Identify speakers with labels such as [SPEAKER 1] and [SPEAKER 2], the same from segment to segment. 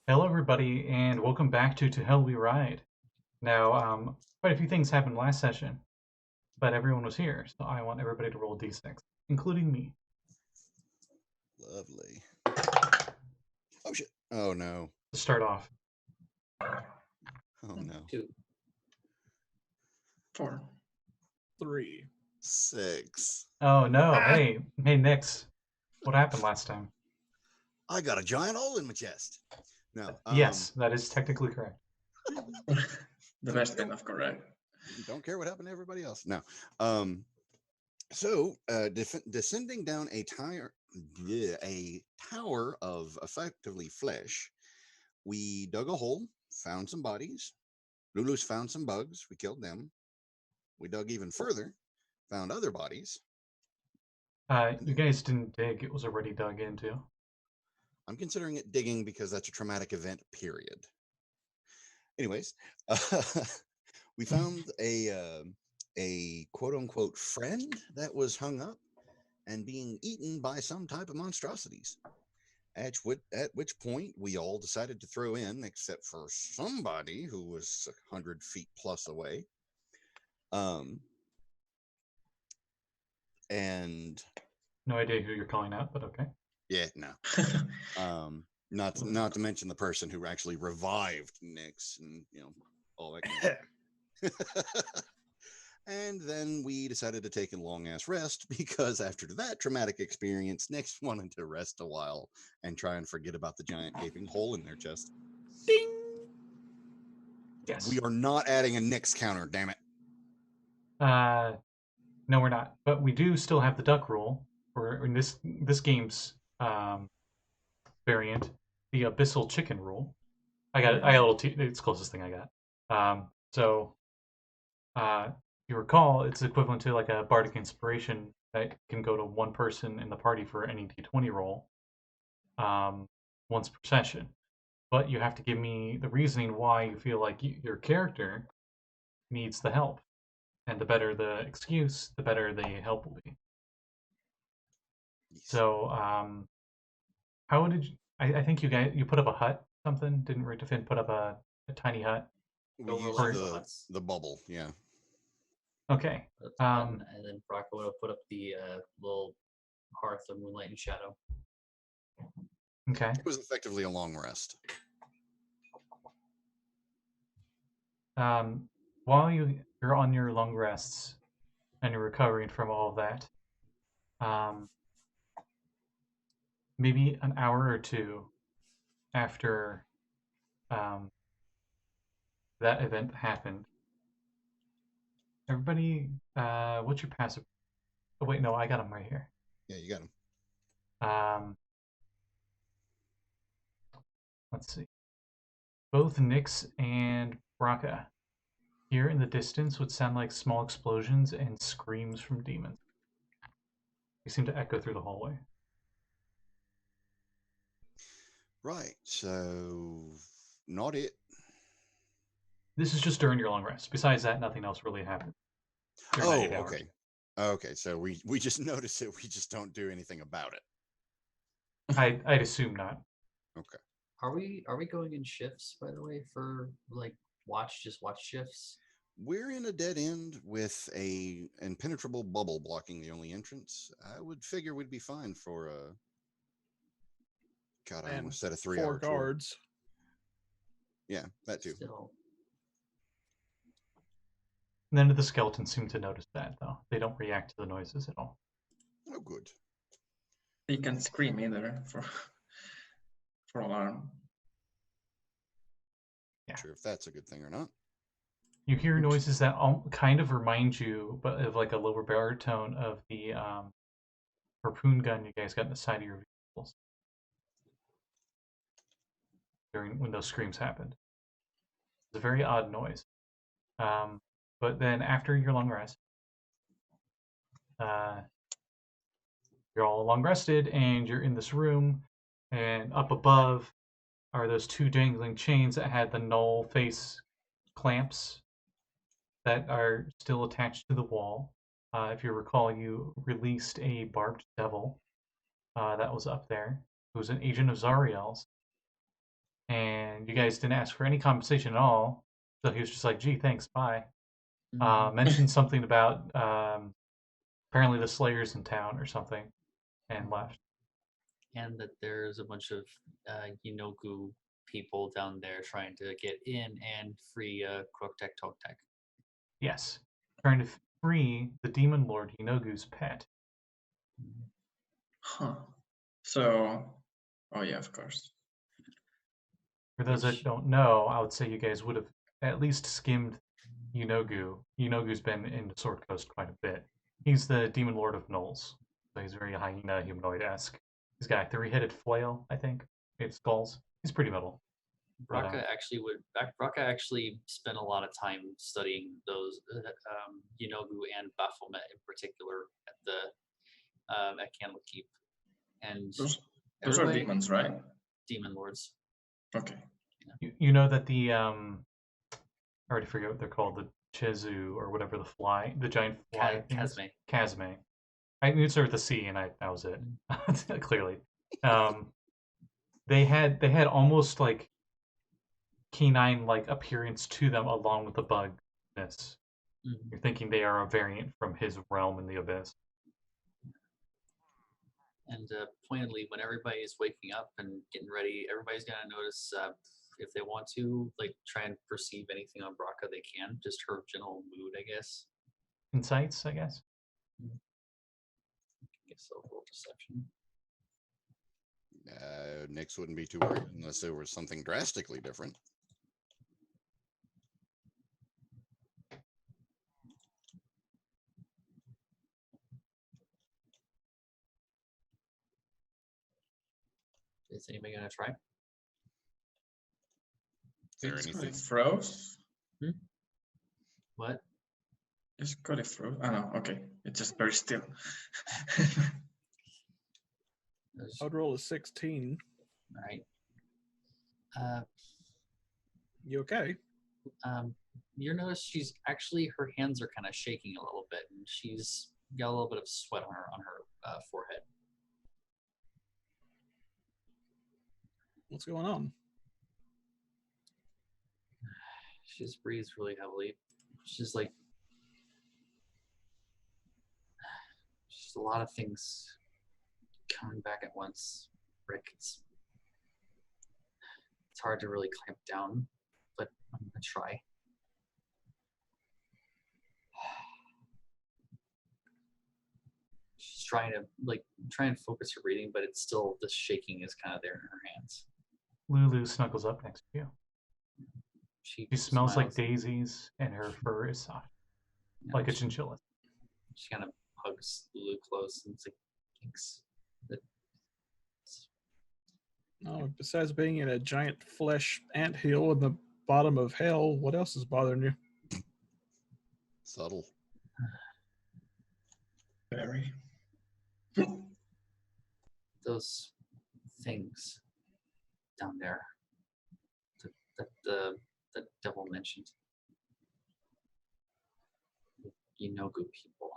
[SPEAKER 1] Hello, everybody, and welcome back to Hell We Ride. Now, quite a few things happened last session, but everyone was here, so I want everybody to roll a d6, including me.
[SPEAKER 2] Lovely. Oh shit. Oh no.
[SPEAKER 1] To start off.
[SPEAKER 2] Oh no.
[SPEAKER 3] 2, 4,
[SPEAKER 4] 3.
[SPEAKER 2] 6.
[SPEAKER 1] Oh no!
[SPEAKER 4] Ah!
[SPEAKER 1] Hey, Nix, what happened last time?
[SPEAKER 2] I got a giant hole in my chest. No.
[SPEAKER 1] Yes, that is technically correct.
[SPEAKER 3] the best kind of correct.
[SPEAKER 2] Don't care what happened to everybody else. No. Descending down a tower of effectively flesh, we dug a hole, found some bodies. Lluis found some bugs. We killed them. We dug even further, found other bodies.
[SPEAKER 1] You guys didn't dig; it was already dug into.
[SPEAKER 2] I'm considering it digging because that's a traumatic event, period. Anyways, we found a quote unquote friend that was hung up and being eaten by some type of monstrosities. At which point we all decided to throw in, except for somebody who was 100 feet plus away. And
[SPEAKER 1] no idea who you're calling out, but okay.
[SPEAKER 2] Yeah, no. Not to mention the person who actually revived Nix and all that kind of And then we decided to take a long ass rest because after that traumatic experience, Nix wanted to rest a while and try and forget about the giant gaping hole in their chest. Ding!
[SPEAKER 1] Yes.
[SPEAKER 2] We are not adding a Nix counter, damn it.
[SPEAKER 1] No, we're not. But we do still have the duck rule, or in this game's variant, the abyssal chicken rule. I got a little. It's the closest thing I got. If you recall, it's equivalent to like a bardic inspiration that can go to one person in the party for any d20 roll, once per session. But you have to give me the reasoning why you feel like your character needs the help, and the better the excuse, the better the help will be.
[SPEAKER 2] Yes.
[SPEAKER 1] So, how did you? I think you put up a hut, something? Didn't Richtofen put up a tiny hut?
[SPEAKER 2] We used the bubble, yeah.
[SPEAKER 1] Okay.
[SPEAKER 3] And then Brakka would have put up the little hearth of moonlight and shadow.
[SPEAKER 1] Okay.
[SPEAKER 2] It was effectively a long rest.
[SPEAKER 1] While you're on your long rests and you're recovering from all of that, maybe an hour or two after that event happened, everybody, what's your passive? Oh wait, no, I got them right here.
[SPEAKER 2] Yeah, you got them.
[SPEAKER 1] Let's see. Both Nix and Brakka hear in the distance what sound like small explosions and screams from demons. They seem to echo through the hallway.
[SPEAKER 2] Right, so not it.
[SPEAKER 1] This is just during your long rest. Besides that, nothing else really happened.
[SPEAKER 2] Oh, okay. Okay, so we just notice it. We just don't do anything about it.
[SPEAKER 1] I'd assume not.
[SPEAKER 2] Okay.
[SPEAKER 3] Are we going in shifts, by the way, for like watch shifts?
[SPEAKER 2] We're in a dead end with a impenetrable bubble blocking the only entrance. I would figure we'd be fine for God, I almost said a 3-hour
[SPEAKER 4] 4 guards.
[SPEAKER 2] Tour. Yeah, that too.
[SPEAKER 3] Still.
[SPEAKER 1] None of the skeletons seem to notice that, though. They don't react to the noises at all.
[SPEAKER 2] Oh, good.
[SPEAKER 5] You can't scream either for alarm.
[SPEAKER 1] Yeah.
[SPEAKER 2] Not sure if that's a good thing or not.
[SPEAKER 1] You hear noises that kind of remind you, but of like a lower baritone, of the harpoon gun you guys got in the side of your vehicles when those screams happened. It's a very odd noise. But then after your long rest, you're all long rested and you're in this room, and up above are those two dangling chains that had the null face clamps that are still attached to the wall. If you recall, you released a barbed devil that was up there. It was an agent of Zariel's. and you guys didn't ask for any compensation at all. So he was just like, "Gee, thanks, bye." Mentioned something about apparently the Slayer's in town or something, and left.
[SPEAKER 3] And that there's a bunch of Yinogu people down there trying to get in and free Kroktek Toktek.
[SPEAKER 1] Yes, trying to free the demon lord Hinogu's pet.
[SPEAKER 5] Huh. So, oh yeah, of course.
[SPEAKER 1] For those that don't know, I would say you guys would have at least skimmed Yinogu. Yinogu's been in Sword Coast quite a bit. He's the demon lord of Knolls, so he's very hyena humanoid-esque. He's got a three-headed flail, I think. It's skulls. He's pretty metal.
[SPEAKER 3] Brakka actually spent a lot of time studying those Yinogu and Baphomet in particular at the at Candlekeep, and
[SPEAKER 5] Those are demons, right?
[SPEAKER 3] Demon lords.
[SPEAKER 5] Okay.
[SPEAKER 1] You know that the I already forget what they're called, the Chezu or whatever, the giant fly things. Kazme. I knew it started with the C, and that was it. Clearly, they had almost like canine like appearance to them, along with the bugness. You're thinking they are a variant from his realm in the abyss.
[SPEAKER 3] And pointedly, when everybody's waking up and getting ready, everybody's gonna notice if they want to, like, try and perceive anything on Brakka, they can. Just her general mood, I guess.
[SPEAKER 1] Insights, I guess.
[SPEAKER 3] I guess so. Roll deception.
[SPEAKER 2] Nix wouldn't be too worried unless there was something drastically different.
[SPEAKER 3] Is anybody gonna try?
[SPEAKER 2] Is there
[SPEAKER 5] It's
[SPEAKER 2] anything?
[SPEAKER 5] got it froze.
[SPEAKER 3] What?
[SPEAKER 5] It's got it froze. Oh no, okay. It's just very still.
[SPEAKER 4] I'd roll a 16.
[SPEAKER 3] All right.
[SPEAKER 4] You okay?
[SPEAKER 3] You notice she's actually, her hands are kind of shaking a little bit, and she's got a little bit of sweat on her forehead.
[SPEAKER 4] What's going on?
[SPEAKER 3] She just breathes really heavily. She's like, just a lot of things coming back at once. Rick, it's hard to really clamp down, but I'm gonna try. She's trying to focus her breathing, but it's still, the shaking is kind of there in her hands.
[SPEAKER 1] Lulu snuggles up next to you.
[SPEAKER 3] She
[SPEAKER 1] smells like
[SPEAKER 3] smiles.
[SPEAKER 1] daisies, and her fur is soft, like a chinchilla.
[SPEAKER 3] She kind of hugs Lulu close and it's like, thanks.
[SPEAKER 4] Oh, besides being in a giant flesh anthill in the bottom of hell, what else is bothering you?
[SPEAKER 2] Subtle.
[SPEAKER 5] Very.
[SPEAKER 3] Those things down there that the devil mentioned. Yinogu people.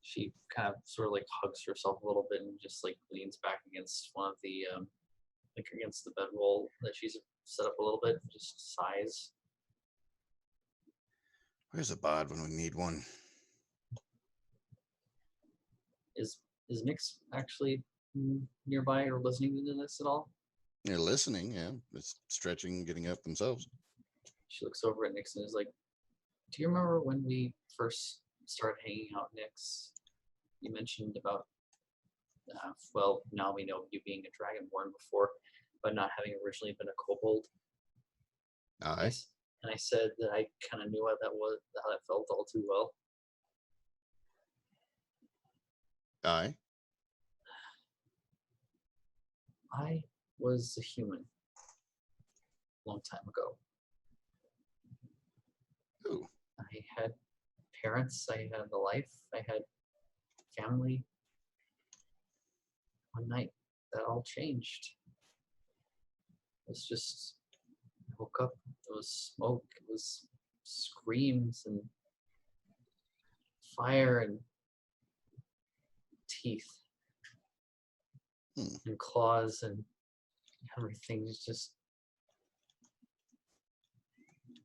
[SPEAKER 3] She kind of sort of like hugs herself a little bit and just like leans back against one of the like against the bedroll that she's set up a little bit, just sighs.
[SPEAKER 2] Where's a bod when we need one?
[SPEAKER 3] Is Nix actually nearby or listening to this at all?
[SPEAKER 2] They're listening, yeah. It's stretching, getting up themselves.
[SPEAKER 3] She looks over at Nix and is like, do you remember when we first started hanging out, Nix? You mentioned about, well, now we know you being a Dragonborn before, but not having originally been a Kobold.
[SPEAKER 2] Aye.
[SPEAKER 3] And I said that I kind of knew how that felt all too well.
[SPEAKER 2] Aye.
[SPEAKER 3] I was a human a long time ago.
[SPEAKER 2] Ooh.
[SPEAKER 3] I had parents, I had a life, I had family. One night, that all changed. It was just, I woke up, it was smoke, it was screams and fire and teeth. and claws and everything. It's just,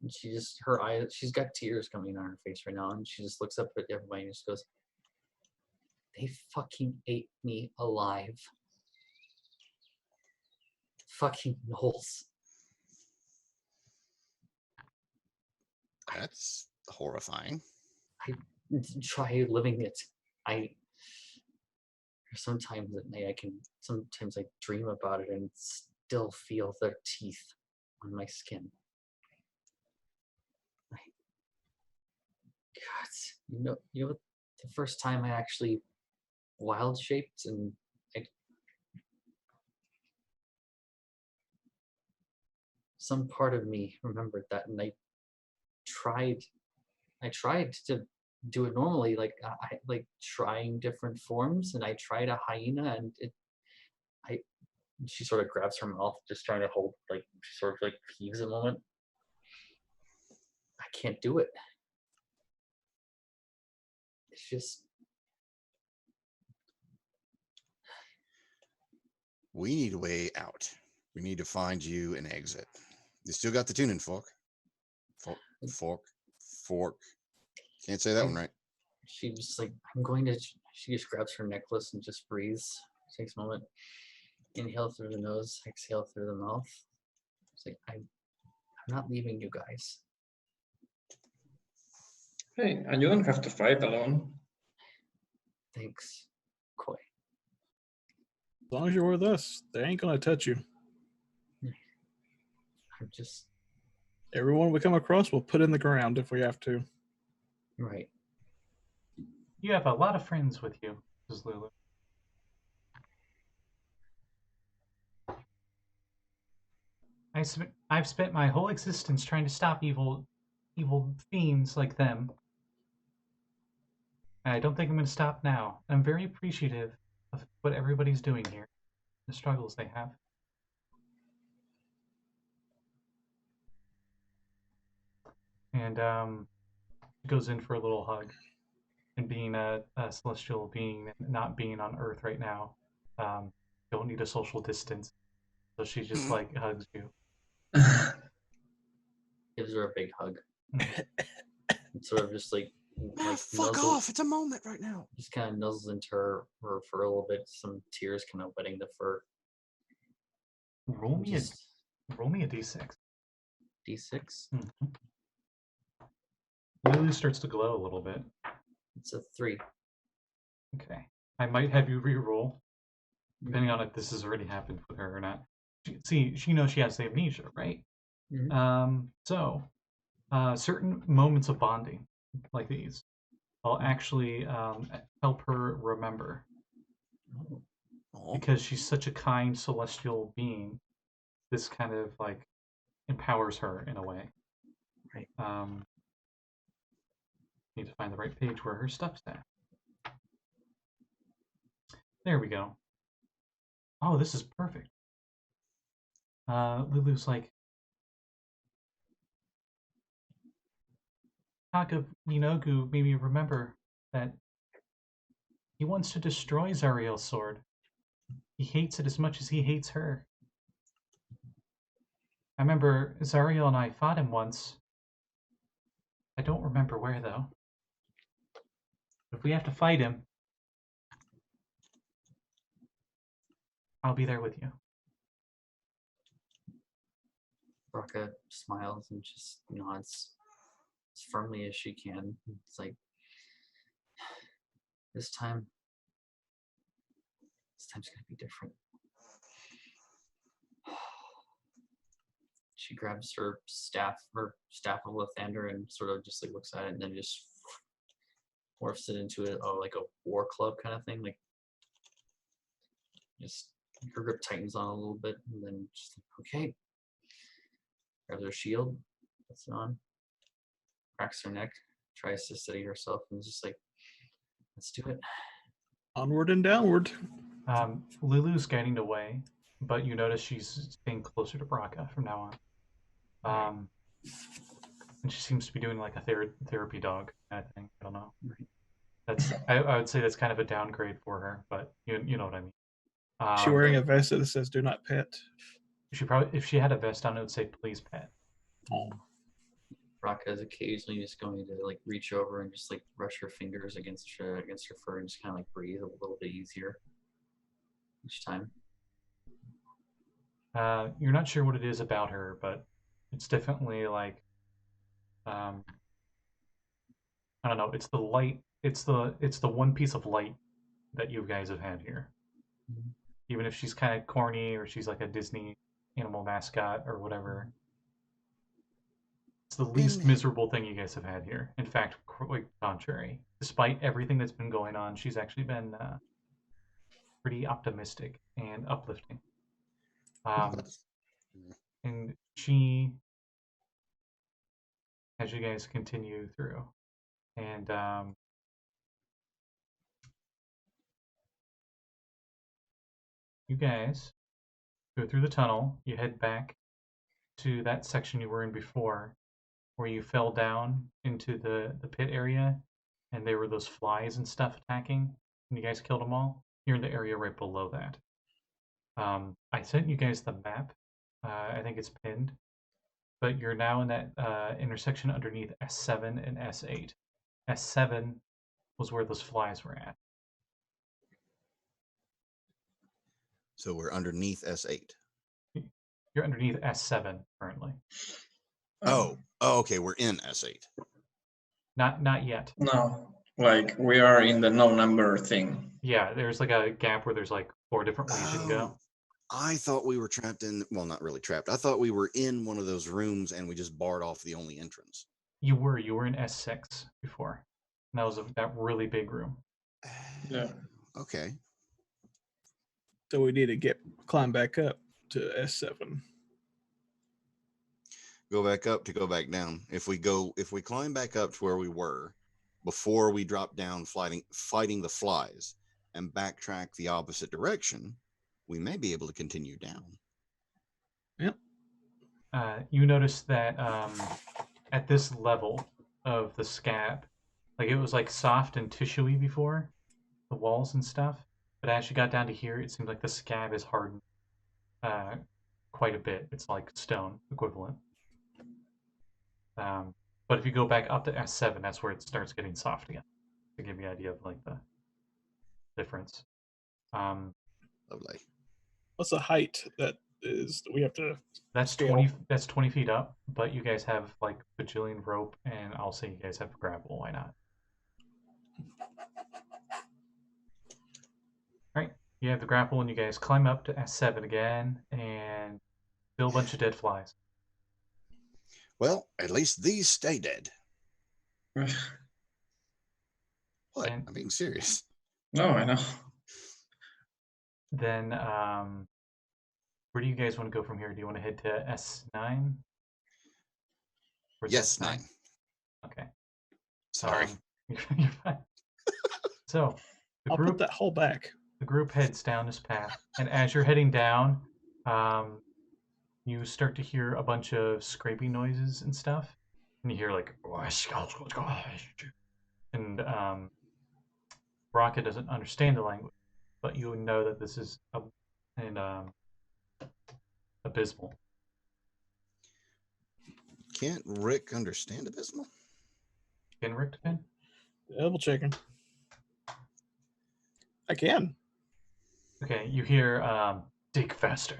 [SPEAKER 3] and she just, her eyes, she's got tears coming on her face right now, and she just looks up at everybody and just goes, "They fucking ate me alive. Fucking Knowles."
[SPEAKER 2] That's horrifying.
[SPEAKER 3] Try living it. Sometimes at night sometimes I dream about it and still feel their teeth on my skin. God, you know, the first time I actually wild shaped and some part of me remembered that, and I tried to do it normally, like like trying different forms, and I tried a hyena, and she sort of grabs her mouth, just trying to hold, like she sort of like heaves a moment. I can't do it. It's just,
[SPEAKER 2] we need a way out. We need to find you an exit. You still got the tuning fork. Fork. Can't say that one right.
[SPEAKER 3] She just like, she just grabs her necklace and just breathes. Takes a moment. Inhale through the nose, exhale through the mouth. It's like, I'm not leaving you guys.
[SPEAKER 5] Hey, and you don't have to fight alone.
[SPEAKER 3] Thanks, Koi.
[SPEAKER 4] As long as you're with us, they ain't gonna touch you.
[SPEAKER 3] I'm just,
[SPEAKER 4] Everyone we come across, we'll put in the ground if we have to.
[SPEAKER 3] right.
[SPEAKER 1] You have a lot of friends with you, says Lulu. I've spent my whole existence trying to stop evil fiends like them. And I don't think I'm going to stop now. I'm very appreciative of what everybody's doing here, the struggles they have. And goes in for a little hug. And being a celestial being, not being on Earth right now, don't need a social distance. So she just like hugs you.
[SPEAKER 3] Gives her a big hug. And sort of just like
[SPEAKER 2] Fuck off! It's a moment right now.
[SPEAKER 3] Just kind of nuzzles into her fur a little bit, some tears kind of wetting the fur.
[SPEAKER 1] Roll me a d6.
[SPEAKER 3] D6?
[SPEAKER 1] Mm-hmm. Lily starts to glow a little bit.
[SPEAKER 3] It's a 3.
[SPEAKER 1] Okay. I might have you re-roll, depending on if this has already happened with her or not. She knows she has the amnesia, right?
[SPEAKER 3] Mm-hmm.
[SPEAKER 1] So, certain moments of bonding like these will actually help her remember. Because she's such a kind celestial being, this kind of like empowers her in a way.
[SPEAKER 3] Right.
[SPEAKER 1] Need to find the right page where her stuff's at. There we go. Oh, this is perfect. Lulu's like, Taka Minogu made me remember that he wants to destroy Zariel's sword. He hates it as much as he hates her. I remember Zariel and I fought him once. I don't remember where, though. If we have to fight him, I'll be there with you.
[SPEAKER 3] Brakka smiles and just nods as firmly as she can. It's like, this time's gonna be different. She grabs her staff of Lathander, and sort of just like looks at it, and then just morphs it into like a war club kind of thing. Like, just her grip tightens on a little bit, and then just like, okay. Grabs her shield, puts it on, cracks her neck, tries to steady herself, and is just like, let's do it.
[SPEAKER 4] Onward and downward.
[SPEAKER 1] Lulu's getting away, but you notice she's staying closer to Brakka from now on. And she seems to be doing like a therapy dog kind of thing. I don't know. That's I would say that's kind of a downgrade for her, but you know what I mean.
[SPEAKER 4] Is she wearing a vest that says "Do not pet"?
[SPEAKER 1] She probably, if she had a vest on, it would say "Please pet."
[SPEAKER 4] Oh.
[SPEAKER 3] Brakka is occasionally just going to like reach over and just like brush her fingers against her fur and just kind of like breathe a little bit easier each time.
[SPEAKER 1] You're not sure what it is about her, but it's definitely like, I don't know. It's the light. It's the one piece of light that you guys have had here.
[SPEAKER 3] Mhm.
[SPEAKER 1] Even if she's kind of corny or she's like a Disney animal mascot or whatever, it's the least miserable thing you guys have had here. In fact, quite contrary. Despite everything that's been going on, she's actually been pretty optimistic and uplifting. And she, as you guys continue through, and you guys go through the tunnel, you head back to that section you were in before, where you fell down into the pit area, and there were those flies and stuff attacking, and you guys killed them all. You're in the area right below that. I sent you guys the map. I think it's pinned. But you're now in that intersection underneath S7 and S8. S7 was where those flies were at.
[SPEAKER 2] So we're underneath S8.
[SPEAKER 1] You're underneath S7 currently.
[SPEAKER 2] Oh, okay. We're in S8.
[SPEAKER 1] Not yet.
[SPEAKER 5] No, like we are in the no number thing.
[SPEAKER 1] Yeah, there's like a gap where there's like 4 different ways you can go.
[SPEAKER 2] I thought we were trapped in, well, not really trapped. I thought we were in one of those rooms and we just barred off the only entrance.
[SPEAKER 1] You were in S6 before. And that was that really big room.
[SPEAKER 5] Yeah.
[SPEAKER 2] Okay.
[SPEAKER 4] So we need to climb back up to S7.
[SPEAKER 2] Go back up to go back down. If we climb back up to where we were before we drop down fighting the flies and backtrack the opposite direction, we may be able to continue down.
[SPEAKER 4] Yep.
[SPEAKER 1] You notice that at this level of the scab, like it was like soft and tissuey before, the walls and stuff. But as you got down to here, it seems like the scab is hardened quite a bit. It's like stone equivalent. But if you go back up to S7, that's where it starts getting soft again. To give you an idea of like the difference.
[SPEAKER 2] Lovely.
[SPEAKER 4] What's the height that we have to?
[SPEAKER 1] That's
[SPEAKER 4] scale?
[SPEAKER 1] 20. That's 20 feet up. But you guys have like bajillion rope, and I'll say you guys have grapple. Why not? All right. You have the grapple, and you guys climb up to S7 again, and kill a bunch of dead flies.
[SPEAKER 2] Well, at least these stay dead. What?
[SPEAKER 1] And-
[SPEAKER 2] I'm being serious.
[SPEAKER 5] No, I know.
[SPEAKER 1] Then, where do you guys want to go from here? Do you want to head to S9? Where's
[SPEAKER 2] Yes,
[SPEAKER 1] S9?
[SPEAKER 2] 9.
[SPEAKER 1] Okay.
[SPEAKER 2] Sorry.
[SPEAKER 1] You're fine. So,
[SPEAKER 4] I'll put that hole back.
[SPEAKER 1] The group heads down this path, and as you're heading down, you start to hear a bunch of scraping noises and stuff, and you hear like, and Brakka doesn't understand the language, but you know that this is abysmal.
[SPEAKER 2] Can't Rick understand abysmal?
[SPEAKER 1] Can Richtofen?
[SPEAKER 4] Double checking. I can.
[SPEAKER 1] Okay, you hear dig faster.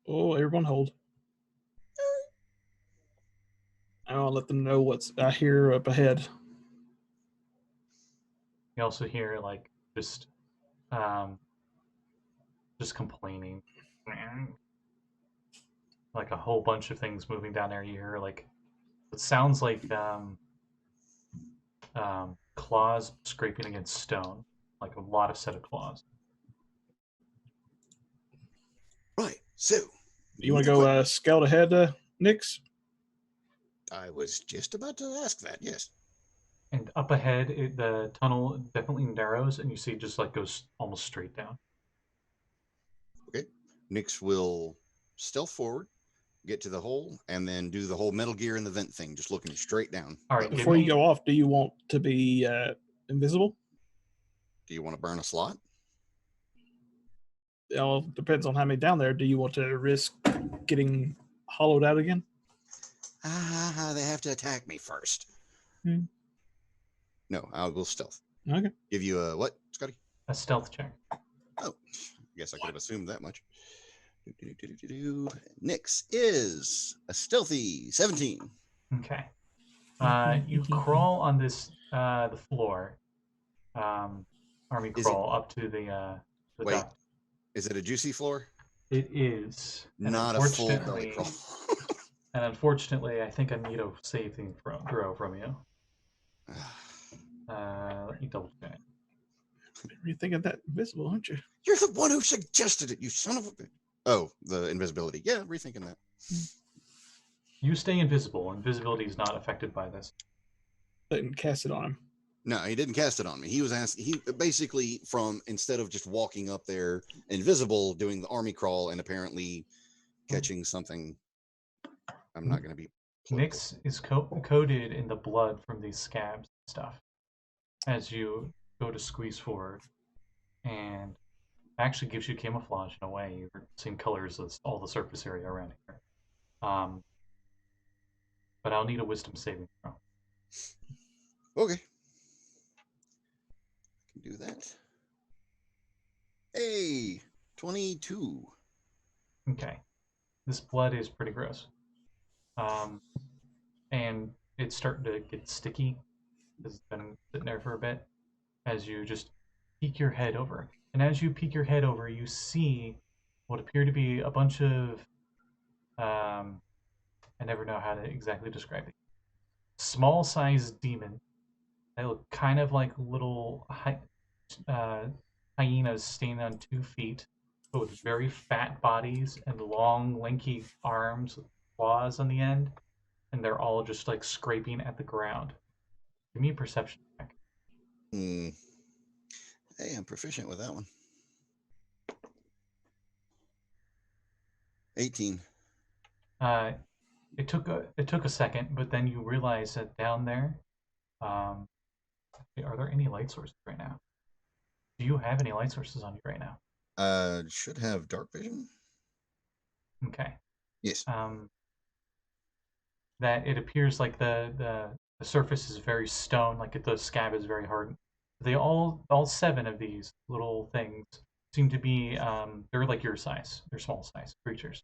[SPEAKER 4] Oh, everyone hold. I'll let them know what's I hear up ahead.
[SPEAKER 1] You also hear like just complaining, like a whole bunch of things moving down there. You hear like it sounds like claws scraping against stone, like a lot of set of claws.
[SPEAKER 2] Right. So,
[SPEAKER 4] You want to go scout ahead, Nix?
[SPEAKER 2] I was just about to ask that. Yes.
[SPEAKER 1] And up ahead, the tunnel definitely narrows, and you see it just like goes almost straight down.
[SPEAKER 2] Okay. Nix will stealth forward, get to the hole, and then do the whole Metal Gear in the vent thing, just looking straight down.
[SPEAKER 1] All right.
[SPEAKER 4] Before you go off, do you want to be invisible?
[SPEAKER 2] Do you want to burn a slot?
[SPEAKER 4] It all depends on how many down there. Do you want to risk getting hollowed out again?
[SPEAKER 2] They have to attack me first.
[SPEAKER 4] Hmm.
[SPEAKER 2] No, I will stealth.
[SPEAKER 4] Okay.
[SPEAKER 2] Give you a what, Scotty?
[SPEAKER 1] A stealth check.
[SPEAKER 2] Oh, I guess I could have assumed that much. Nix is a stealthy 17.
[SPEAKER 1] Okay. You crawl on this the floor. Army
[SPEAKER 2] Is it-
[SPEAKER 1] crawl up to the
[SPEAKER 2] Wait.
[SPEAKER 1] dock.
[SPEAKER 2] Is it a juicy floor?
[SPEAKER 1] It is. And
[SPEAKER 2] Not a full belly
[SPEAKER 1] unfortunately-
[SPEAKER 2] crawl.
[SPEAKER 1] And unfortunately, I think I need a saving throw from you. Let me double check.
[SPEAKER 4] You're thinking that invisible, aren't you?
[SPEAKER 2] You're the one who suggested it, you son of a bitch. Oh, the invisibility. Yeah, rethinking that.
[SPEAKER 1] You stay invisible. Invisibility is not affected by this.
[SPEAKER 4] Didn't cast it on him.
[SPEAKER 2] No, he didn't cast it on me. He was asking, he basically instead of just walking up there invisible, doing the army crawl and apparently catching something. I'm not going to be. political.
[SPEAKER 1] Nix is coated in the blood from these scabs and stuff. As you go to squeeze forward, and actually gives you camouflage in a way. You're the same colors as all the surface area around here. But I'll need a wisdom saving throw.
[SPEAKER 2] Okay. I can do that. Hey, 22.
[SPEAKER 1] Okay. This blood is pretty gross. And it's starting to get sticky because it's been sitting there for a bit. As you just peek your head over. And as you peek your head over, you see what appear to be a bunch of I never know how to exactly describe it. Small-sized demons. They look kind of like little hyenas standing on 2 feet, but with very fat bodies and long, lanky arms with claws on the end, and they're all just like scraping at the ground. Give me a perception check.
[SPEAKER 2] Hey, I'm proficient with that one. 18.
[SPEAKER 1] It took a second, but then you realize that down there, are there any light sources right now? Do you have any light sources on you right now?
[SPEAKER 2] Should have dark vision.
[SPEAKER 1] Okay.
[SPEAKER 2] Yes.
[SPEAKER 1] That it appears like the surface is very stone, like the scab is very hard. They all 7 of these little things seem to be they're like your size. They're small size creatures.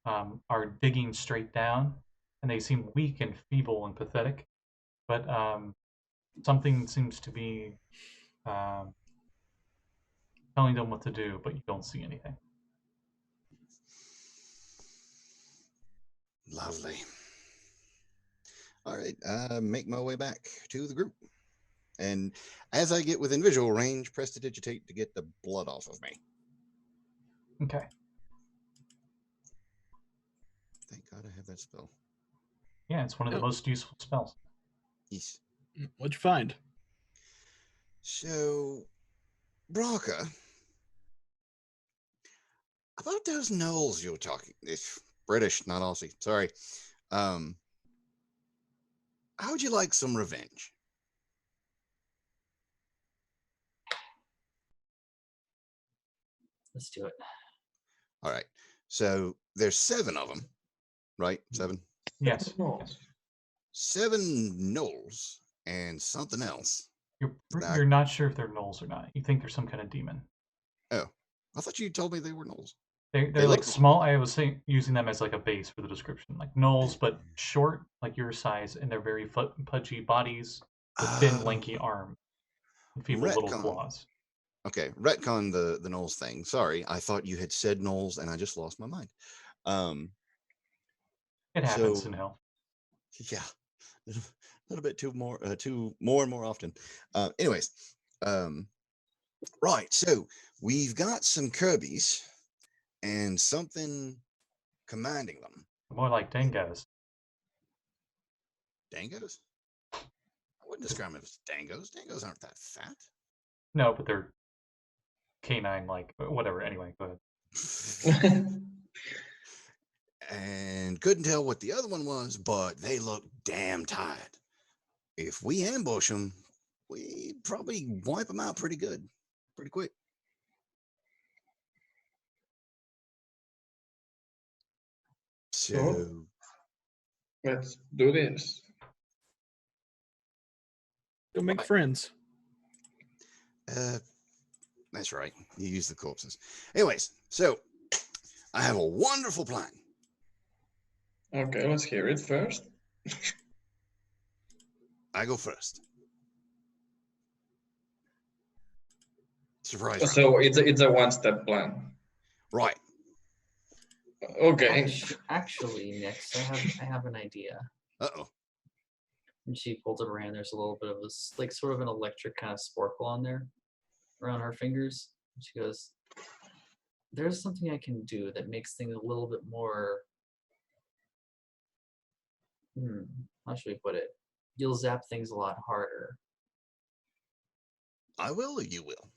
[SPEAKER 1] Are digging straight down, and they seem weak and feeble and pathetic. But something seems to be telling them what to do, but you don't see anything.
[SPEAKER 2] Lovely. All right, make my way back to the group. And as I get within visual range, prestidigitate to get the blood off of me.
[SPEAKER 1] Okay.
[SPEAKER 2] Thank God I have that spell.
[SPEAKER 1] Yeah, it's one of the most useful spells.
[SPEAKER 2] Yes.
[SPEAKER 4] What'd you find?
[SPEAKER 2] So, Brakka, about those gnolls you were talking, it's British, not Aussie. Sorry. How would you like some revenge?
[SPEAKER 3] Let's do it.
[SPEAKER 2] All right. So there's 7 of them, right? 7.
[SPEAKER 1] Yes.
[SPEAKER 5] No.
[SPEAKER 1] Yes.
[SPEAKER 2] 7 gnolls and something else.
[SPEAKER 1] You're not sure if they're gnolls or not. You think they're some kind of demon.
[SPEAKER 2] Oh, I thought you told me they were gnolls.
[SPEAKER 1] They're
[SPEAKER 2] They
[SPEAKER 1] like
[SPEAKER 2] look-
[SPEAKER 1] small. I was using them as like a base for the description, like gnolls, but short, like your size, and they're very pudgy bodies with thin, lanky arms, and feeble little
[SPEAKER 2] Retcon.
[SPEAKER 1] claws.
[SPEAKER 2] Okay, retcon the gnolls thing. Sorry, I thought you had said gnolls, and I just lost my mind.
[SPEAKER 1] It happens
[SPEAKER 2] So-
[SPEAKER 1] in hell.
[SPEAKER 2] Yeah, a little bit too more and more often. Anyways, right. So we've got some Kirby's and something commanding them.
[SPEAKER 1] More like dingoes.
[SPEAKER 2] Dangos? I wouldn't describe them as dangos. Dangos aren't that fat.
[SPEAKER 1] No, but they're canine, like whatever. Anyway, go ahead.
[SPEAKER 2] And couldn't tell what the other one was, but they look damn tired. If we ambush them, we probably wipe them out pretty good. pretty quick. So,
[SPEAKER 5] Let's do this.
[SPEAKER 4] Go make
[SPEAKER 2] Right.
[SPEAKER 4] friends.
[SPEAKER 2] that's right. You use the corpses. Anyways, so I have a wonderful plan.
[SPEAKER 5] Okay, let's hear it first.
[SPEAKER 2] I go first. Surprise round.
[SPEAKER 5] So it's a one-step plan.
[SPEAKER 2] Right.
[SPEAKER 5] Okay.
[SPEAKER 3] Actually, Nix, I have an idea.
[SPEAKER 2] Uh-oh.
[SPEAKER 3] And she pulls it around. There's a little bit of this, like, sort of an electric kind of sporkle on there around her fingers. And she goes, "There's something I can do that makes things a little bit more. How should we put it? You'll zap things a lot harder.
[SPEAKER 2] I will or you will?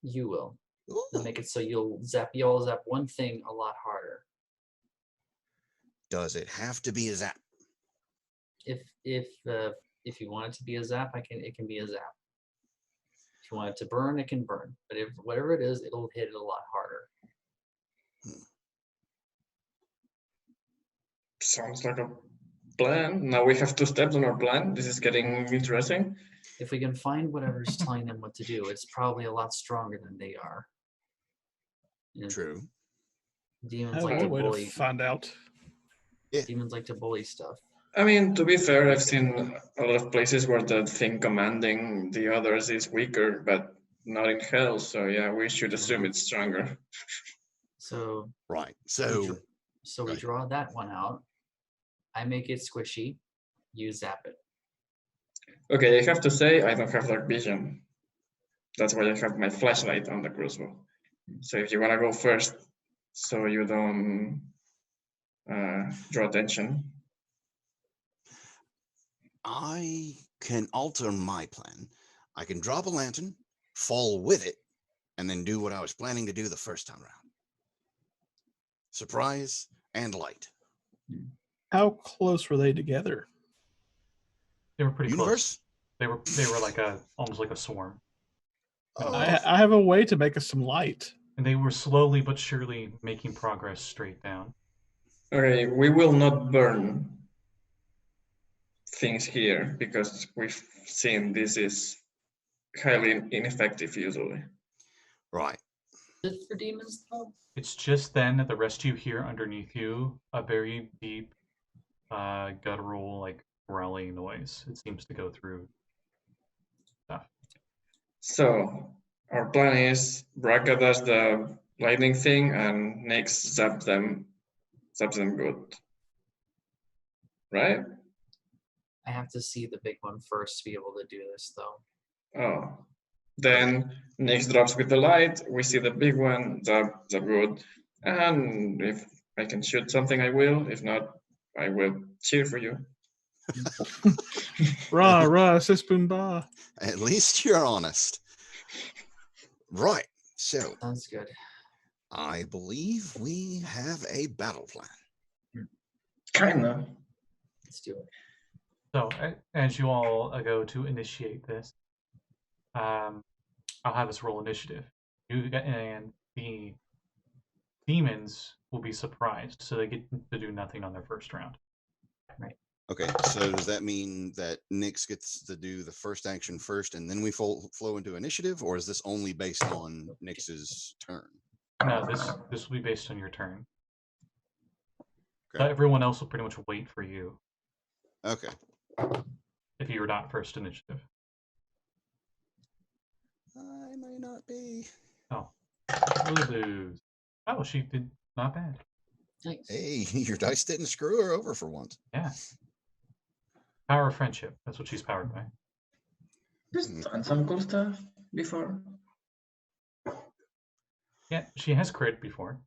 [SPEAKER 3] You will.
[SPEAKER 2] Ooh.
[SPEAKER 3] They'll make it so you'll zap one thing a lot harder.
[SPEAKER 2] Does it have to be a zap?
[SPEAKER 3] If you want it to be a zap, it can be a zap. If you want it to burn, it can burn. But if whatever it is, it'll hit it a lot harder."
[SPEAKER 5] Sounds like a plan. Now we have 2 steps on our plan. This is getting interesting.
[SPEAKER 3] If we can find whatever's telling them what to do, it's probably a lot stronger than they are. And
[SPEAKER 2] True.
[SPEAKER 3] demons
[SPEAKER 4] That's
[SPEAKER 3] like to
[SPEAKER 4] one way
[SPEAKER 3] bully.
[SPEAKER 4] to find out.
[SPEAKER 3] Demons like to bully stuff.
[SPEAKER 5] I mean, to be fair, I've seen a lot of places where the thing commanding the others is weaker, but not in hell. So yeah, we should assume it's stronger.
[SPEAKER 3] So
[SPEAKER 2] Right.
[SPEAKER 3] we
[SPEAKER 2] Right.
[SPEAKER 3] draw that one out. I make it squishy. You zap it.
[SPEAKER 5] Okay, I have to say I don't have dark vision. That's why I have my flashlight on the crossbow. So if you want to go first, so you don't draw attention.
[SPEAKER 2] I can alter my plan. I can drop a lantern, fall with it, and then do what I was planning to do the first time around. Surprise and light.
[SPEAKER 4] How close were they together?
[SPEAKER 1] They were pretty
[SPEAKER 2] Universe?
[SPEAKER 1] close. They were like almost like a swarm.
[SPEAKER 2] Oh,
[SPEAKER 4] I have a way to make us some light.
[SPEAKER 1] And they were slowly but surely making progress straight down.
[SPEAKER 5] Okay, we will not burn things here because we've seen this is highly ineffective usually.
[SPEAKER 2] right.
[SPEAKER 3] Is it for demons though?
[SPEAKER 1] It's just then that the rest of you hear underneath you a very deep, guttural, like growling noise. It seems to go through stuff.
[SPEAKER 5] So our plan is Brakka does the lightning thing and Nix zaps them good. Right?
[SPEAKER 3] I have to see the big one first to be able to do this though.
[SPEAKER 5] Oh. Then Nix drops with the light, we see the big one, zap good. And if I can shoot something I will, if not, I will cheer for you.
[SPEAKER 4] Rah, rah, sis boom bah.
[SPEAKER 2] At least you're honest. Right. So
[SPEAKER 3] Sounds good.
[SPEAKER 2] I believe we have a battle plan.
[SPEAKER 5] Kinda.
[SPEAKER 3] Let's do it.
[SPEAKER 1] So, as you all go to initiate this, I'll have us roll initiative. You and the demons will be surprised, so they get to do nothing on their first round.
[SPEAKER 2] Okay, so does that mean that Nix gets to do the first action first and then we flow into initiative, or is this only based on Nix's turn?
[SPEAKER 1] No, this will be based on your turn.
[SPEAKER 2] Okay.
[SPEAKER 1] So everyone else will pretty much wait for you
[SPEAKER 2] Okay.
[SPEAKER 1] if you were not first initiative.
[SPEAKER 2] I may not be.
[SPEAKER 1] Oh, lose. Oh, she did not bad.
[SPEAKER 3] Nice.
[SPEAKER 2] Hey, your dice didn't screw her over for once.
[SPEAKER 1] Yeah. Power of friendship. That's what she's powered by.
[SPEAKER 5] Just done some cool stuff before.
[SPEAKER 1] Yeah, she has crit before.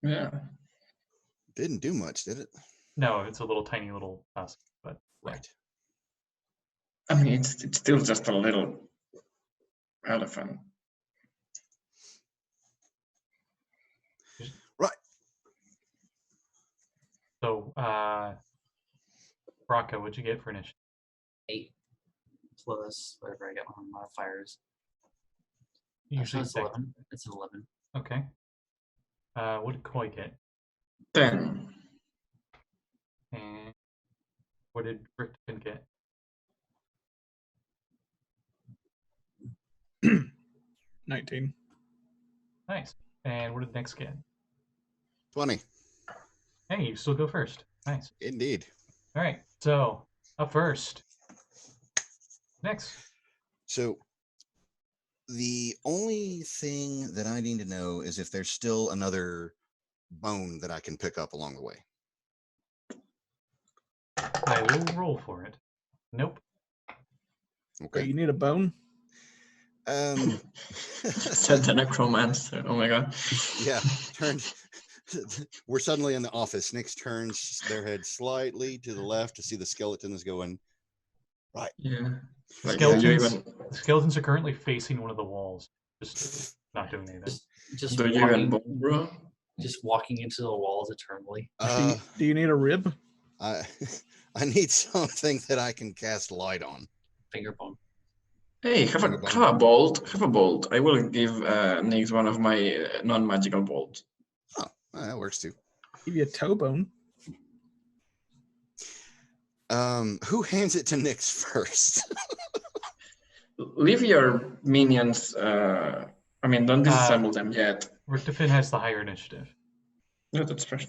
[SPEAKER 5] Yeah.
[SPEAKER 2] Didn't do much, did it?
[SPEAKER 1] No, it's a little tiny little tusk, but
[SPEAKER 2] Right.
[SPEAKER 5] I mean, it's still just a little elephant.
[SPEAKER 2] Right.
[SPEAKER 1] So, Brakka, what'd you get for initiative?
[SPEAKER 3] 8 plus whatever I get on modifiers.
[SPEAKER 1] Usually
[SPEAKER 3] it's 11. It's an 11.
[SPEAKER 1] Okay. What did Koi get?
[SPEAKER 5] 10.
[SPEAKER 1] And what did Richtofen get?
[SPEAKER 4] 19.
[SPEAKER 1] Nice. And what did Nix get?
[SPEAKER 2] 20.
[SPEAKER 1] Hey, you still go first. Nice.
[SPEAKER 2] Indeed.
[SPEAKER 1] All right. So up first. Next.
[SPEAKER 2] So the only thing that I need to know is if there's still another bone that I can pick up along the way.
[SPEAKER 1] I will roll for it. Nope.
[SPEAKER 2] Okay.
[SPEAKER 4] You need a bone?
[SPEAKER 5] Said the necromancer. Oh my god.
[SPEAKER 2] Yeah. Turned. We're suddenly in the office. Nix turns their head slightly to the left to see the skeleton is going right.
[SPEAKER 5] Yeah. Like,
[SPEAKER 1] Skeletons are currently facing one of the walls. Just not doing anything.
[SPEAKER 3] Just
[SPEAKER 5] do you even
[SPEAKER 3] walking,
[SPEAKER 5] bone, bro?
[SPEAKER 3] just walking into the walls eternally.
[SPEAKER 4] Do you need a rib?
[SPEAKER 2] I need something that I can cast light on.
[SPEAKER 3] Finger bone.
[SPEAKER 5] Hey, have a bolt. Have a bolt. I will give Nix one of my non-magical bolts.
[SPEAKER 2] Oh, that works too.
[SPEAKER 4] Give you a toe bone.
[SPEAKER 2] Who hands it to Nix first?
[SPEAKER 5] Leave your minions. Don't disassemble them yet.
[SPEAKER 1] Richtofen has the higher initiative.
[SPEAKER 5] No, that's fair.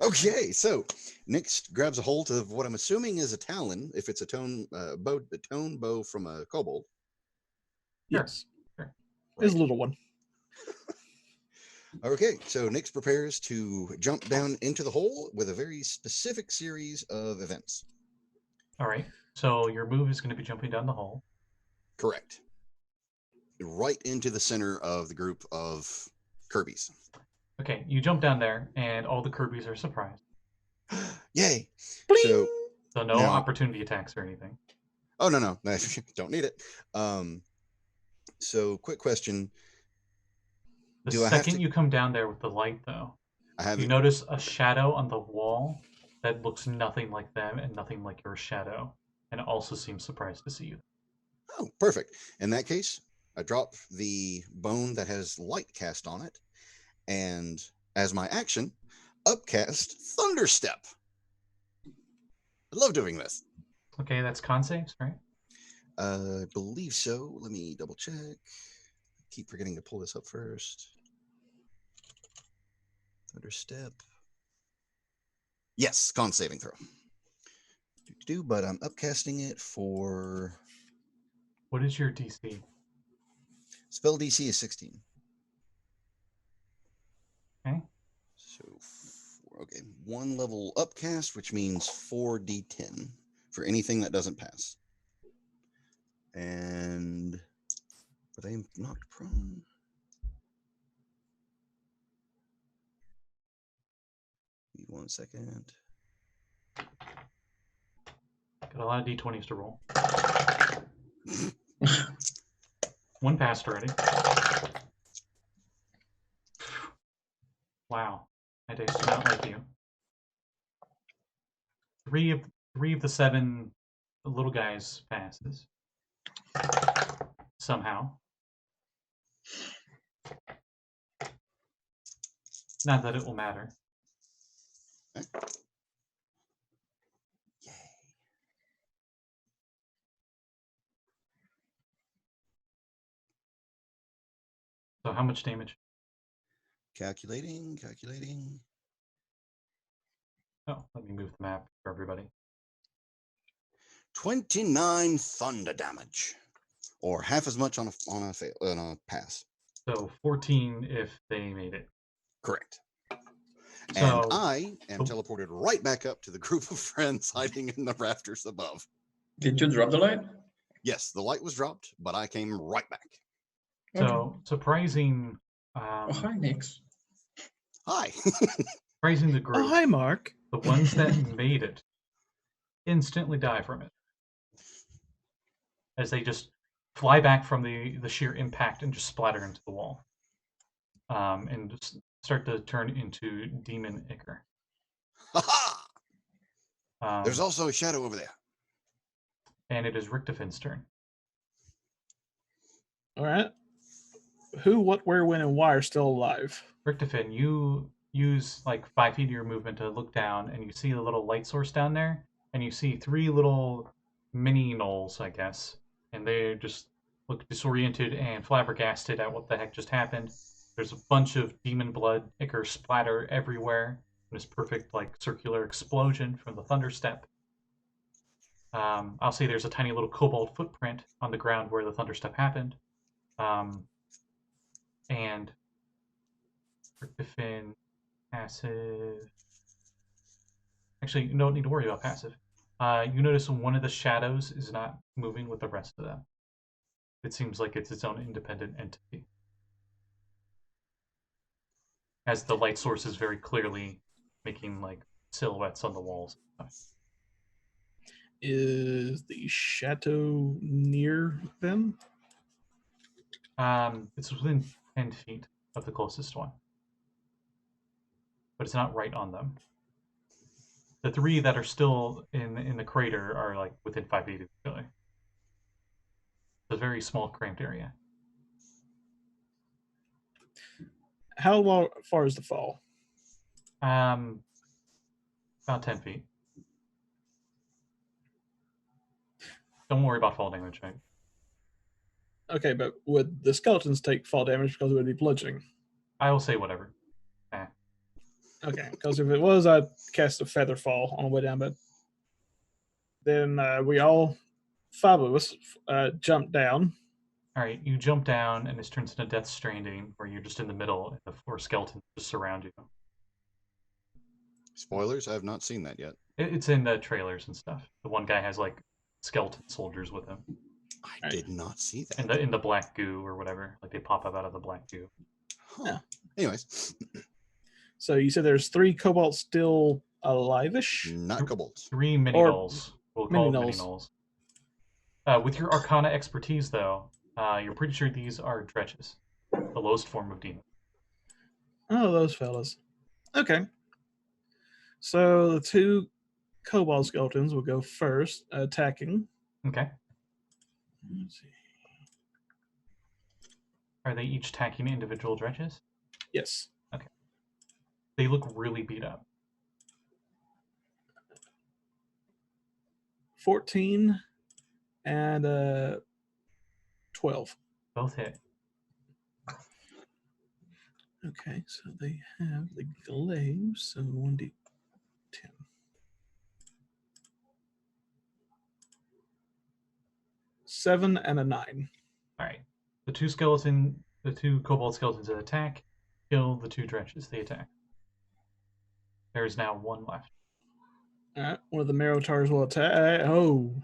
[SPEAKER 2] Okay, so Nix grabs a hold of what I'm assuming is a talon, if it's a tone bow from a kobold.
[SPEAKER 4] Yes.
[SPEAKER 1] Sure.
[SPEAKER 4] It's a little one.
[SPEAKER 2] Okay, so Nix prepares to jump down into the hole with a very specific series of events.
[SPEAKER 1] All right. So your move is going to be jumping down the hole.
[SPEAKER 2] Correct. Right into the center of the group of Kirby's.
[SPEAKER 1] Okay, you jump down there, and all the Kirby's are surprised.
[SPEAKER 2] Yay!
[SPEAKER 1] So no
[SPEAKER 2] now,
[SPEAKER 1] opportunity attacks or anything.
[SPEAKER 2] Oh no, don't need it. So quick question:
[SPEAKER 1] The second you come down there with the light, though, you notice a shadow on the wall that looks nothing like them and nothing like your shadow, and also seems surprised to see you.
[SPEAKER 2] Oh, perfect. In that case, I drop the bone that has light cast on it, and as my action, upcast Thunderstep. I love doing this.
[SPEAKER 1] Okay, that's con saves, right?
[SPEAKER 2] I believe so. Let me double check. Keep forgetting to pull this up first. Thunderstep. Yes, con saving throw. But I'm upcasting it for...
[SPEAKER 1] What is your DC?
[SPEAKER 2] Spell DC is 16.
[SPEAKER 1] Okay.
[SPEAKER 2] So, okay, 1 level upcast, which means 4d10 for anything that doesn't pass. And are they knocked prone? Give me 1 second.
[SPEAKER 1] Got a lot of d20s to roll. 1 passed already. Wow, my dice do not like you. 3 of the 7 little guys passes. Somehow. Not that it will matter.
[SPEAKER 2] Okay. Yay.
[SPEAKER 1] So how much damage?
[SPEAKER 2] Calculating.
[SPEAKER 1] Oh, let me move the map for everybody.
[SPEAKER 2] 29 thunder damage, or half as much on a pass.
[SPEAKER 1] So 14 if they made it.
[SPEAKER 2] Correct.
[SPEAKER 1] So,
[SPEAKER 2] and I am teleported right back up to the group of friends hiding in the rafters above.
[SPEAKER 5] Did you drop the light?
[SPEAKER 2] Yes, the light was dropped, but I came right back.
[SPEAKER 1] So
[SPEAKER 5] Okay.
[SPEAKER 1] surprising.
[SPEAKER 5] Oh, hi, Nix.
[SPEAKER 2] Hi.
[SPEAKER 1] Surprising the group.
[SPEAKER 4] Oh, hi, Mark.
[SPEAKER 1] The ones that made it instantly die from it, as they just fly back from the sheer impact and just splatter into the wall, and just start to turn into demon ichor.
[SPEAKER 2] There's also a shadow over there.
[SPEAKER 1] And it is Richtofen's turn.
[SPEAKER 4] All right. who, what, where, when, and why are still alive?
[SPEAKER 1] Richtofen, you use like 5 feet of your movement to look down, and you see a little light source down there, and you see 3 little mini gnolls, I guess, and they just look disoriented and flabbergasted at what the heck just happened. There's a bunch of demon blood ichor splatter everywhere, and this perfect like circular explosion from the thunderstep. I'll say there's a tiny little kobold footprint on the ground where the thunderstep happened. And Richtofen, passive. Actually, you don't need to worry about passive. You notice one of the shadows is not moving with the rest of them. It seems like it's its own independent entity. As the light source is very clearly making like silhouettes on the walls.
[SPEAKER 4] Is the chateau near them?
[SPEAKER 1] It's within 10 feet of the closest one. But it's not right on them. The 3 that are still in the crater are like within 5 feet of each other. It's a very small, cramped area.
[SPEAKER 4] How far is the fall?
[SPEAKER 1] About 10 feet. Don't worry about fall damage, right?
[SPEAKER 4] Okay, but would the skeletons take fall damage because it would be bludgeoning?
[SPEAKER 1] I will say whatever.
[SPEAKER 4] Okay, because if it was, I'd cast a feather fall on the way down, but then we all, 5 of us, jumped down.
[SPEAKER 1] All right, you jump down, and this turns into Death Stranding, where you're just in the middle, and the 4 skeletons just surround you.
[SPEAKER 2] Spoilers, I have not seen that yet.
[SPEAKER 1] It's in the trailers and stuff. The one guy has like skeleton soldiers with him.
[SPEAKER 2] I did not see that.
[SPEAKER 1] In the black goo or whatever, like they pop up out of the black goo.
[SPEAKER 2] Huh.
[SPEAKER 4] Yeah.
[SPEAKER 2] Anyways,
[SPEAKER 4] So you said there's 3 kobolds still alive-ish?
[SPEAKER 2] not kobolds.
[SPEAKER 1] 3 mini
[SPEAKER 4] Or
[SPEAKER 1] gnolls. We'll call them mini
[SPEAKER 4] mini-gnolls.
[SPEAKER 1] gnolls. With your Arcana expertise, though, you're pretty sure these are dredges, the lowest form of demon.
[SPEAKER 4] Oh, those fellas. Okay. So the 2 kobold skeletons will go first, attacking.
[SPEAKER 1] Okay.
[SPEAKER 4] Let's see.
[SPEAKER 1] Are they each attacking individual dredges?
[SPEAKER 4] Yes.
[SPEAKER 1] They look really beat up.
[SPEAKER 4] 14 and 12.
[SPEAKER 1] Both hit.
[SPEAKER 4] Okay, so they have the glaives, so 1d10. 7 and a 9.
[SPEAKER 1] All right. The 2 kobold skeletons that attack kill the 2 dredges they attack. There is now 1 left.
[SPEAKER 4] All right, one of the Marotars will attack. Oh,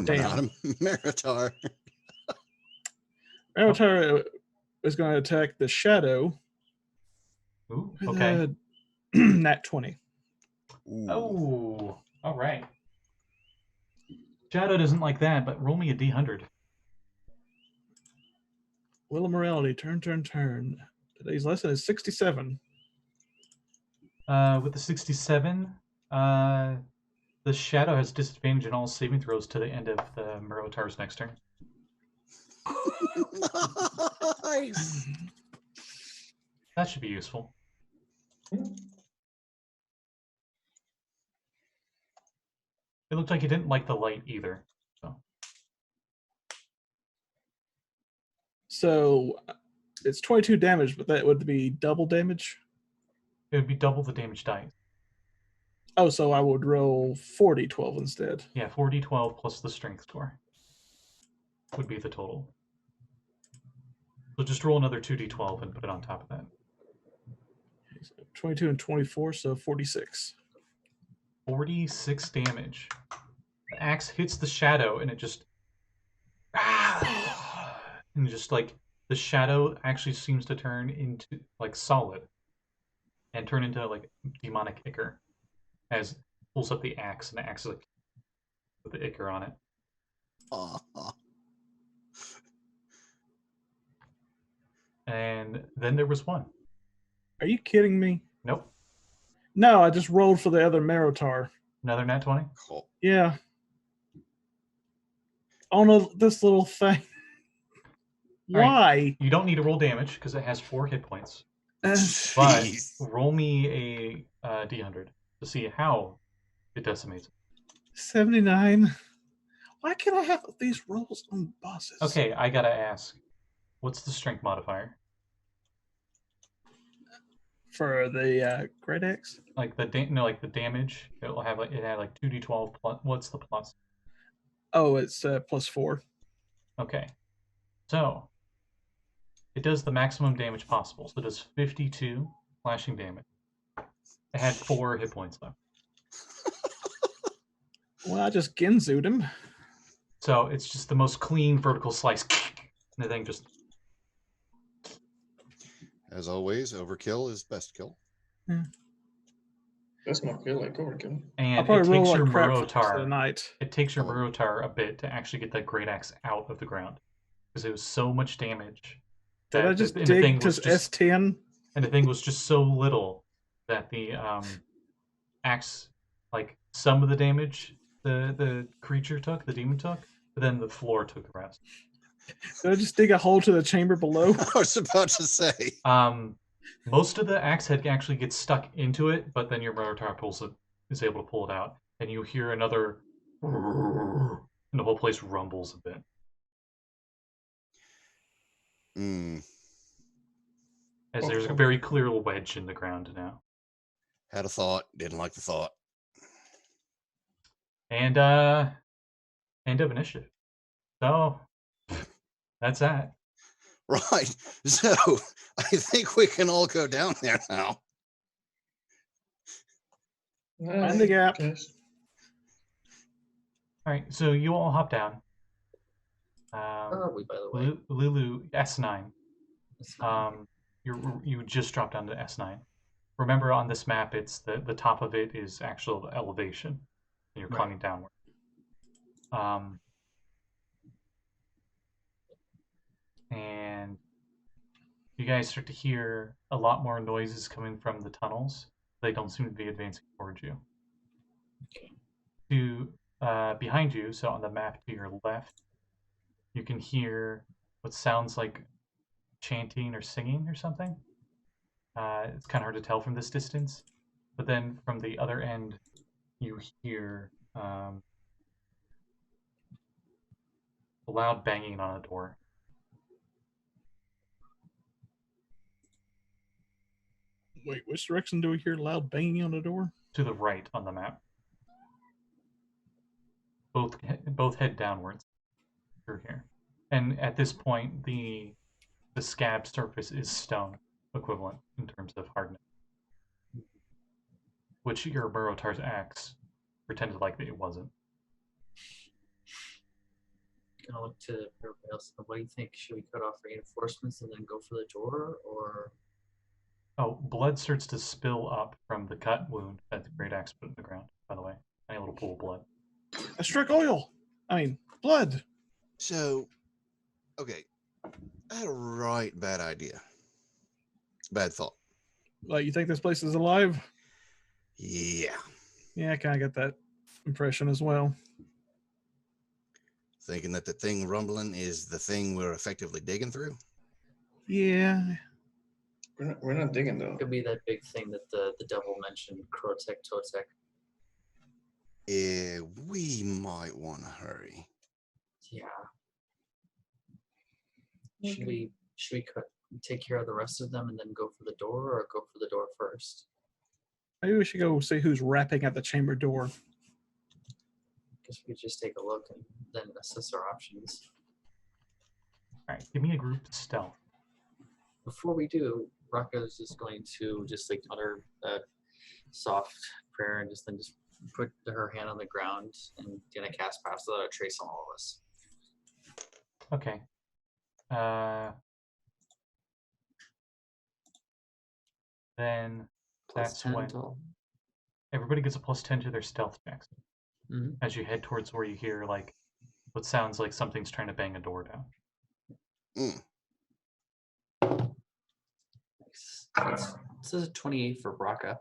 [SPEAKER 4] damn.
[SPEAKER 2] Not a Meritar.
[SPEAKER 4] Marotar is going to attack the shadow.
[SPEAKER 1] Ooh,
[SPEAKER 4] With
[SPEAKER 1] okay.
[SPEAKER 4] a nat 20.
[SPEAKER 2] Ooh.
[SPEAKER 1] Oh, all right. Shadow doesn't like that, but roll me a D100.
[SPEAKER 4] Will of Morality, turn. Today's lesson is 67.
[SPEAKER 1] With the 67, the shadow has disadvantage in all saving throws to the end of the Merotar's next turn.
[SPEAKER 2] Nice.
[SPEAKER 1] That should be useful. It looked like he didn't like the light either.
[SPEAKER 4] So it's 22 damage, but that would be double damage.
[SPEAKER 1] It would be double the damage dice.
[SPEAKER 4] Oh, so I would roll 4d12 instead.
[SPEAKER 1] Yeah, 4d12 plus the strength score would be the total. So just roll another 2d12 and put it on top of that.
[SPEAKER 4] Okay, so 22 and 24, so 46.
[SPEAKER 1] 46 damage. The axe hits the shadow and it just... And just like the shadow actually seems to turn into like solid and turn into like demonic ichor as it pulls up the axe, and the axe is like with the ichor on it. And then there was 1.
[SPEAKER 4] Are you kidding me?
[SPEAKER 1] Nope.
[SPEAKER 4] No, I just rolled for the other Marotar.
[SPEAKER 1] Another nat 20.
[SPEAKER 2] Cool.
[SPEAKER 4] Yeah. Oh no, this little thing. Why?
[SPEAKER 1] You don't need to roll damage because it has 4 hit points. But
[SPEAKER 2] Jeez.
[SPEAKER 1] roll me a d100 to see how it decimates.
[SPEAKER 4] 79. Why can't I have these rolls on bosses?
[SPEAKER 1] Okay, I gotta ask. What's the strength modifier?
[SPEAKER 4] For the Great Axe?
[SPEAKER 1] Like the the damage. It will have it had like 2d12 plus. What's the plus?
[SPEAKER 4] Oh, it's +4.
[SPEAKER 1] Okay, so it does the maximum damage possible. So it does 52 slashing damage. It had 4 hit points left.
[SPEAKER 4] Well, I just Genzu'd him.
[SPEAKER 1] So it's just the most clean vertical slice. And the thing just.
[SPEAKER 2] As always, overkill is best kill.
[SPEAKER 5] That's not feel like overkill.
[SPEAKER 1] And
[SPEAKER 4] I'll probably
[SPEAKER 1] it takes
[SPEAKER 4] roll
[SPEAKER 1] your
[SPEAKER 4] like crap for the rest of the
[SPEAKER 1] Murotar.
[SPEAKER 4] night.
[SPEAKER 1] It takes your
[SPEAKER 2] Oh.
[SPEAKER 1] Murotar a bit to actually get that great axe out of the ground because it was so much damage.
[SPEAKER 4] Did I just
[SPEAKER 1] and the thing
[SPEAKER 4] dig to
[SPEAKER 1] was just,
[SPEAKER 4] S10?
[SPEAKER 1] and the thing was just so little that the axe, like some of the damage the creature took, the demon took, but then the floor took the rest.
[SPEAKER 4] Did I just dig a hole to the chamber below?
[SPEAKER 2] I was about to say.
[SPEAKER 1] Most of the axe head actually gets stuck into it, but then your Murotar is able to pull it out, and you hear another, and the whole place rumbles a bit. As there's a very clear wedge in the ground now.
[SPEAKER 2] Had a thought, didn't like the thought.
[SPEAKER 1] And end of initiative. So that's that.
[SPEAKER 2] Right. So I think we can all go down there now.
[SPEAKER 4] Find the gap.
[SPEAKER 5] Yes.
[SPEAKER 1] All right, so you all hop down.
[SPEAKER 3] Where are we, by the way?
[SPEAKER 1] Lulu S9.
[SPEAKER 3] It's not-
[SPEAKER 1] You just dropped down to S9. Remember, on this map, it's the top of it is actual elevation, and you're climbing downward. And you guys start to hear a lot more noises coming from the tunnels. They don't seem to be advancing towards you. Behind you, so on the map to your left, you can hear what sounds like chanting or singing or something. It's kind of hard to tell from this distance. But then from the other end, you hear a loud banging on a door.
[SPEAKER 4] Wait, which direction do we hear loud banging on the door?
[SPEAKER 1] To the right on the map. Both head downwards through here. And at this point, the scab surface is stone equivalent in terms of hardness. Which your Murotar's axe pretended like it wasn't.
[SPEAKER 3] Gonna look to everybody else. What do you think? Should we cut off reinforcements and then go for the door, or?
[SPEAKER 1] Oh, blood starts to spill up from the cut wound that the great axe put in the ground, by the way. A little pool of blood.
[SPEAKER 4] I struck oil. I mean, blood.
[SPEAKER 2] So, okay. I had a right bad idea. Bad thought.
[SPEAKER 4] Like, you think this place is alive?
[SPEAKER 2] Yeah.
[SPEAKER 4] Yeah, I kind of get that impression as well.
[SPEAKER 2] Thinking that the thing rumbling is the thing we're effectively digging through?
[SPEAKER 4] Yeah.
[SPEAKER 5] We're not digging though.
[SPEAKER 3] Could be that big thing that the devil mentioned, Krotek Totek.
[SPEAKER 2] We might want to hurry.
[SPEAKER 3] Yeah. Should we take care of the rest of them and then go for the door, or go for the door first?
[SPEAKER 4] Maybe we should go see who's rapping at the chamber door.
[SPEAKER 3] Because we could just take a look and then assess our options.
[SPEAKER 1] Alright, give me a group stealth.
[SPEAKER 3] Before we do, Brakka is just going to just like utter a soft prayer and just put her hand on the ground and gonna cast Pass Without a Trace on all of us.
[SPEAKER 1] Okay. Then that's when everybody gets a +10 to their stealth checks.
[SPEAKER 3] Mm-hmm.
[SPEAKER 1] As you head towards where you hear like what sounds like something's trying to bang a door down.
[SPEAKER 3] This is a 28 for Brakka.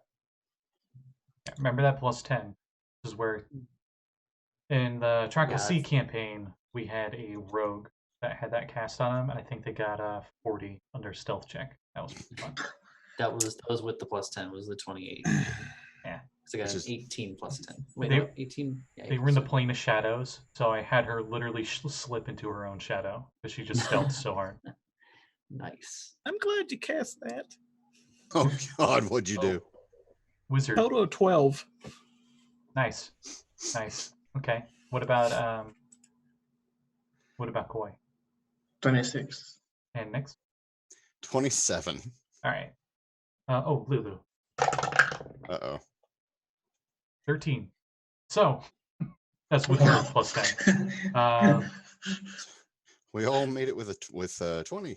[SPEAKER 1] Yeah, remember that +10. This is where in the Track of Sea
[SPEAKER 3] that's-
[SPEAKER 1] campaign we had a rogue that had that cast on them, and I think they got 40 on their stealth check. That was pretty fun.
[SPEAKER 3] That was with the +10. Was the 28?
[SPEAKER 1] Yeah.
[SPEAKER 3] So I got
[SPEAKER 2] Which
[SPEAKER 3] an
[SPEAKER 2] is-
[SPEAKER 3] 18 +10. Wait,
[SPEAKER 1] They-
[SPEAKER 3] no, 18. Yeah,
[SPEAKER 1] They were in the
[SPEAKER 3] 8+10.
[SPEAKER 1] plane of shadows, so I had her literally slip into her own shadow because she just stealthed so hard.
[SPEAKER 3] Nice.
[SPEAKER 4] I'm glad you cast that.
[SPEAKER 2] Oh God, what'd you do?
[SPEAKER 1] Wizard,
[SPEAKER 4] Total of 12.
[SPEAKER 1] nice, nice. Okay, what about Koi
[SPEAKER 5] 26.
[SPEAKER 1] and Nix?
[SPEAKER 2] 27.
[SPEAKER 1] All right. Oh, Lulu,
[SPEAKER 2] Uh-oh.
[SPEAKER 1] 13. So that's with her +10.
[SPEAKER 2] We all made it with 20.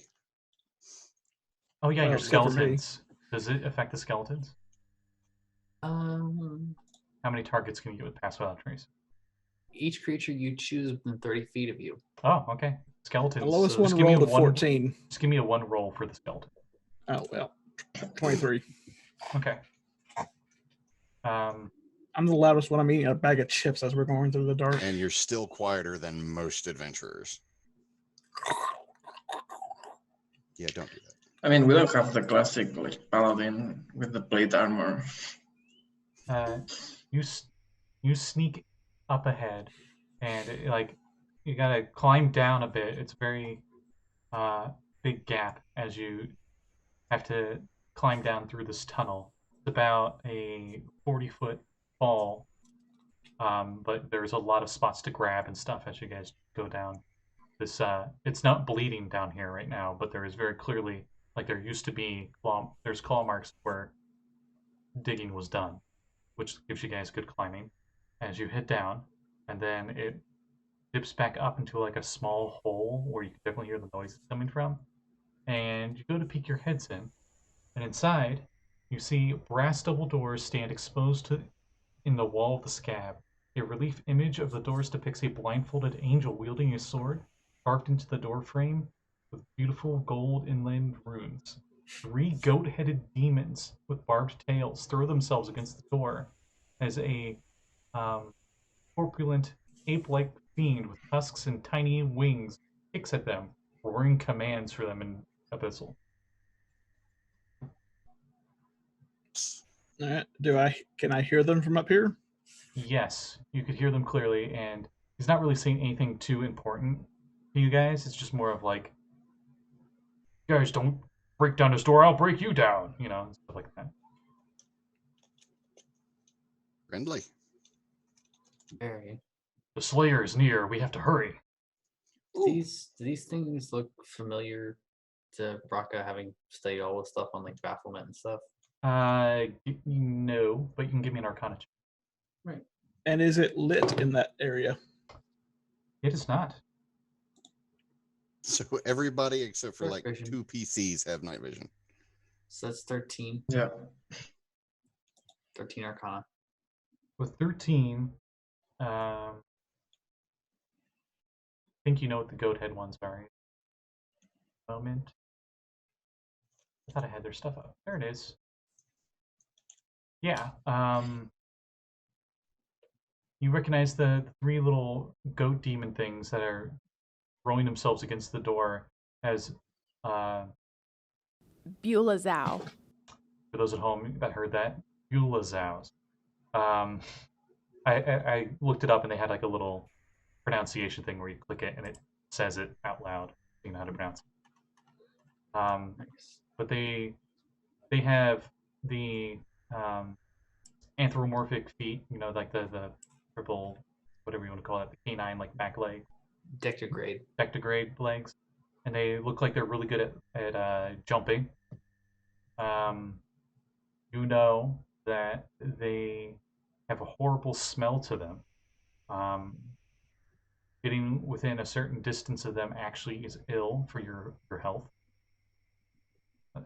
[SPEAKER 1] Oh yeah,
[SPEAKER 4] Well,
[SPEAKER 1] your
[SPEAKER 4] except for me.
[SPEAKER 1] skeletons. Does it affect the skeletons? How many targets can you get with Pass Without Trace?
[SPEAKER 3] Each creature you choose within 30 feet of you.
[SPEAKER 1] Oh, okay. Skeletons.
[SPEAKER 4] The lowest
[SPEAKER 1] So
[SPEAKER 4] one
[SPEAKER 1] just give me
[SPEAKER 4] rolled a
[SPEAKER 1] one-
[SPEAKER 4] 14.
[SPEAKER 1] Just give me a 1 roll for the skeleton.
[SPEAKER 4] Oh, well. 23.
[SPEAKER 1] Okay.
[SPEAKER 4] I'm the loudest one. I'm eating a bag of chips as we're going through the dark.
[SPEAKER 2] And you're still quieter than most adventurers. Yeah, don't do that.
[SPEAKER 5] I mean, we don't have the classic like paladin with the plate armor.
[SPEAKER 1] You sneak up ahead, and you gotta climb down a bit. It's a very big gap as you have to climb down through this tunnel. It's about a 40-foot fall, but there's a lot of spots to grab and stuff as you guys go down. This it's not bleeding down here right now, but there is very clearly, like there used to be, there's claw marks where digging was done, which gives you guys good climbing as you hit down, and then it dips back up into like a small hole where you can definitely hear the noises coming from, and you go to peek your heads in, and inside you see brass double doors stand exposed in the wall of the scab. A relief image of the doors depicts a blindfolded angel wielding a sword carved into the door frame with beautiful gold inlaid runes. 3 goat-headed demons with barbed tails throw themselves against the door as a corpulent, ape-like fiend with tusks and tiny wings kicks at them, roaring commands for them in Abyssal.
[SPEAKER 4] All right. Can I hear them from up here?
[SPEAKER 1] Yes, you could hear them clearly, and he's not really saying anything too important to you guys. It's just more of like, you guys don't break down this door, I'll break you down, and stuff like that.
[SPEAKER 2] Friendly.
[SPEAKER 3] Very.
[SPEAKER 1] The Slayer is near, we have to hurry.
[SPEAKER 3] Do these things look familiar to Brakka, having studied all this stuff on like bafflement and stuff?
[SPEAKER 1] No, but you can give me an Arcana check.
[SPEAKER 3] Right.
[SPEAKER 4] And is it lit in that area?
[SPEAKER 1] It is not.
[SPEAKER 2] So everybody except for
[SPEAKER 3] Dark
[SPEAKER 2] like
[SPEAKER 3] vision.
[SPEAKER 2] 2 PCs have night vision.
[SPEAKER 3] So that's 13.
[SPEAKER 5] Yeah.
[SPEAKER 3] 13 Arcana.
[SPEAKER 1] With 13, I think you know what the goat head ones are. Moment. I thought I had their stuff up. There it is. Yeah. You recognize the 3 little goat demon things that are throwing themselves against the door as
[SPEAKER 6] Beulah Zhao.
[SPEAKER 1] for those at home that heard that, Beulah Zhaos. I looked it up and they had like a little pronunciation thing where you click it and it says it out loud. You know how to pronounce it.
[SPEAKER 3] Nice.
[SPEAKER 1] But they have the anthropomorphic feet, like the triple, whatever you want to call it, the canine like back leg, dectigrade legs, and they look like they're really good at jumping. You know that they have a horrible smell to them. Getting within a certain distance of them actually is ill for your health.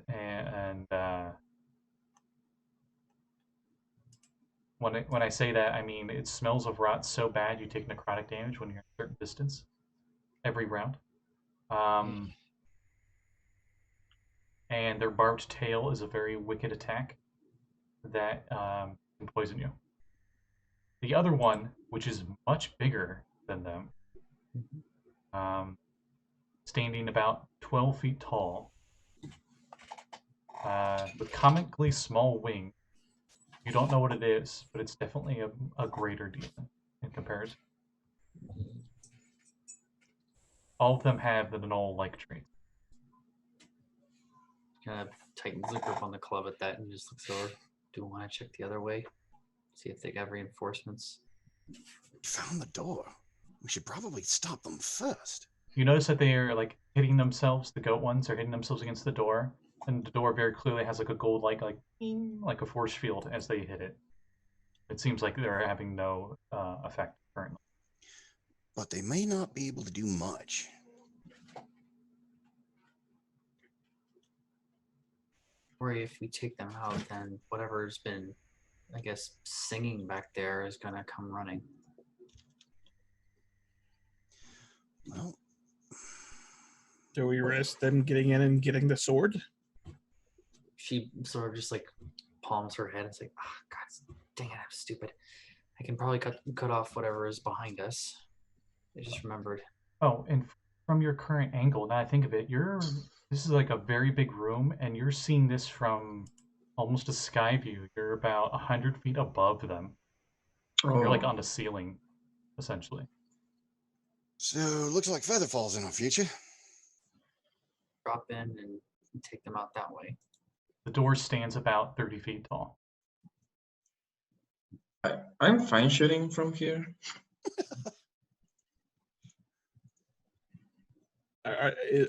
[SPEAKER 1] And when I say that, I mean it smells of rot so bad you take necrotic damage when you're at a certain distance every round. And their barbed tail is a very wicked attack that can poison you. The other one, which is much bigger than them, standing about 12 feet tall, with comically small wings. You don't know what it is, but it's definitely a greater demon in comparison. All of them have the null-like traits.
[SPEAKER 3] Kind of tightens the grip on the club at that and just looks over. Do we want to check the other way? See if they got reinforcements.
[SPEAKER 2] Found the door. We should probably stop them first.
[SPEAKER 1] You notice that they are like hitting themselves. The goat ones are hitting themselves against the door, and the door very clearly has like a gold like ding, like a force field as they hit it. It seems like they're having no effect currently.
[SPEAKER 2] But they may not be able to do much.
[SPEAKER 3] Or if we take them out, then whatever's been, I guess, singing back there is gonna come running.
[SPEAKER 2] Well,
[SPEAKER 4] Do we risk them getting in and getting the sword?
[SPEAKER 3] She sort of just like palms her head and is like, "Ah, God, dang it, I'm stupid. I can probably cut off whatever is behind us." I just remembered.
[SPEAKER 1] Oh, and from your current angle, now I think of it, this is like a very big room, and you're seeing this from almost a sky view. You're about 100 feet above them. You're like on the ceiling, essentially.
[SPEAKER 2] so looks like Featherfall's in our future.
[SPEAKER 3] Drop in and take them out that way.
[SPEAKER 1] The door stands about 30 feet tall.
[SPEAKER 5] I'm fine shooting from here.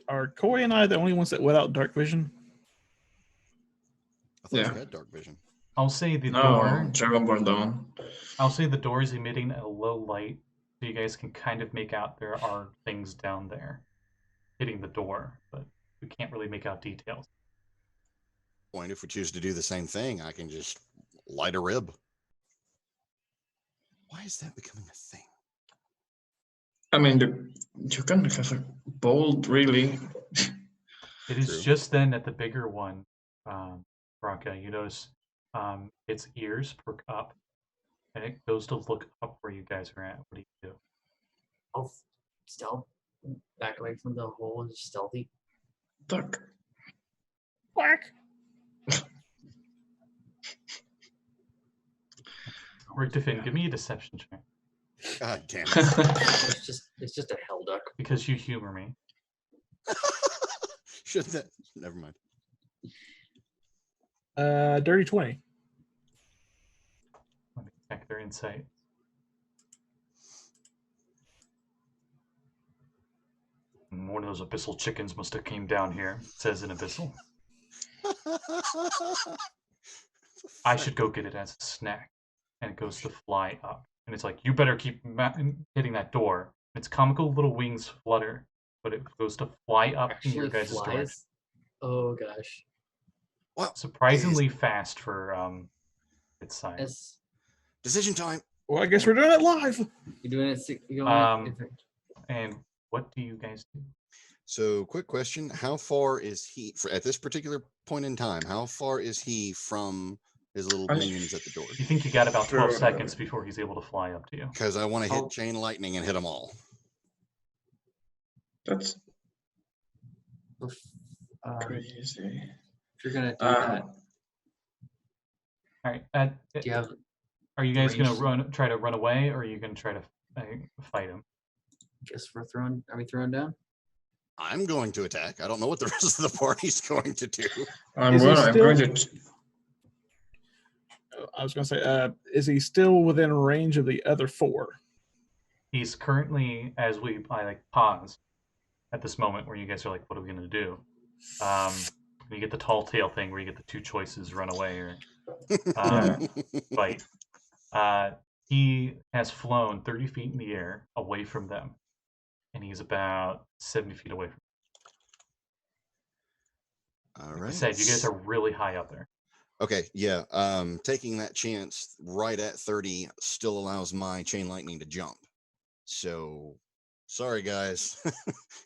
[SPEAKER 4] Are Coy and I the only ones that without dark vision?
[SPEAKER 2] I thought
[SPEAKER 5] Yeah.
[SPEAKER 2] you had dark vision.
[SPEAKER 1] I'll say the
[SPEAKER 5] No,
[SPEAKER 1] door.
[SPEAKER 5] Dragonborn don't.
[SPEAKER 1] I'll say the door is emitting a low light, so you guys can kind of make out there are things down there hitting the door, but we can't really make out details.
[SPEAKER 2] Point if we choose to do the same thing, I can just light a rib. Why is that becoming a thing?
[SPEAKER 5] I mean, you can have a bolt, really.
[SPEAKER 1] It is
[SPEAKER 2] True.
[SPEAKER 1] just then at the bigger one, Brakka, you notice its ears perk up, and it goes to look up where you guys are at. What do you do?
[SPEAKER 3] I'll stealth back away from the hole and stealthy.
[SPEAKER 5] Duck.
[SPEAKER 4] Quack.
[SPEAKER 1] Richtofen, give me a deception check,
[SPEAKER 2] God damn it.
[SPEAKER 3] It's just a hell duck.
[SPEAKER 1] because you humor me.
[SPEAKER 2] Should that? Never mind.
[SPEAKER 4] Dirty 20.
[SPEAKER 1] Let me check their insight. One of those abyssal chickens must have came down here, says an abyssal. I should go get it as a snack. And it goes to fly up. And it's like, you better keep hitting that door. Its comical little wings flutter, but it goes to fly up in your
[SPEAKER 3] Actually
[SPEAKER 1] guys' direction.
[SPEAKER 3] flies. Oh gosh.
[SPEAKER 2] Well,
[SPEAKER 1] Surprisingly fast for its size.
[SPEAKER 3] As
[SPEAKER 2] decision time.
[SPEAKER 4] Well, I guess we're doing it live.
[SPEAKER 3] you're doing it, you're going
[SPEAKER 1] And what do you guys do?
[SPEAKER 2] So, quick question: how far is he at this particular point in time? How far is he from his little minions at the door?
[SPEAKER 1] You think you got about 12
[SPEAKER 5] Sure.
[SPEAKER 1] seconds before he's able to fly up to you.
[SPEAKER 2] Because I want to hit
[SPEAKER 3] Oh.
[SPEAKER 2] chain lightning and hit them all.
[SPEAKER 5] That's
[SPEAKER 3] if
[SPEAKER 5] crazy.
[SPEAKER 3] you're gonna do that,
[SPEAKER 1] All right.
[SPEAKER 3] do you have?
[SPEAKER 1] Are you guys
[SPEAKER 3] range?
[SPEAKER 1] gonna try to run away, or are you gonna try to fight him?
[SPEAKER 3] Guess we're throwing. Are we throwing down?
[SPEAKER 2] I'm going to attack. I don't know what the rest of the party's going to do.
[SPEAKER 5] I'm
[SPEAKER 4] Is he
[SPEAKER 5] going
[SPEAKER 4] still-
[SPEAKER 5] to.
[SPEAKER 4] I was going to say, is he still within range of the other four?
[SPEAKER 1] He's currently, as I like pause at this moment where you guys are like, what are we gonna do? You get the tall tale thing where you get the two choices: run away or fight. He has flown 30 feet in the air away from them, and he's about 70 feet away from them.
[SPEAKER 2] All
[SPEAKER 1] Like
[SPEAKER 2] right.
[SPEAKER 1] I said, you guys are really high up there.
[SPEAKER 2] Okay, yeah. Taking that chance right at 30 still allows my chain lightning to jump. So, sorry guys,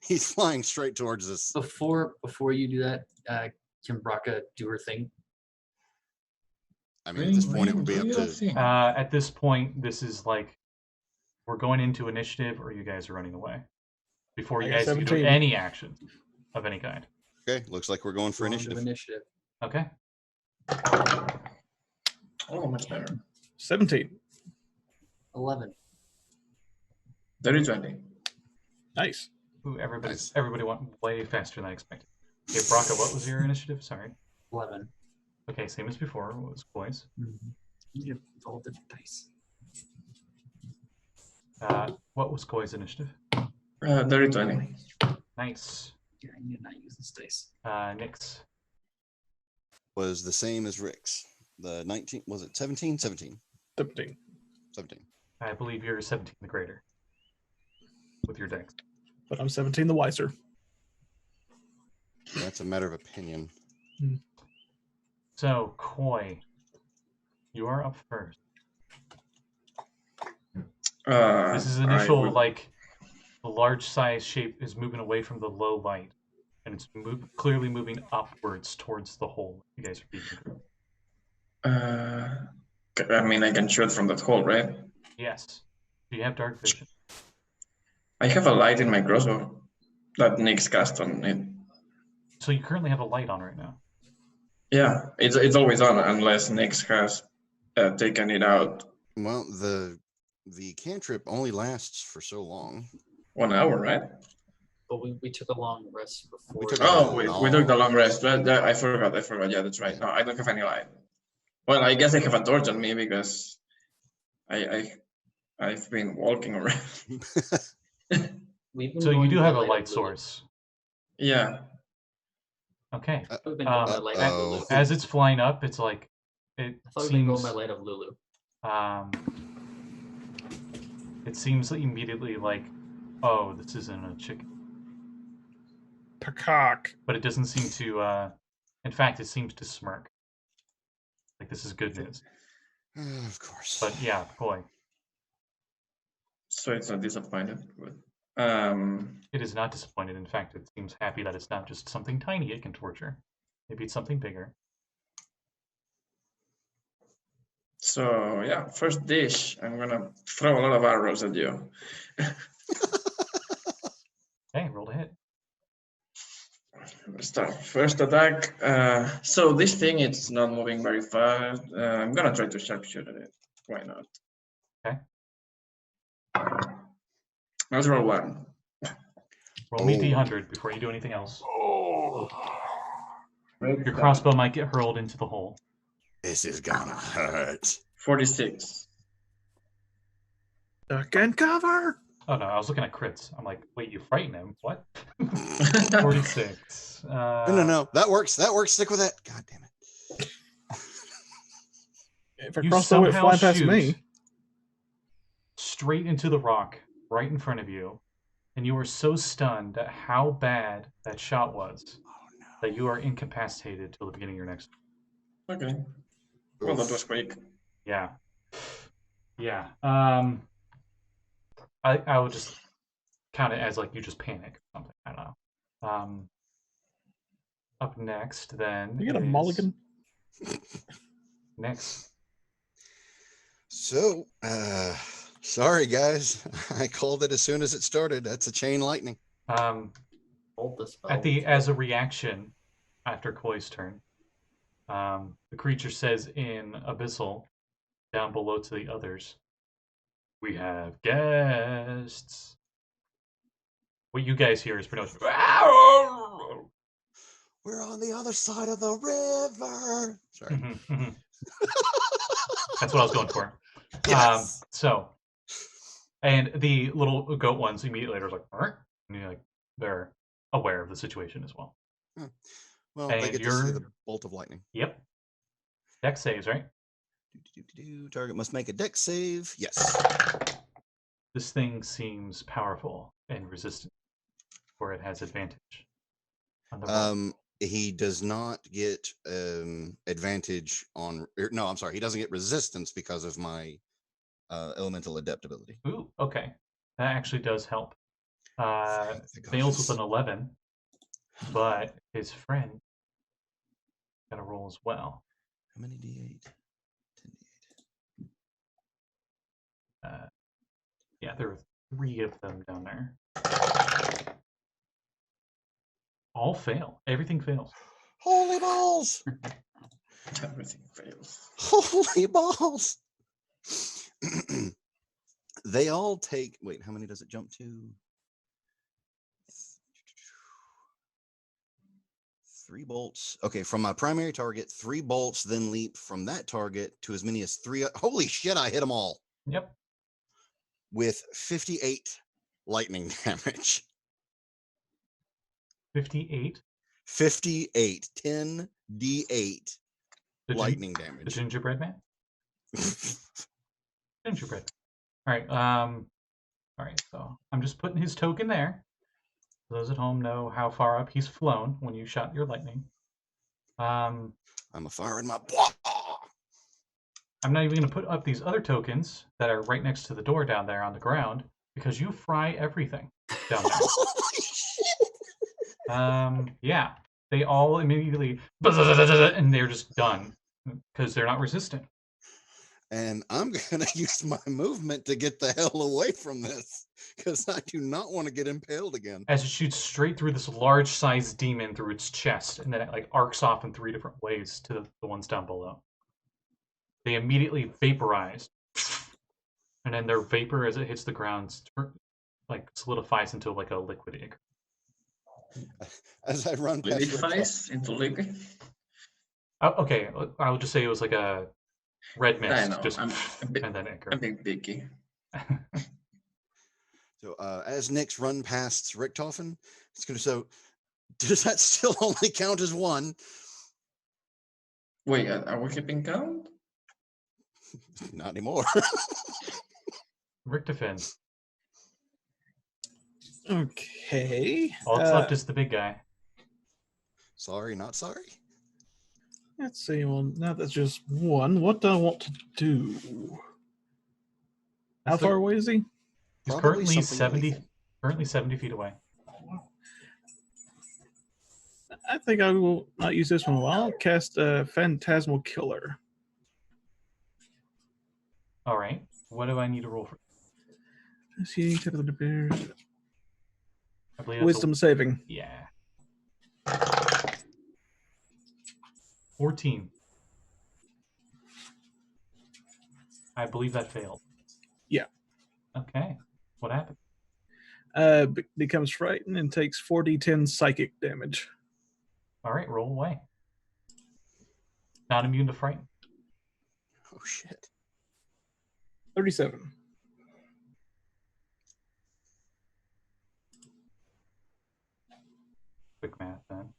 [SPEAKER 2] he's flying straight towards us.
[SPEAKER 3] Before you do that, can Brakka do her thing?
[SPEAKER 2] I mean, at this point, it would be up to.
[SPEAKER 1] At this point, this is like we're going into initiative, or you guys are running away. before
[SPEAKER 4] I
[SPEAKER 1] you
[SPEAKER 4] got
[SPEAKER 1] guys can do
[SPEAKER 4] 17.
[SPEAKER 1] any action of any kind.
[SPEAKER 2] Okay, looks like we're going for
[SPEAKER 3] Go on to
[SPEAKER 2] initiative.
[SPEAKER 3] initiative.
[SPEAKER 1] Okay.
[SPEAKER 5] Oh, much better.
[SPEAKER 4] 17.
[SPEAKER 3] 11.
[SPEAKER 5] Dirty 20.
[SPEAKER 4] Nice.
[SPEAKER 1] Ooh,
[SPEAKER 2] Nice.
[SPEAKER 1] everybody went way faster than I expected. Okay, Brakka, what was your initiative? Sorry.
[SPEAKER 3] 11.
[SPEAKER 1] Okay, same as before. What was Koi's?
[SPEAKER 3] You roll different dice.
[SPEAKER 1] What was Koi's initiative?
[SPEAKER 5] Dirty 20.
[SPEAKER 1] Nice.
[SPEAKER 3] Yeah, I need to not use this dice.
[SPEAKER 1] Nix.
[SPEAKER 2] Was the same as Rick's. The 19, was it 17? 17.
[SPEAKER 4] 17.
[SPEAKER 2] 17.
[SPEAKER 1] I believe you're 17 the greater with your dex.
[SPEAKER 4] But I'm 17 the wiser.
[SPEAKER 2] That's a matter of opinion.
[SPEAKER 1] So, Koi, you are up first. This is initial, like, the large size shape is moving away from the low light, and it's clearly moving upwards towards the hole you guys are peeking through.
[SPEAKER 5] I mean, I can shoot from that hole, right?
[SPEAKER 1] Yes. Do you have dark vision?
[SPEAKER 5] I have a light in my crossbow that Nick's cast on it.
[SPEAKER 1] So you currently have a light on right now.
[SPEAKER 5] Yeah, it's always on unless Nick's has taken it out.
[SPEAKER 2] Well, the cantrip only lasts for so long.
[SPEAKER 5] 1 hour, right?
[SPEAKER 3] But we took a long rest before.
[SPEAKER 2] We took
[SPEAKER 5] Oh, we took the long rest. I forgot. Yeah, that's right. No, I don't have any light. Well, I guess I have a torch on me because I've been walking around.
[SPEAKER 1] So you do have a light source.
[SPEAKER 5] Yeah.
[SPEAKER 1] Okay.
[SPEAKER 3] We've been going by light of Lulu.
[SPEAKER 1] As it's flying up, it's like it
[SPEAKER 3] I thought we've been going
[SPEAKER 1] seems.
[SPEAKER 3] by light of Lulu.
[SPEAKER 1] It seems immediately like, oh, this isn't a chicken.
[SPEAKER 4] Peacock.
[SPEAKER 1] But it doesn't seem to. In fact, it seems to smirk. Like this is good news.
[SPEAKER 2] Of course.
[SPEAKER 1] But yeah, boy.
[SPEAKER 5] So it's not disappointed. But,
[SPEAKER 1] It is not disappointed. In fact, it seems happy that it's not just something tiny it can torture. Maybe it's something bigger.
[SPEAKER 5] So yeah, first dish. I'm gonna throw a lot of arrows at you.
[SPEAKER 1] Okay, roll to hit.
[SPEAKER 5] Let's start. First attack. So this thing, it's not moving very fast. I'm gonna try to sharpshoot at it. Why not?
[SPEAKER 1] Okay.
[SPEAKER 5] Let's roll 1.
[SPEAKER 1] Roll me D100 before you do anything else.
[SPEAKER 5] Oh.
[SPEAKER 1] Your crossbow might get hurled into the hole.
[SPEAKER 2] This is gonna hurt.
[SPEAKER 5] 46.
[SPEAKER 4] Duck and cover.
[SPEAKER 1] Oh no, I was looking at crits. I'm like, wait, you frighten him? What? 46.
[SPEAKER 2] No. That works. Stick with it. God damn it.
[SPEAKER 4] If a
[SPEAKER 1] You
[SPEAKER 4] crossbow went
[SPEAKER 1] somehow
[SPEAKER 4] flying past
[SPEAKER 1] shoot
[SPEAKER 4] me.
[SPEAKER 1] straight into the rock right in front of you, and you are so stunned at how bad that shot was that you are incapacitated till the beginning of your next.
[SPEAKER 5] Okay. Well, that was quick.
[SPEAKER 1] Yeah. Yeah. I would just count it as like you just panic or something. I don't know. Up next, then.
[SPEAKER 4] You get a
[SPEAKER 1] is
[SPEAKER 4] mulligan?
[SPEAKER 1] Next.
[SPEAKER 2] So, sorry guys. I called it as soon as it started. That's a chain lightning.
[SPEAKER 3] Hold the spell.
[SPEAKER 1] As a reaction after Koi's turn, the creature says in Abyssal, down below to the others, "We have guests." What you guys hear is pretty much,
[SPEAKER 2] We're on the other side of the river. Sorry.
[SPEAKER 1] That's what I was going for.
[SPEAKER 2] Yes.
[SPEAKER 1] And the little goat ones immediately are like, "Arr!" and you're like, they're aware of the situation as well.
[SPEAKER 2] Well,
[SPEAKER 1] And
[SPEAKER 2] they get to see the bolt of lightning.
[SPEAKER 1] Yep. Dex saves, right?
[SPEAKER 2] Target must make a dex save. Yes.
[SPEAKER 1] This thing seems powerful and resistant, where it has advantage. On the roll.
[SPEAKER 2] He does not get advantage on. No, I'm sorry. He doesn't get resistance because of my elemental adept ability.
[SPEAKER 1] Ooh, okay. That actually does help.
[SPEAKER 2] Thank
[SPEAKER 1] Fails with
[SPEAKER 2] goodness.
[SPEAKER 1] an 11, but his friend got a roll as well.
[SPEAKER 2] How many D8? 10 D8.
[SPEAKER 1] Yeah, there are 3 of them down there. All fail. Everything fails.
[SPEAKER 2] Holy balls!
[SPEAKER 5] Everything fails.
[SPEAKER 2] Holy balls! They all take. Wait, how many does it jump to? 3 bolts. Okay, from my primary target, 3 bolts then leap from that target to as many as 3. Holy shit, I hit them all
[SPEAKER 1] Yep.
[SPEAKER 2] with 58 lightning damage.
[SPEAKER 1] 58.
[SPEAKER 2] 58. 10 D8
[SPEAKER 1] The
[SPEAKER 2] lightning
[SPEAKER 1] The
[SPEAKER 2] damage.
[SPEAKER 1] gingerbread man. Gingerbread. All right. All right. So I'm just putting his token there. Those at home know how far up he's flown when you shot your lightning.
[SPEAKER 2] I'm a fire in my.
[SPEAKER 1] I'm not even going to put up these other tokens that are right next to the door down there on the ground because you fry everything down there.
[SPEAKER 2] Holy shit!
[SPEAKER 1] Yeah, they all immediately and they're just done because they're not resistant.
[SPEAKER 2] And I'm gonna use my movement to get the hell away from this because I do not want to get impaled again.
[SPEAKER 1] As it shoots straight through this large-sized demon through its chest, and then it like arcs off in 3 different ways to the ones down below. They immediately vaporize, and then their vapor, as it hits the ground, like solidifies into like a liquid ink.
[SPEAKER 2] As I run past
[SPEAKER 5] Liquidifies into liquid.
[SPEAKER 1] Oh, okay, I'll just say it was like a red mist,
[SPEAKER 5] I know.
[SPEAKER 1] just
[SPEAKER 5] I'm a bit,
[SPEAKER 1] and then ink.
[SPEAKER 5] a bit picky.
[SPEAKER 2] So as Nyx run past Richtofen, it's gonna. So does that still only count as 1?
[SPEAKER 5] Wait, are we keeping count?
[SPEAKER 2] Not anymore.
[SPEAKER 1] Richtofen.
[SPEAKER 4] Okay.
[SPEAKER 1] All that's left is the big guy.
[SPEAKER 2] Sorry, not sorry.
[SPEAKER 4] Let's see. Well, now that's just 1. What do I want to do? How far away is he?
[SPEAKER 1] He's
[SPEAKER 2] Probably
[SPEAKER 1] currently
[SPEAKER 2] something lethal.
[SPEAKER 1] 70 feet away.
[SPEAKER 4] I think I will not use this one a while. I'll cast a Phantasmal Killer.
[SPEAKER 1] All right. What do I need to roll for?
[SPEAKER 4] Let's see. Tip of the bears.
[SPEAKER 1] I believe that's
[SPEAKER 4] Wisdom saving.
[SPEAKER 1] Yeah. 14. I believe that failed.
[SPEAKER 4] Yeah.
[SPEAKER 1] Okay. What happened?
[SPEAKER 4] Becomes frightened and takes 4d10 psychic damage.
[SPEAKER 1] All right, roll away. Not immune to frighten.
[SPEAKER 2] Oh shit.
[SPEAKER 4] 37.
[SPEAKER 1] Quick math then.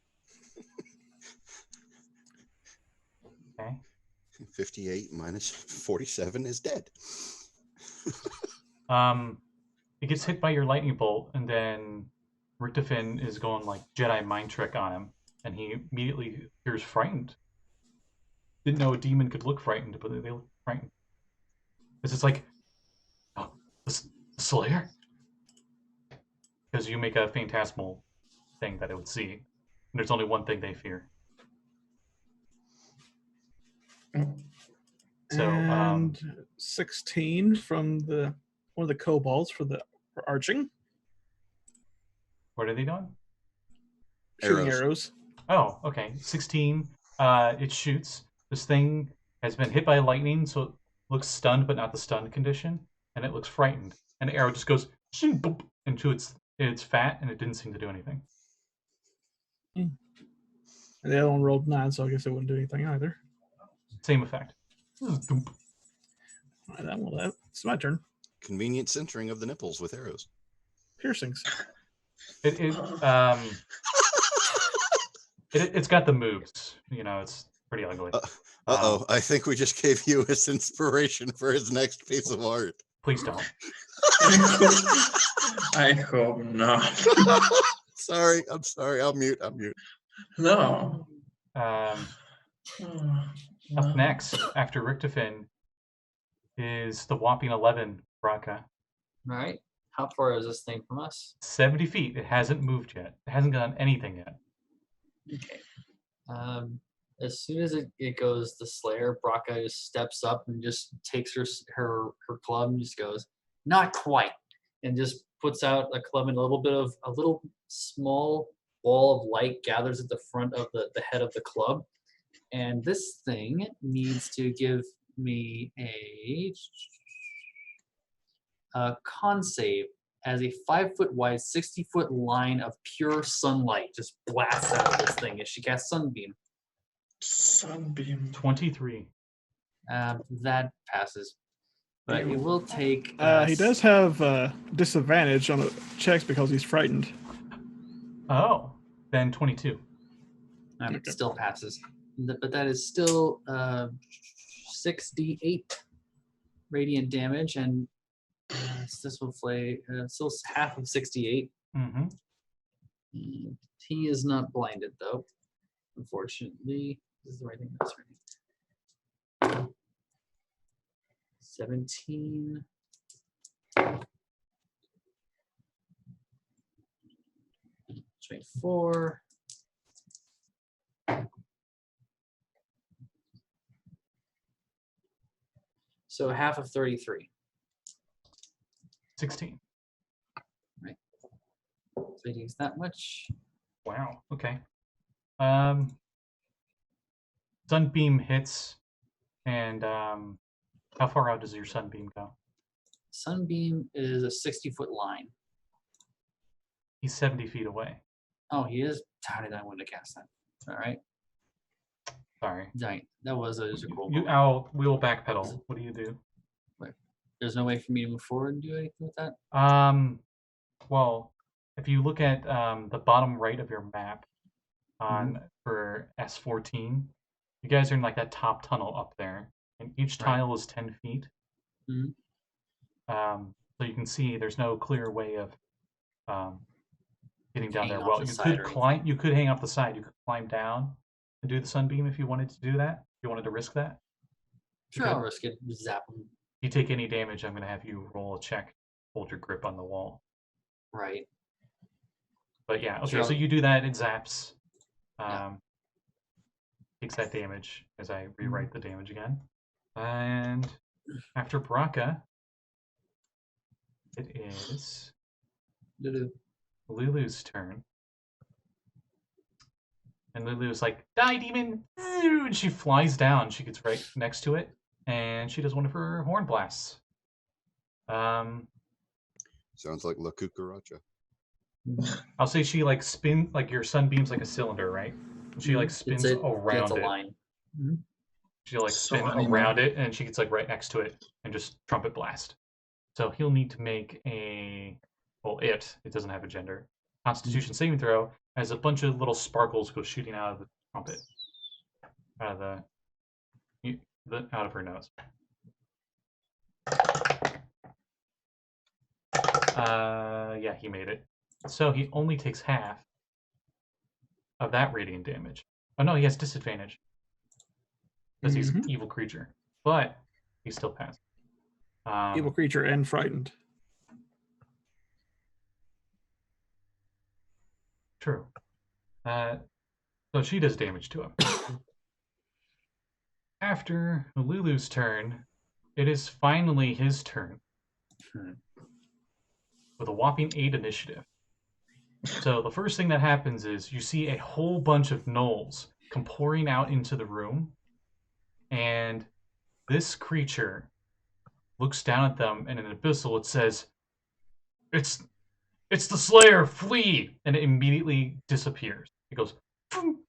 [SPEAKER 1] Okay.
[SPEAKER 2] 58 minus 47 is dead.
[SPEAKER 1] It gets hit by your lightning bolt, and then Richtofen is going like Jedi mind trick on him, and he immediately appears frightened. Didn't know a demon could look frightened, but they look frightened. Because it's like, oh, the Slayer? Because you make a phantasmal thing that it would see. And there's only one thing they fear. So,
[SPEAKER 4] And 16 from one of the kobolds for arching.
[SPEAKER 1] what are they doing?
[SPEAKER 4] Shooting arrows.
[SPEAKER 1] Oh, okay. 16. It shoots. This thing has been hit by lightning, so it looks stunned, but not the stunned condition, and it looks frightened. And the arrow just goes into its fat, and it didn't seem to do anything.
[SPEAKER 4] And the other one rolled 9, so I guess it wouldn't do anything either.
[SPEAKER 1] Same effect.
[SPEAKER 4] It's my turn.
[SPEAKER 2] Convenient centering of the nipples with arrows.
[SPEAKER 4] Piercings.
[SPEAKER 1] It's got the moves. You know, it's pretty ugly.
[SPEAKER 2] Uh-oh, I think we just gave Lluis inspiration for his next piece of art.
[SPEAKER 1] Please don't.
[SPEAKER 5] I hope not.
[SPEAKER 2] I'm sorry. I'll mute.
[SPEAKER 5] No.
[SPEAKER 1] Up next, after Richtofen, is the whopping 11 Brakka.
[SPEAKER 3] All right. How far is this thing from us?
[SPEAKER 1] 70 feet. It hasn't moved yet. It hasn't done anything yet.
[SPEAKER 3] Okay. As soon as it goes, the Slayer, Brakka just steps up and just takes her club and just goes, not quite, and just puts out a club and a little small ball of light gathers at the front of the head of the club. And this thing needs to give me a con save as a 5-foot wide, 60-foot line of pure sunlight just blasts out of this thing as she casts Sunbeam.
[SPEAKER 5] Sunbeam.
[SPEAKER 1] 23.
[SPEAKER 3] That passes. But it will take.
[SPEAKER 4] He does have disadvantage on checks because he's frightened.
[SPEAKER 1] Oh, then 22.
[SPEAKER 3] It still passes. But that is still 6d8 radiant damage, and this will play still half of 68.
[SPEAKER 1] Mm-hmm.
[SPEAKER 3] He is not blinded, though. Unfortunately, this is the right thing. That's right. 17. 24. So half of 33.
[SPEAKER 1] 16.
[SPEAKER 3] Right. So he takes that much.
[SPEAKER 1] Wow. Okay. Sunbeam hits, and how far out does your sunbeam go?
[SPEAKER 3] Sunbeam is a 60-foot line.
[SPEAKER 1] He's 70 feet away.
[SPEAKER 3] Oh, he is. How did I want to cast that? All right.
[SPEAKER 1] Sorry.
[SPEAKER 3] Right. That was a cool.
[SPEAKER 1] We will backpedal. What do you do?
[SPEAKER 3] There's no way for me to move forward and do anything with that?
[SPEAKER 1] Well, if you look at the bottom right of your map for S14, you guys are in like that top tunnel up there, and each tile is 10 feet.
[SPEAKER 3] Mm-hmm.
[SPEAKER 1] So you can see there's no clear way of getting down
[SPEAKER 3] Hang
[SPEAKER 1] there.
[SPEAKER 3] off
[SPEAKER 1] Well,
[SPEAKER 3] the
[SPEAKER 1] you
[SPEAKER 3] side
[SPEAKER 1] could
[SPEAKER 3] or
[SPEAKER 1] climb. You could hang off the side. You could climb down and do the sunbeam if you wanted to do that. If you wanted to risk that.
[SPEAKER 3] Sure, I'll risk it. Zap him.
[SPEAKER 1] If you take any damage, I'm going to have you roll a check. Hold your grip on the wall.
[SPEAKER 3] Right.
[SPEAKER 1] But yeah, okay.
[SPEAKER 3] Sure.
[SPEAKER 1] So you do that. It zaps.
[SPEAKER 3] Yeah.
[SPEAKER 1] Takes that damage as I rewrite the damage again. And after Brakka, it is Lulu's turn. And Lulu's like, die, demon! And she flies down. She gets right next to it. And she does one of her horn blasts.
[SPEAKER 2] Sounds like La Cucaracha.
[SPEAKER 1] I'll say she like spin, like your sunbeam's like a cylinder, right? She like spins around
[SPEAKER 3] a
[SPEAKER 1] it.
[SPEAKER 3] line.
[SPEAKER 1] She like
[SPEAKER 5] So
[SPEAKER 1] spin
[SPEAKER 5] animal.
[SPEAKER 1] around it, and she gets like right next to it, and just trumpet blast. So he'll need to make a, well, it doesn't have a gender, Constitution saving throw, as a bunch of little sparkles go shooting out of the trumpet, out of her nose. Yeah, he made it. So he only takes half of that radiant damage. Oh no, he has disadvantage because he's an evil creature, but he still passed.
[SPEAKER 4] Evil creature and frightened.
[SPEAKER 1] True. So she does damage to him. After Lulu's turn, it is finally his turn. With a whopping 8 initiative. So the first thing that happens is you see a whole bunch of gnolls come pouring out into the room, and this creature looks down at them, and in Abyssal it says, It's the Slayer, flee! And it immediately disappears. It goes, Phoom!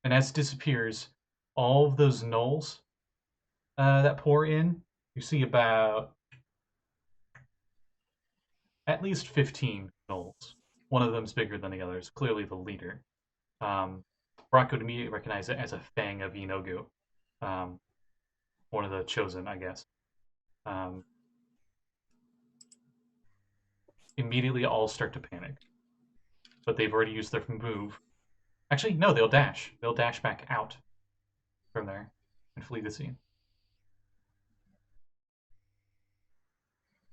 [SPEAKER 1] And as it disappears, all of those gnolls that pour in, you see about at least 15 gnolls. One of them's bigger than the others, clearly the leader. Brakka would immediately recognize it as a Fang of Inogu. One of the chosen, I guess. Immediately all start to panic. But they've already used their move. Actually, no, they'll dash. They'll dash back out from there and flee the scene.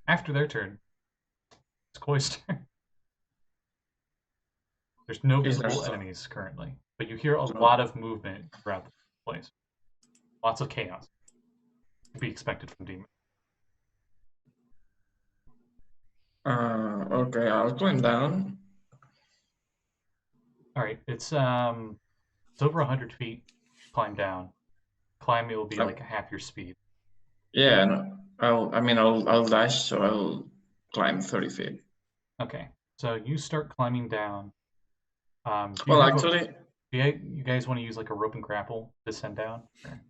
[SPEAKER 1] After their turn, it's Koi's turn. There's no visible enemies currently, but you hear a lot of movement throughout the place. Lots of chaos. To be expected from demons.
[SPEAKER 5] Okay, I'll climb down.
[SPEAKER 1] All right, it's over 100 feet. Climb down. Climbing will be
[SPEAKER 5] Oh.
[SPEAKER 1] like half your speed.
[SPEAKER 5] Yeah, no, I'll dash, so I'll climb 30 feet.
[SPEAKER 1] Okay, so you start climbing down. Do you
[SPEAKER 5] Well,
[SPEAKER 1] have
[SPEAKER 5] actually,
[SPEAKER 1] you guys want to use like a rope and grapple to send down? Or?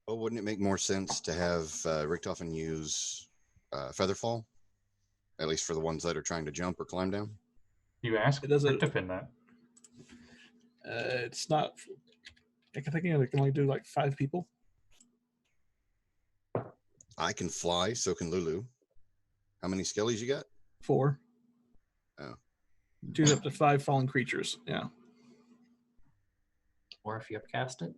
[SPEAKER 2] Well, wouldn't it make more sense to have Richtofen use Featherfall, at least for the ones that are trying to jump or climb down?
[SPEAKER 1] You ask
[SPEAKER 4] It doesn't-
[SPEAKER 1] Richtofen that.
[SPEAKER 4] It's not. I can think they can only do like 5 people.
[SPEAKER 2] I can fly, so can Lulu. How many skellies you got?
[SPEAKER 4] 4.
[SPEAKER 2] Oh.
[SPEAKER 4] Choose up to 5 fallen creatures. Yeah.
[SPEAKER 3] Or if you upcast it.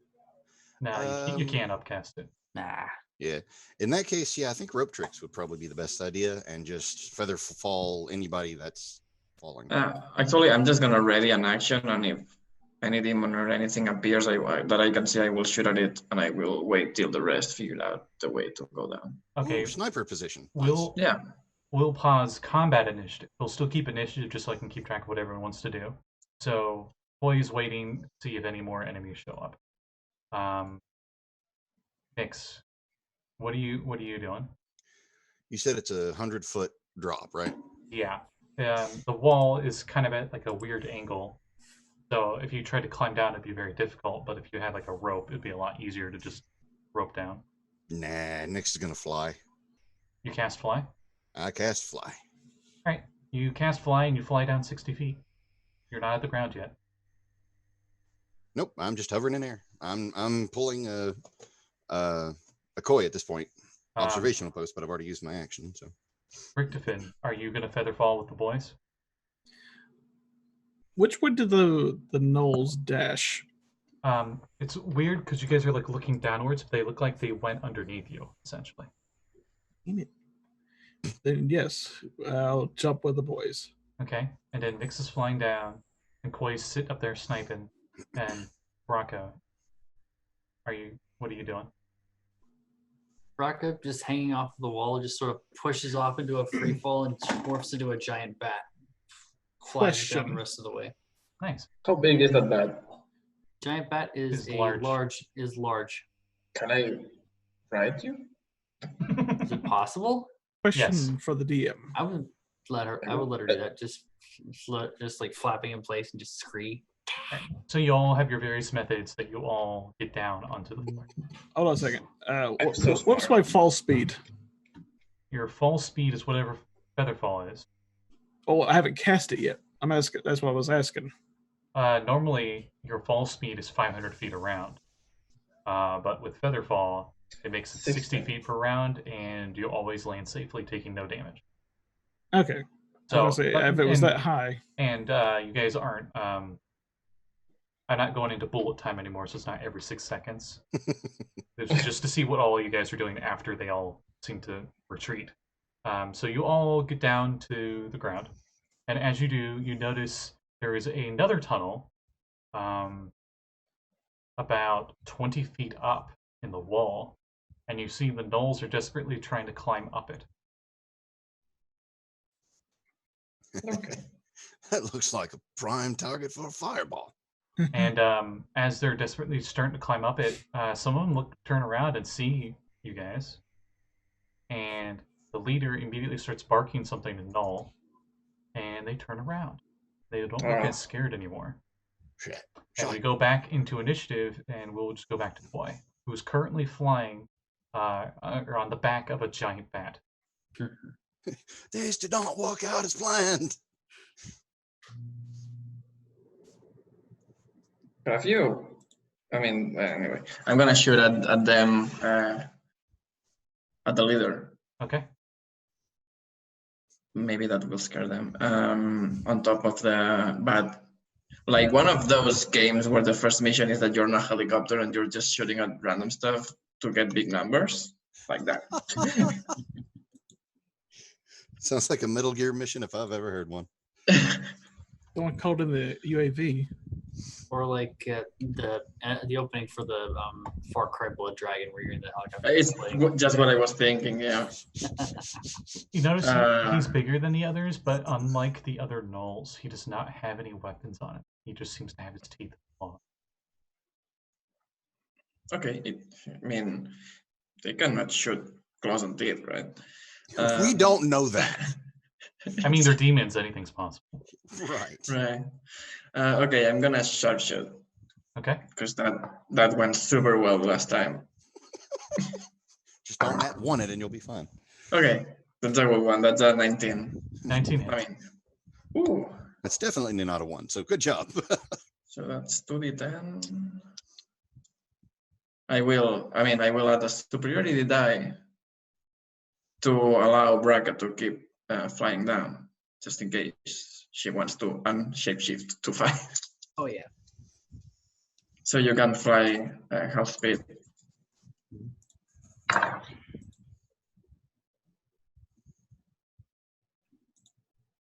[SPEAKER 1] No, you can't upcast it.
[SPEAKER 3] Nah.
[SPEAKER 2] Yeah. In that case, yeah, I think rope tricks would probably be the best idea, and just feather fall anybody that's falling.
[SPEAKER 5] actually, I'm just gonna ready an action, and if any demon or anything appears that I can see, I will shoot at it, and I will wait till the rest figure out the way to go down.
[SPEAKER 1] Okay.
[SPEAKER 2] Ooh, sniper position.
[SPEAKER 1] We'll
[SPEAKER 5] Yeah.
[SPEAKER 1] We'll pause combat initiative. We'll still keep initiative just so I can keep track of what everyone wants to do. So, boys waiting to see if any more enemies show up. Nix, what are you doing?
[SPEAKER 2] You said it's a 100-foot drop, right?
[SPEAKER 1] Yeah. The wall is kind of at like a weird angle. So if you tried to climb down, it'd be very difficult. But if you had like a rope, it'd be a lot easier to just rope down.
[SPEAKER 2] Nah, Nix is gonna fly.
[SPEAKER 1] You cast fly?
[SPEAKER 2] I cast fly.
[SPEAKER 1] All right. You cast fly and you fly down 60 feet. You're not at the ground yet.
[SPEAKER 2] Nope, I'm just hovering in air. I'm pulling a koi at this point. Observational post, but I've already used my action. So,
[SPEAKER 1] Richtofen, are you gonna feather fall with the boys?
[SPEAKER 4] Which way did the gnolls dash?
[SPEAKER 1] It's weird because you guys are like looking downwards, but they look like they went underneath you, essentially.
[SPEAKER 4] Damn it. Then yes, I'll jump with the boys.
[SPEAKER 1] Okay, and then Nix is flying down, and Koi's sit up there sniping, and Brakka, what are you doing?
[SPEAKER 3] Brakka, just hanging off the wall, just sort of pushes off into a free fall and morphs into a giant bat. Flies down the rest of the way.
[SPEAKER 1] Nice.
[SPEAKER 5] How big is that bat?
[SPEAKER 3] Giant bat is large.
[SPEAKER 5] Can I ride you?
[SPEAKER 3] Is it possible?
[SPEAKER 4] Question
[SPEAKER 1] Yes.
[SPEAKER 4] for the DM.
[SPEAKER 3] I would let her do that. Just like flapping in place and just scree.
[SPEAKER 1] So you all have your various methods that you all get down onto the floor.
[SPEAKER 4] Hold on a second.
[SPEAKER 5] I'm so
[SPEAKER 4] What's
[SPEAKER 5] smart.
[SPEAKER 4] my fall speed?
[SPEAKER 1] Your fall speed is whatever featherfall is.
[SPEAKER 4] Oh, I haven't cast it yet. I'm asking. That's what I was asking.
[SPEAKER 1] Normally, your fall speed is 500 feet around. But with featherfall, it makes it 60 feet per round, and you always land safely, taking no damage.
[SPEAKER 4] Okay.
[SPEAKER 1] So,
[SPEAKER 4] If it was that high.
[SPEAKER 1] And you guys aren't. I'm not going into bullet time anymore, so it's not every 6 seconds. It's just to see what all you guys are doing after they all seem to retreat. So you all get down to the ground, and as you do, you notice there is another tunnel, about 20 feet up in the wall, and you see the gnolls are desperately trying to climb up it.
[SPEAKER 5] Okay.
[SPEAKER 2] that looks like a prime target for a fireball.
[SPEAKER 1] And as they're desperately starting to climb up it, some of them turn around and see you guys, and the leader immediately starts barking something to Null, and they turn around. They don't look as scared anymore.
[SPEAKER 2] Shit.
[SPEAKER 1] And we go back into initiative, and we'll just go back to the boy, who's currently flying on the back of a giant bat.
[SPEAKER 2] This did not work out as planned.
[SPEAKER 5] Have you? Anyway, I'm gonna shoot at them, at the leader.
[SPEAKER 1] Okay.
[SPEAKER 5] Maybe that will scare them. On top of the bat, like one of those games where the first mission is that you're in a helicopter and you're just shooting at random stuff to get big numbers, like that.
[SPEAKER 2] Sounds like a Metal Gear mission if I've ever heard one.
[SPEAKER 4] Someone called in the UAV.
[SPEAKER 3] Or like the opening for the Far Cry Blood Dragon, where you're in the helicopter.
[SPEAKER 5] It's just what I was thinking. Yeah.
[SPEAKER 1] You notice he's bigger than the others, but unlike the other gnolls, he does not have any weapons on him. He just seems to have his teeth clawed.
[SPEAKER 5] Okay, I mean, they cannot shoot claws and teeth, right?
[SPEAKER 2] We don't know that.
[SPEAKER 1] I mean, they're demons. Anything's possible.
[SPEAKER 2] Right.
[SPEAKER 5] Right. Okay, I'm gonna sharpshoot
[SPEAKER 1] Okay.
[SPEAKER 5] because that went super well last time.
[SPEAKER 2] Just don't nat one it and you'll be fine.
[SPEAKER 5] Okay, that's a good one. That's a 19.
[SPEAKER 1] 19
[SPEAKER 5] I
[SPEAKER 1] hits.
[SPEAKER 5] mean, ooh.
[SPEAKER 2] That's definitely not a 1. So good job.
[SPEAKER 5] So that's 2d10. I will add a superiority die to allow Brakka to keep flying down, just in case she wants to shapeshift to 5.
[SPEAKER 3] Oh yeah.
[SPEAKER 5] So you can fly half speed.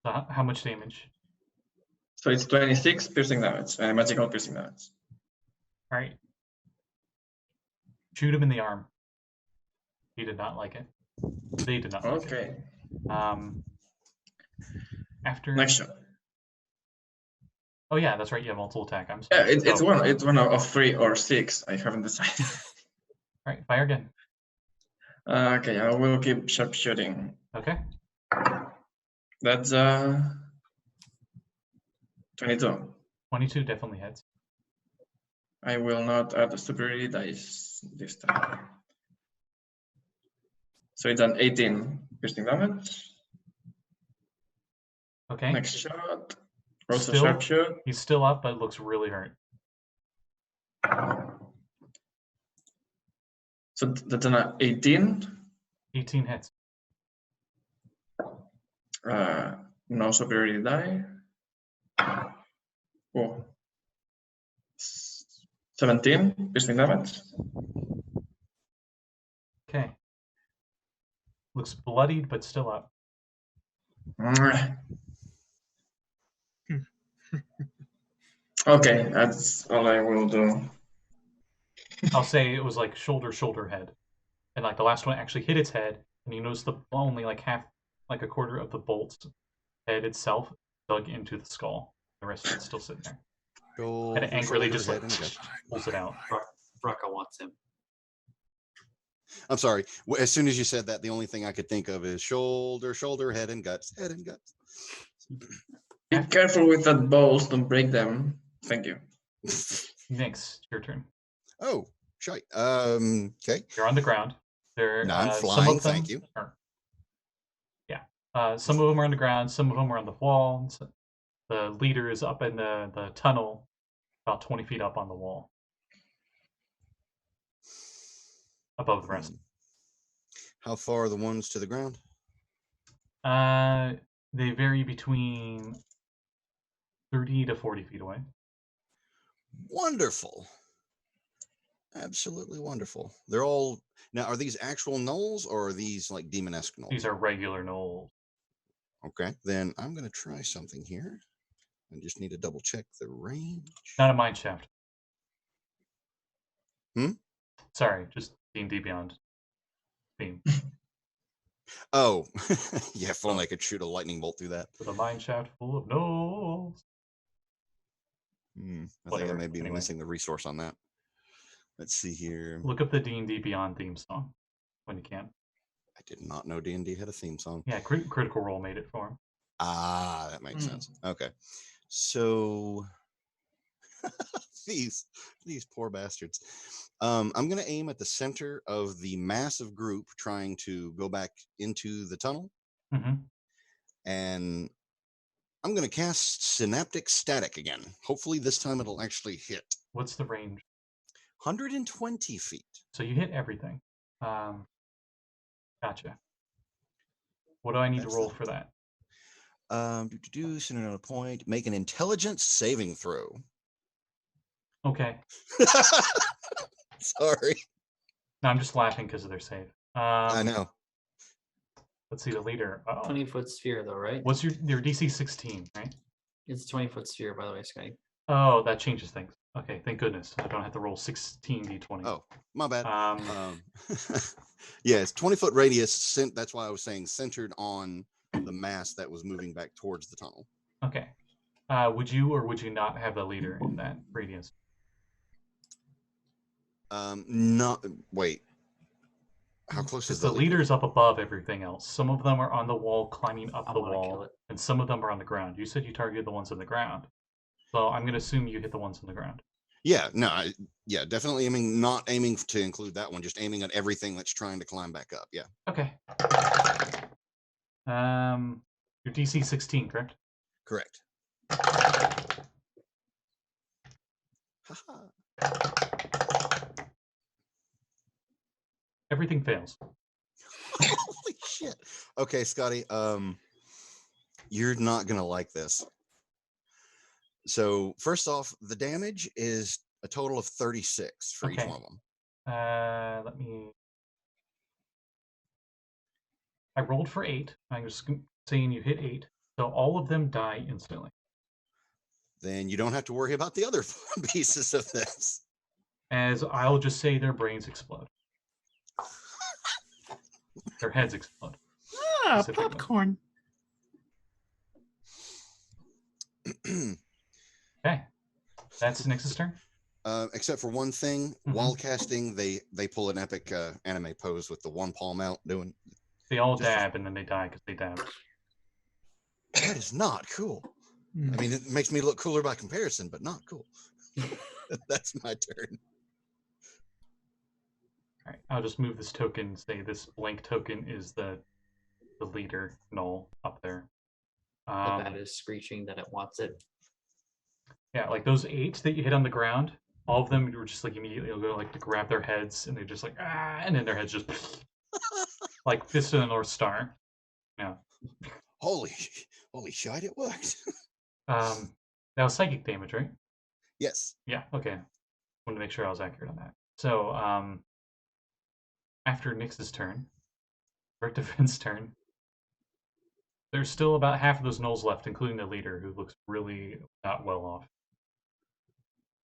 [SPEAKER 1] So how much damage?
[SPEAKER 5] So it's 26 piercing damage, magical piercing damage.
[SPEAKER 1] All right. Shoot him in the arm. He did not like it. They did not like it.
[SPEAKER 5] Okay.
[SPEAKER 1] After
[SPEAKER 5] Next shot.
[SPEAKER 1] Oh yeah, that's right. You have multiple attack. I'm sorry.
[SPEAKER 5] Yeah, it's one of 3 or 6. I haven't decided.
[SPEAKER 1] All right, fire again.
[SPEAKER 5] Okay, I will keep sharpshooting.
[SPEAKER 1] Okay.
[SPEAKER 5] That's 22.
[SPEAKER 1] 22 definitely hits.
[SPEAKER 5] I will not add the superiority dice this time. So it's an 18 piercing damage.
[SPEAKER 1] Okay.
[SPEAKER 5] Next shot. Also
[SPEAKER 1] Still-
[SPEAKER 5] sharpshoot.
[SPEAKER 1] He's still up, but looks really hurt.
[SPEAKER 5] So that's an 18.
[SPEAKER 1] 18 hits.
[SPEAKER 5] No superiority die. Oh. 17 piercing damage.
[SPEAKER 1] Okay. Looks bloodied, but still up.
[SPEAKER 5] Okay, that's all I will do.
[SPEAKER 1] I'll say it was like shoulder, head. And like the last one actually hit its head, and you notice the only like a quarter of the bolt's head itself dug into the skull. The rest of it's still sitting there. And it angrily just like pulls it out.
[SPEAKER 3] Brakka wants him.
[SPEAKER 2] I'm sorry. As soon as you said that, the only thing I could think of is shoulder, head, and guts. Head and guts.
[SPEAKER 5] Be careful with that balls, don't break them. Thank you.
[SPEAKER 1] Nix, your turn.
[SPEAKER 2] Oh, shite. Okay.
[SPEAKER 1] You're on the ground. There,
[SPEAKER 2] No, I'm
[SPEAKER 1] some
[SPEAKER 2] flying,
[SPEAKER 1] of them
[SPEAKER 2] thank you.
[SPEAKER 1] Some of them are on the ground. Some of them are on the wall. So the leader is up in the tunnel, about 20 feet up on the wall, above the rest.
[SPEAKER 2] How far are the ones to the ground?
[SPEAKER 1] They vary between 30 to 40 feet away.
[SPEAKER 2] Wonderful. Absolutely wonderful. They're all now. Are these actual gnolls or are these like demonesque gnolls?
[SPEAKER 1] These are regular gnolls.
[SPEAKER 2] Okay, then I'm going to try something here. I just need to double check the range.
[SPEAKER 1] Not a mine shaft.
[SPEAKER 2] Hmm?
[SPEAKER 1] Sorry, just D&D Beyond theme.
[SPEAKER 2] Oh, yeah, if only I could shoot a lightning bolt through that.
[SPEAKER 1] With a mine shaft full of gnolls.
[SPEAKER 2] I think I
[SPEAKER 1] Whatever,
[SPEAKER 2] may be
[SPEAKER 1] anyway.
[SPEAKER 2] missing the resource on that. Let's see here.
[SPEAKER 1] Look up the D&D Beyond theme song when you can.
[SPEAKER 2] I did not know D&D had a theme song.
[SPEAKER 1] Yeah, Critical Role made it for him.
[SPEAKER 2] Ah, that makes sense. Okay. So these poor bastards. I'm going to aim at the center of the massive group trying to go back into the tunnel.
[SPEAKER 1] Mm-hmm.
[SPEAKER 2] And I'm going to cast Synaptic Static again. Hopefully this time it'll actually hit.
[SPEAKER 1] What's the range?
[SPEAKER 2] 120 feet.
[SPEAKER 1] So you hit everything. Gotcha. What do I need to roll for that?
[SPEAKER 2] Send another point. Make an intelligence saving throw.
[SPEAKER 1] Okay.
[SPEAKER 2] Sorry.
[SPEAKER 1] No, I'm just laughing because of their save.
[SPEAKER 2] I know.
[SPEAKER 1] Let's see the leader.
[SPEAKER 3] 20-foot sphere, though, right?
[SPEAKER 1] What's your DC 16, right?
[SPEAKER 3] It's a 20-foot sphere, by the way, Sky.
[SPEAKER 1] Oh, that changes things. Okay, thank goodness. I don't have to roll 16 d20.
[SPEAKER 2] Oh, my bad.
[SPEAKER 1] Um,
[SPEAKER 2] Yeah, it's 20-foot radius. That's why I was saying centered on the mass that was moving back towards the tunnel.
[SPEAKER 1] Okay. Would you or would you not have the leader in that radius?
[SPEAKER 2] Not wait. How close
[SPEAKER 1] Because
[SPEAKER 2] is
[SPEAKER 1] the
[SPEAKER 2] the leader?
[SPEAKER 1] leader's up above everything else. Some of them are on the wall, climbing up
[SPEAKER 3] I
[SPEAKER 1] the
[SPEAKER 3] wanna kill
[SPEAKER 1] wall,
[SPEAKER 3] it.
[SPEAKER 1] and some of them are on the ground. You said you targeted the ones on the ground, so I'm going to assume you hit the ones on the ground.
[SPEAKER 2] Yeah, no, yeah, definitely aiming, not aiming to include that one, just aiming at everything that's trying to climb back up. Yeah,
[SPEAKER 1] Okay. Your DC 16, correct?
[SPEAKER 2] correct. Haha.
[SPEAKER 1] Everything fails.
[SPEAKER 2] Holy shit. Okay, Scotty, you're not gonna like this. So first off, the damage is a total of 36 for each
[SPEAKER 1] Okay.
[SPEAKER 2] one of them.
[SPEAKER 1] Let me. I rolled for 8. I'm just saying you hit 8, so all of them die instantly.
[SPEAKER 2] Then you don't have to worry about the other pieces of this.
[SPEAKER 1] As I'll just say their brains explode. Their heads explode.
[SPEAKER 4] Ah,
[SPEAKER 1] Specifically.
[SPEAKER 4] popcorn.
[SPEAKER 1] Okay. That's Nix's turn.
[SPEAKER 2] Except for one thing, while casting, they pull an epic anime pose with the one palm out doing.
[SPEAKER 1] They all
[SPEAKER 2] Just for-
[SPEAKER 1] dab and then they die because they dab.
[SPEAKER 2] That is not cool. I mean, it makes me look cooler by comparison, but not cool. That's my turn.
[SPEAKER 1] Alright, I'll just move this token, say this blank token is the leader, null, up there.
[SPEAKER 3] The bat is screeching that it wants it.
[SPEAKER 1] Yeah, like those 8 that you hit on the ground, all of them were just like immediately go like to grab their heads and they're just like, ah, and then their heads just like Fist of the North Star. Yeah.
[SPEAKER 2] Holy shit, it worked.
[SPEAKER 1] That was psychic damage, right?
[SPEAKER 2] Yes.
[SPEAKER 1] Yeah, okay. Wanted to make sure I was accurate on that. So, after Nix's turn, Richtofen's turn, there's still about half of those gnolls left, including the leader, who looks really not well off.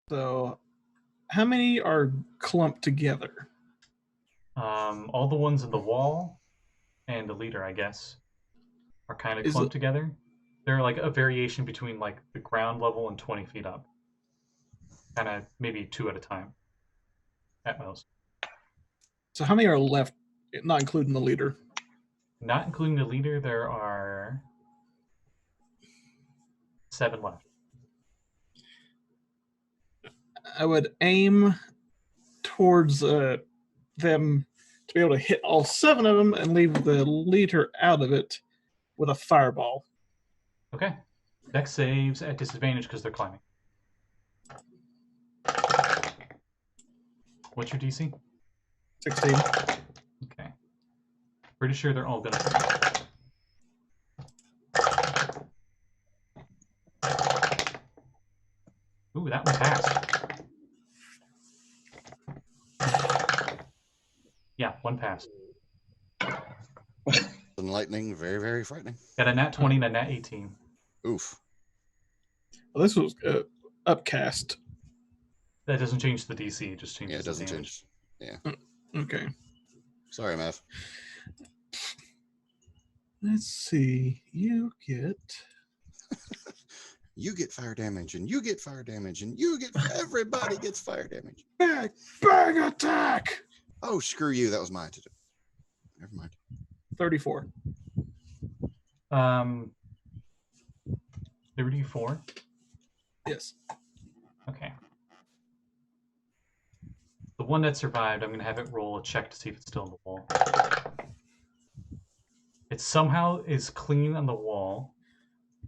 [SPEAKER 4] So, how many are clumped together?
[SPEAKER 1] All the ones in the wall and the leader, I guess, are kind of
[SPEAKER 4] Is
[SPEAKER 1] clumped
[SPEAKER 4] it-
[SPEAKER 1] together. They're like a variation between like the ground level and 20 feet up. Kind of maybe 2 at a time, at most.
[SPEAKER 4] So, how many are left, not including the leader?
[SPEAKER 1] Not including the leader, there are 7 left.
[SPEAKER 4] I would aim towards them to be able to hit all 7 of them and leave the leader out of it with a fireball.
[SPEAKER 1] Okay. Dex saves at disadvantage because they're climbing. What's your DC?
[SPEAKER 4] 16.
[SPEAKER 1] Okay. Pretty sure they're all gonna. Ooh, that one passed. Yeah, one passed.
[SPEAKER 2] And lightning, very, very frightening.
[SPEAKER 1] Got a nat 20 and a nat 18.
[SPEAKER 2] Oof.
[SPEAKER 4] Well, this was upcast.
[SPEAKER 1] That doesn't change the DC, it just changes
[SPEAKER 2] Yeah, it doesn't
[SPEAKER 1] the damage.
[SPEAKER 2] change. Yeah.
[SPEAKER 4] Okay.
[SPEAKER 2] Sorry, Mav.
[SPEAKER 4] Let's see. You get.
[SPEAKER 2] You get fire damage, and you get fire damage, and you get. Everybody gets fire damage.
[SPEAKER 4] Bag attack!
[SPEAKER 2] Oh, screw you. That was my attitude. Never mind.
[SPEAKER 4] 34.
[SPEAKER 1] 34?
[SPEAKER 4] Yes.
[SPEAKER 1] Okay. The one that survived, I'm going to have it roll a check to see if it's still on the wall. It somehow is clean on the wall,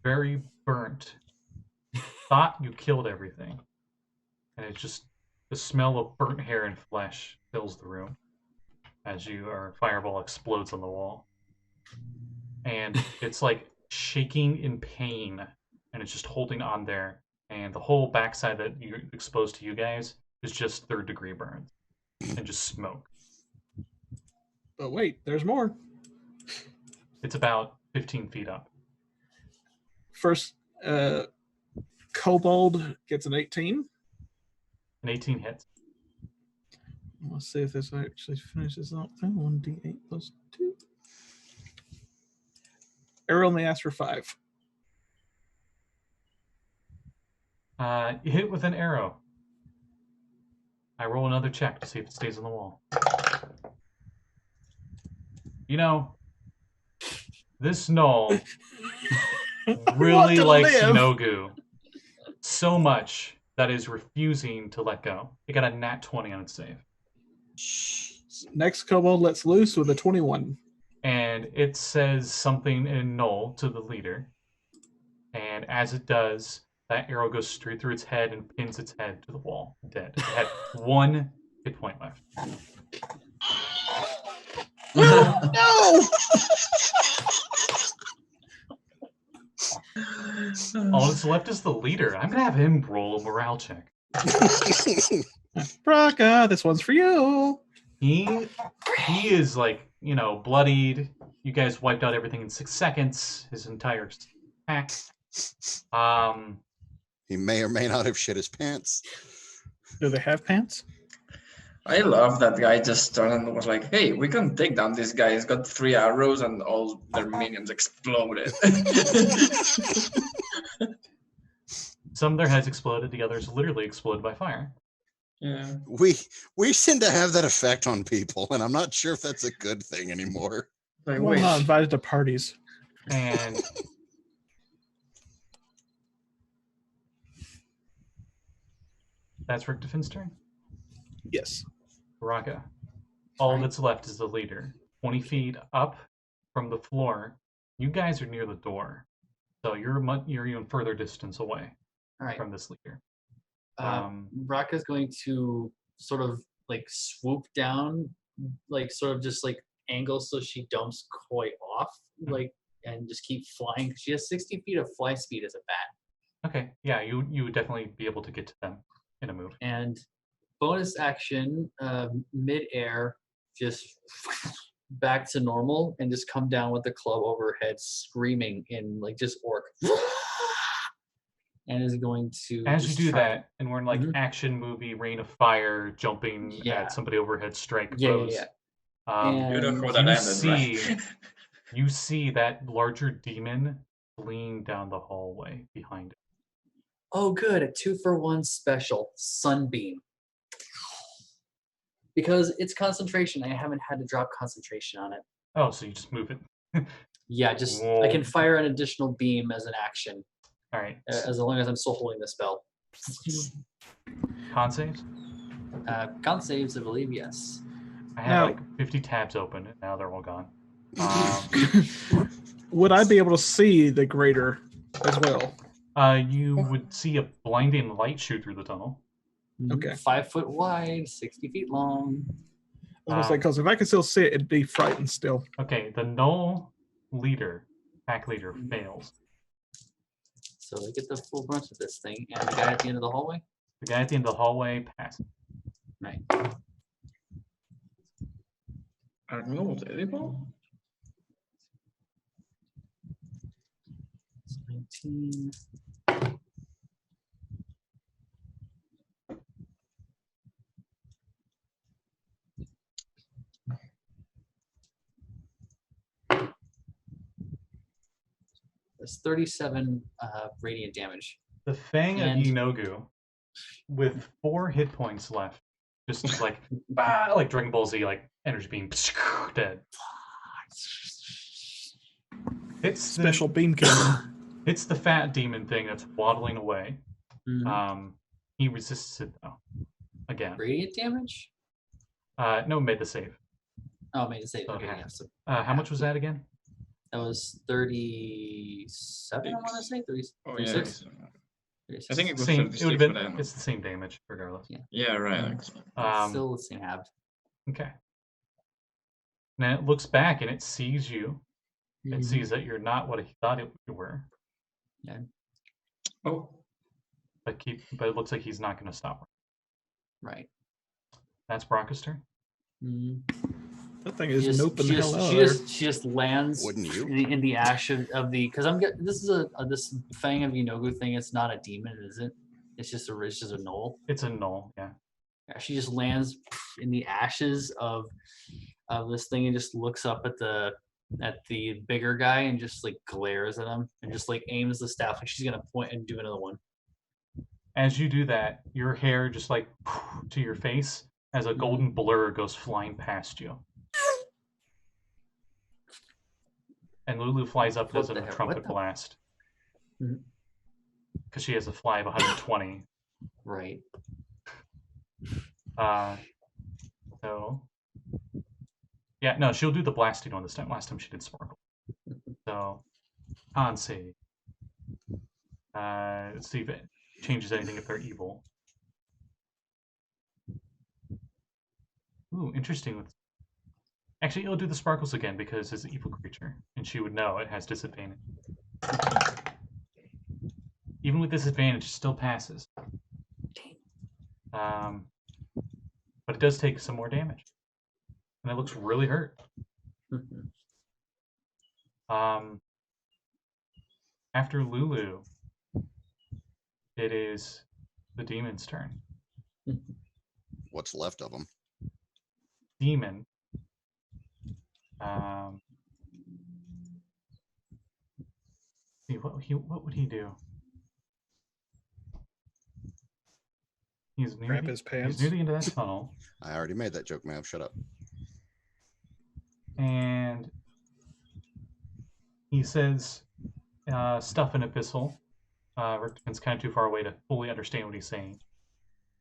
[SPEAKER 1] very burnt. Thought you killed everything. And it's just the smell of burnt hair and flesh fills the room as your fireball explodes on the wall. And it's like shaking in pain, and it's just holding on there. And the whole backside that you exposed to you guys is just 3rd-degree burns and just smoke.
[SPEAKER 4] But wait, there's more.
[SPEAKER 1] It's about 15 feet up.
[SPEAKER 4] First, Kobold gets an 18.
[SPEAKER 1] An 18 hits.
[SPEAKER 4] Let's see if this actually finishes up. 1d8 plus 2. Errol only asked for 5.
[SPEAKER 1] You hit with an arrow. I roll another check to see if it stays on the wall. You know, this gnoll really
[SPEAKER 4] to
[SPEAKER 1] likes
[SPEAKER 4] live.
[SPEAKER 1] Nogu so much that is refusing to let go. It got a nat 20 on its save.
[SPEAKER 4] Next kobold lets loose with a 21.
[SPEAKER 1] And it says something in Gnoll to the leader. And as it does, that arrow goes straight through its head and pins its head to the wall, dead. It had 1 hit point left.
[SPEAKER 4] No!
[SPEAKER 1] All that's left is the leader. I'm gonna have him roll a morale check.
[SPEAKER 4] Brakka, this one's for you.
[SPEAKER 1] He is like, you know, bloodied. You guys wiped out everything in 6 seconds. His entire pack.
[SPEAKER 2] He may or may not have shit his pants.
[SPEAKER 4] Do they have pants?
[SPEAKER 5] I love that guy just turned and was like, hey, we can take down this guy. He's got 3 arrows and all their minions exploded.
[SPEAKER 1] Some of their heads exploded. The others literally exploded by fire.
[SPEAKER 5] Yeah.
[SPEAKER 2] We tend to have that effect on people, and I'm not sure if that's a good thing anymore.
[SPEAKER 5] Like,
[SPEAKER 4] Well, I'm not invited to parties.
[SPEAKER 1] And that's Richtofen's turn.
[SPEAKER 4] Yes.
[SPEAKER 1] Brakka. All that's left is the leader. 20 feet up from the floor. You guys are near the door, so you're even further distance away
[SPEAKER 3] All right.
[SPEAKER 1] from this leader.
[SPEAKER 3] Brakka's going to sort of like swoop down, like sort of just like angle so she dumps Koi off, like, and just keep flying. She has 60 feet of fly speed as a bat.
[SPEAKER 1] Okay, yeah, you would definitely be able to get to them in a move.
[SPEAKER 3] And bonus action, mid-air, just back to normal and just come down with the club over her head, screaming in like just orc. And is going to.
[SPEAKER 1] As you do that, and we're in like
[SPEAKER 3] Mhm.
[SPEAKER 1] action movie, Rain of Fire, jumping
[SPEAKER 3] Yeah.
[SPEAKER 1] at somebody overhead, strike
[SPEAKER 3] Yeah,
[SPEAKER 1] pose.
[SPEAKER 3] yeah.
[SPEAKER 1] Um,
[SPEAKER 5] You know
[SPEAKER 3] And
[SPEAKER 5] how that
[SPEAKER 1] you
[SPEAKER 5] ended,
[SPEAKER 1] see,
[SPEAKER 5] right?
[SPEAKER 1] you see that larger demon fleeing down the hallway behind it.
[SPEAKER 3] oh, good, a 2-for-1 special, Sunbeam. Because it's concentration, I haven't had to drop concentration on it.
[SPEAKER 1] Oh, so you just move it.
[SPEAKER 3] Yeah, just I
[SPEAKER 1] Whoa.
[SPEAKER 3] can fire an additional beam as an action,
[SPEAKER 1] All right.
[SPEAKER 3] as long as I'm still holding the spell.
[SPEAKER 1] Con saves.
[SPEAKER 3] Con saves, I believe, yes.
[SPEAKER 1] I have
[SPEAKER 4] Now-
[SPEAKER 1] like 50 tabs open, and now they're all gone.
[SPEAKER 4] Would I be able to see the greater as well?
[SPEAKER 1] You would see a blinding light shoot through the tunnel.
[SPEAKER 4] Okay.
[SPEAKER 3] 5 foot wide, 60 feet long.
[SPEAKER 4] I was gonna say, because if I could still see it, it'd be frightened still.
[SPEAKER 1] Okay, the null leader, pack leader, fails.
[SPEAKER 3] So they get the full brunt of this thing. And the guy at the end of the hallway?
[SPEAKER 1] The guy at the end of the hallway passes.
[SPEAKER 3] Right.
[SPEAKER 5] Are gnolls edible?
[SPEAKER 3] 19. That's 37 radiant damage.
[SPEAKER 1] The Fang of
[SPEAKER 3] And-
[SPEAKER 1] Inogu, with 4 hit points left, just like bah, like Dragon Ball Z, like energy beam, dead. It's
[SPEAKER 4] Special beam cannon.
[SPEAKER 1] It's the fat demon thing that's waddling away.
[SPEAKER 3] Mhm.
[SPEAKER 1] He resists it though. Again.
[SPEAKER 3] Radiant damage?
[SPEAKER 1] No, made the save.
[SPEAKER 3] Oh, made a save. Okay,
[SPEAKER 1] Okay.
[SPEAKER 3] yeah. So
[SPEAKER 1] How much was that again?
[SPEAKER 3] that was 37, I want to say. 30,
[SPEAKER 5] Oh, yeah.
[SPEAKER 3] 36?
[SPEAKER 5] I think it was
[SPEAKER 1] Same. It
[SPEAKER 5] 36,
[SPEAKER 1] would have been.
[SPEAKER 5] but I don't know.
[SPEAKER 1] It's the same damage regardless.
[SPEAKER 5] Yeah, right.
[SPEAKER 3] It's
[SPEAKER 1] Um,
[SPEAKER 3] still the same halved.
[SPEAKER 1] Okay. Then it looks back and it sees you. It
[SPEAKER 3] Mhm.
[SPEAKER 1] sees that you're not what he thought you were,
[SPEAKER 5] Oh,
[SPEAKER 1] but it looks like he's not going to stop.
[SPEAKER 3] Right.
[SPEAKER 1] That's Brakka's turn.
[SPEAKER 3] Mhm.
[SPEAKER 4] That thing
[SPEAKER 3] She
[SPEAKER 4] is
[SPEAKER 3] just,
[SPEAKER 4] noping
[SPEAKER 3] she,
[SPEAKER 4] the hell
[SPEAKER 3] just,
[SPEAKER 4] out
[SPEAKER 3] she,
[SPEAKER 4] of
[SPEAKER 3] just, she just lands
[SPEAKER 2] Wouldn't you?
[SPEAKER 3] in the ash of the, because I'm getting, this is this Fang of Inogu thing. It's not a demon, is it? It's just a gnoll.
[SPEAKER 1] It's a null, yeah.
[SPEAKER 3] Yeah, she just lands in the ashes of this thing and just looks up at the bigger guy and just like glares at him and just like aims the staff like she's gonna point and do another one.
[SPEAKER 1] as you do that, your hair just like to your face as a golden blur goes flying past you. And Lulu flies up, does
[SPEAKER 3] What the
[SPEAKER 1] a
[SPEAKER 3] heck?
[SPEAKER 1] trumpet
[SPEAKER 3] What the-
[SPEAKER 1] blast.
[SPEAKER 3] Mhm.
[SPEAKER 1] Because she has a fly of 120.
[SPEAKER 3] Right.
[SPEAKER 1] So yeah, no, she'll do the blasting one this time. Last time she did sparkle. So Hansi. Let's see if it changes anything if they're evil. Ooh, interesting. Actually, it'll do the sparkles again because it's an evil creature, and she would know it has disadvantage. Even with disadvantage, it still passes. But it does take some more damage, and it looks really hurt. After Lulu, it is the demon's turn.
[SPEAKER 2] What's left of them?
[SPEAKER 1] Demon. See what would he do? He's near
[SPEAKER 4] Crap
[SPEAKER 1] the,
[SPEAKER 4] his pants.
[SPEAKER 1] He's near the end of that tunnel,
[SPEAKER 2] I already made that joke, Mav. Shut up.
[SPEAKER 1] and he says, "Stuff an abyssal." Richtopen's kind of too far away to fully understand what he's saying,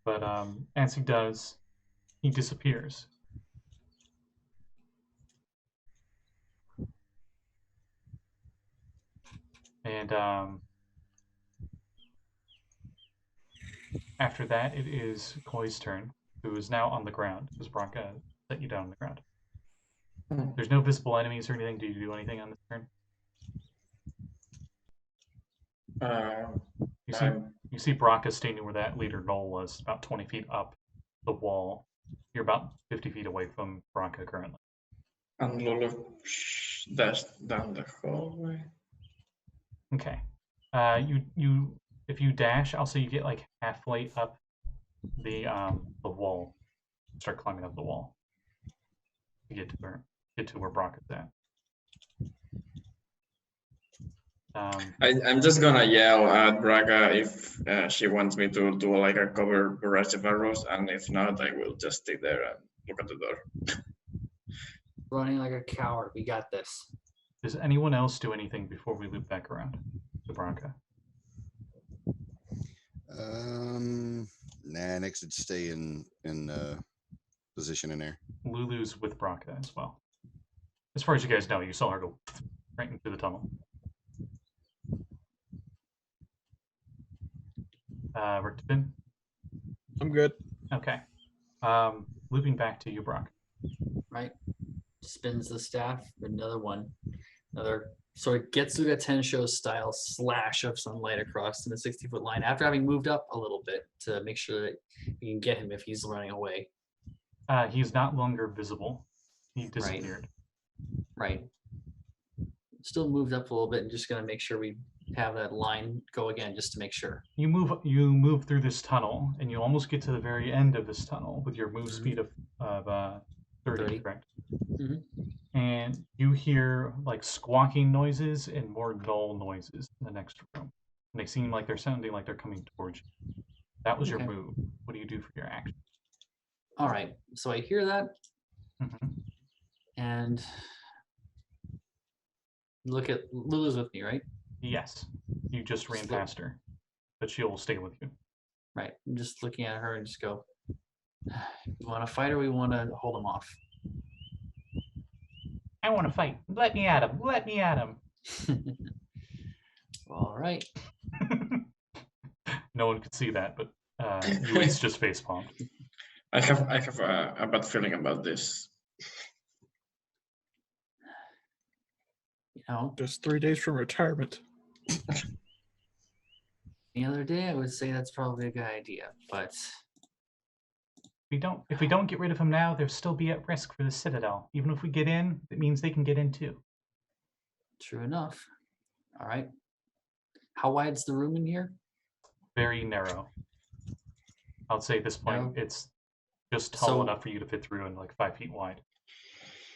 [SPEAKER 1] but as he does, he disappears. And after that, it is Koi's turn, who is now on the ground, because Brakka set you down on the ground. There's no visible enemies or anything. Do you do anything on this turn? You see Brakka standing where that leader Knoll was, about 20 feet up the wall. You're about 50 feet away from Brakka currently.
[SPEAKER 5] And Lulu dashed down the hallway.
[SPEAKER 1] Okay. If you dash, I'll say you get like halfway up the wall. Start climbing up the wall to get to where Brakka's at.
[SPEAKER 5] I'm just gonna yell at Brakka if she wants me to do like a cover barrage of arrows, and if not, I will just stay there and look at the door.
[SPEAKER 3] Running like a coward. We got this.
[SPEAKER 1] Does anyone else do anything before we loop back around to Brakka?
[SPEAKER 2] Nah, Nix would stay in position in there.
[SPEAKER 1] Lulu's with Brakka as well. As far as you guys know, you saw her go right into the tunnel. Richtofen?
[SPEAKER 4] I'm good.
[SPEAKER 1] Okay. Looping back to you, Brock.
[SPEAKER 3] Right. Spins the staff. Another one. Another sort of Getsuga Tensho style slash of sunlight across in the 60-foot line after having moved up a little bit to make sure that you can get him if he's running away.
[SPEAKER 1] He's not longer visible. He disappeared.
[SPEAKER 3] Right. Still moved up a little bit and just going to make sure we have that line go again just to make sure.
[SPEAKER 1] You move through this tunnel and you almost get to the very end of this tunnel with your move speed of 30, correct? And you hear like squawking noises and more dull noises in the next room. And they seem like they're sounding like they're coming towards you. That was your move. What do you do for your action?
[SPEAKER 3] All right. So I hear that. And look at Lulu's with me, right?
[SPEAKER 1] Yes. You just ran past her. But she'll stay with you.
[SPEAKER 3] Right. I'm just looking at her and just go, we want to fight or we want to hold him off?
[SPEAKER 1] I want to fight. Let me at him. Let me at him.
[SPEAKER 3] All right.
[SPEAKER 1] No one could see that, but Lluis just face palmed.
[SPEAKER 5] I have a bad feeling about this.
[SPEAKER 3] You know,
[SPEAKER 4] just 3 days from retirement.
[SPEAKER 3] The other day, I would say that's probably a good idea, but
[SPEAKER 1] if we don't get rid of him now, they'll still be at risk for the Citadel. Even if we get in, it means they can get in too.
[SPEAKER 3] True enough. All right. How wide's the room in here?
[SPEAKER 1] Very narrow. I would say at this point it's just tall enough for you to fit through and like 5 feet wide.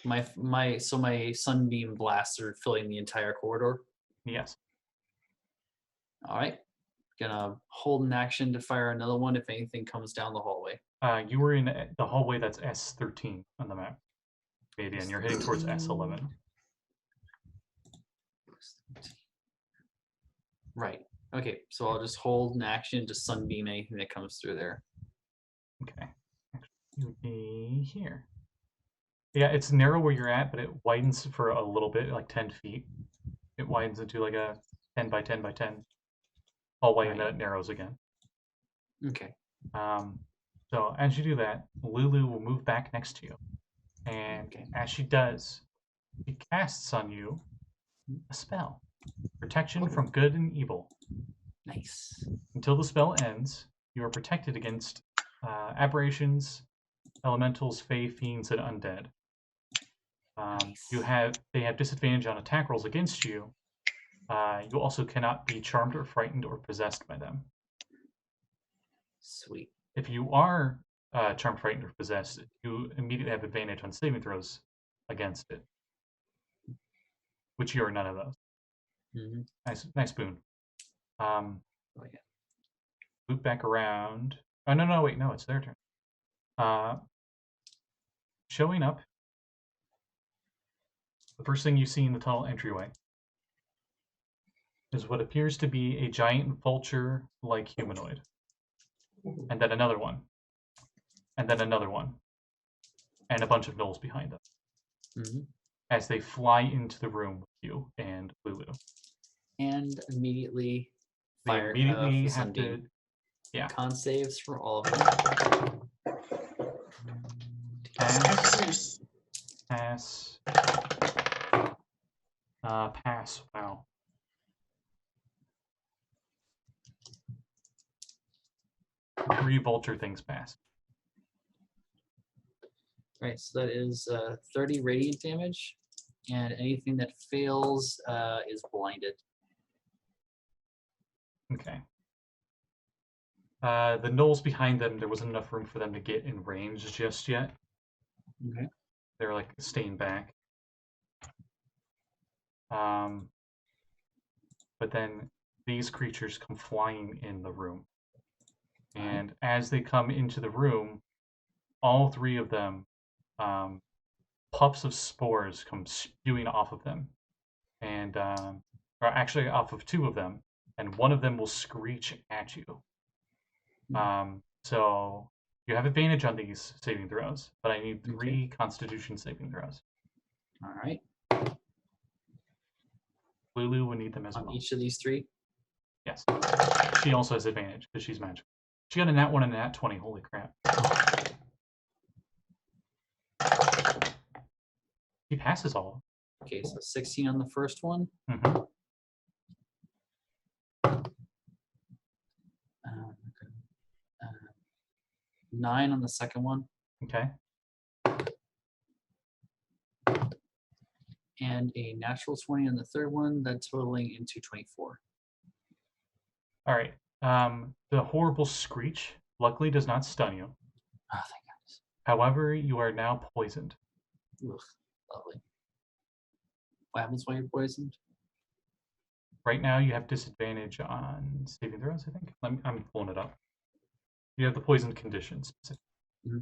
[SPEAKER 3] My sunbeam blasts are filling the entire corridor.
[SPEAKER 1] Yes.
[SPEAKER 3] All right. gonna hold an action to fire another one if anything comes down the hallway.
[SPEAKER 1] You were in the hallway that's S13 on the map. And you're heading towards S11.
[SPEAKER 3] Right. Okay, so I'll just hold an action to sunbeam anything that comes through there.
[SPEAKER 1] Okay. Actually, you would be here. Yeah, it's narrow where you're at, but it widens for a little bit, like 10 feet. It widens into like a 10 by 10 by 10 hallway, and then it narrows again.
[SPEAKER 3] Okay.
[SPEAKER 1] So as you do that, Lulu will move back next to you. And as she does, she casts on you a spell. Protection from good and evil.
[SPEAKER 3] Nice.
[SPEAKER 1] Until the spell ends, you are protected against aberrations, elementals, fae, fiends, and undead. They have disadvantage on attack rolls against you. You also cannot be charmed or frightened or possessed by them.
[SPEAKER 3] Sweet.
[SPEAKER 1] If you are charmed, frightened, or possessed, you immediately have advantage on saving throws against it. Which you are none of those.
[SPEAKER 3] Mm-hmm.
[SPEAKER 1] Nice boon.
[SPEAKER 3] Oh yeah.
[SPEAKER 1] Loop back around. Oh no, wait, no, it's their turn. Showing up. The first thing you see in the tunnel entryway is what appears to be a giant vulture-like humanoid. And then another one. And then another one. And a bunch of gnolls behind them.
[SPEAKER 3] Mm-hmm.
[SPEAKER 1] As they fly into the room with you and Lulu.
[SPEAKER 3] And immediately fire.
[SPEAKER 1] They immediately have to... Yeah.
[SPEAKER 3] Con saves for all of them.
[SPEAKER 1] Pass. Pass. Wow. Three vulture things pass.
[SPEAKER 3] Right, so that is 30 radiant damage, and anything that fails is blinded.
[SPEAKER 1] Okay. The gnolls behind them, there wasn't enough room for them to get in range just yet.
[SPEAKER 3] Okay.
[SPEAKER 1] They're like staying back. But then these creatures come flying in the room. And as they come into the room, all three of them, puffs of spores come spewing off of them. And, or actually off of two of them. And one of them will screech at you. So you have advantage on these saving throws, but I need 3 Constitution saving throws.
[SPEAKER 3] All right.
[SPEAKER 1] Lulu would need them as
[SPEAKER 3] on
[SPEAKER 1] well.
[SPEAKER 3] each of these 3?
[SPEAKER 1] Yes. She also has advantage because she's magical. She got a nat 1 and a nat 20. Holy crap. She passes all.
[SPEAKER 3] Okay, so 16 on the first one.
[SPEAKER 1] Mm-hmm.
[SPEAKER 3] 9 on the second one.
[SPEAKER 1] Okay.
[SPEAKER 3] And a natural 20 on the third one, that's totaling into 24.
[SPEAKER 1] All right. The horrible screech luckily does not stun you.
[SPEAKER 3] Oh, thank goodness.
[SPEAKER 1] However, you are now poisoned.
[SPEAKER 3] Ugh, lovely. What happens while you're poisoned?
[SPEAKER 1] Right now, you have disadvantage on saving throws, I think. I'm pulling it up. You have the poison conditions.
[SPEAKER 3] Mm-hmm.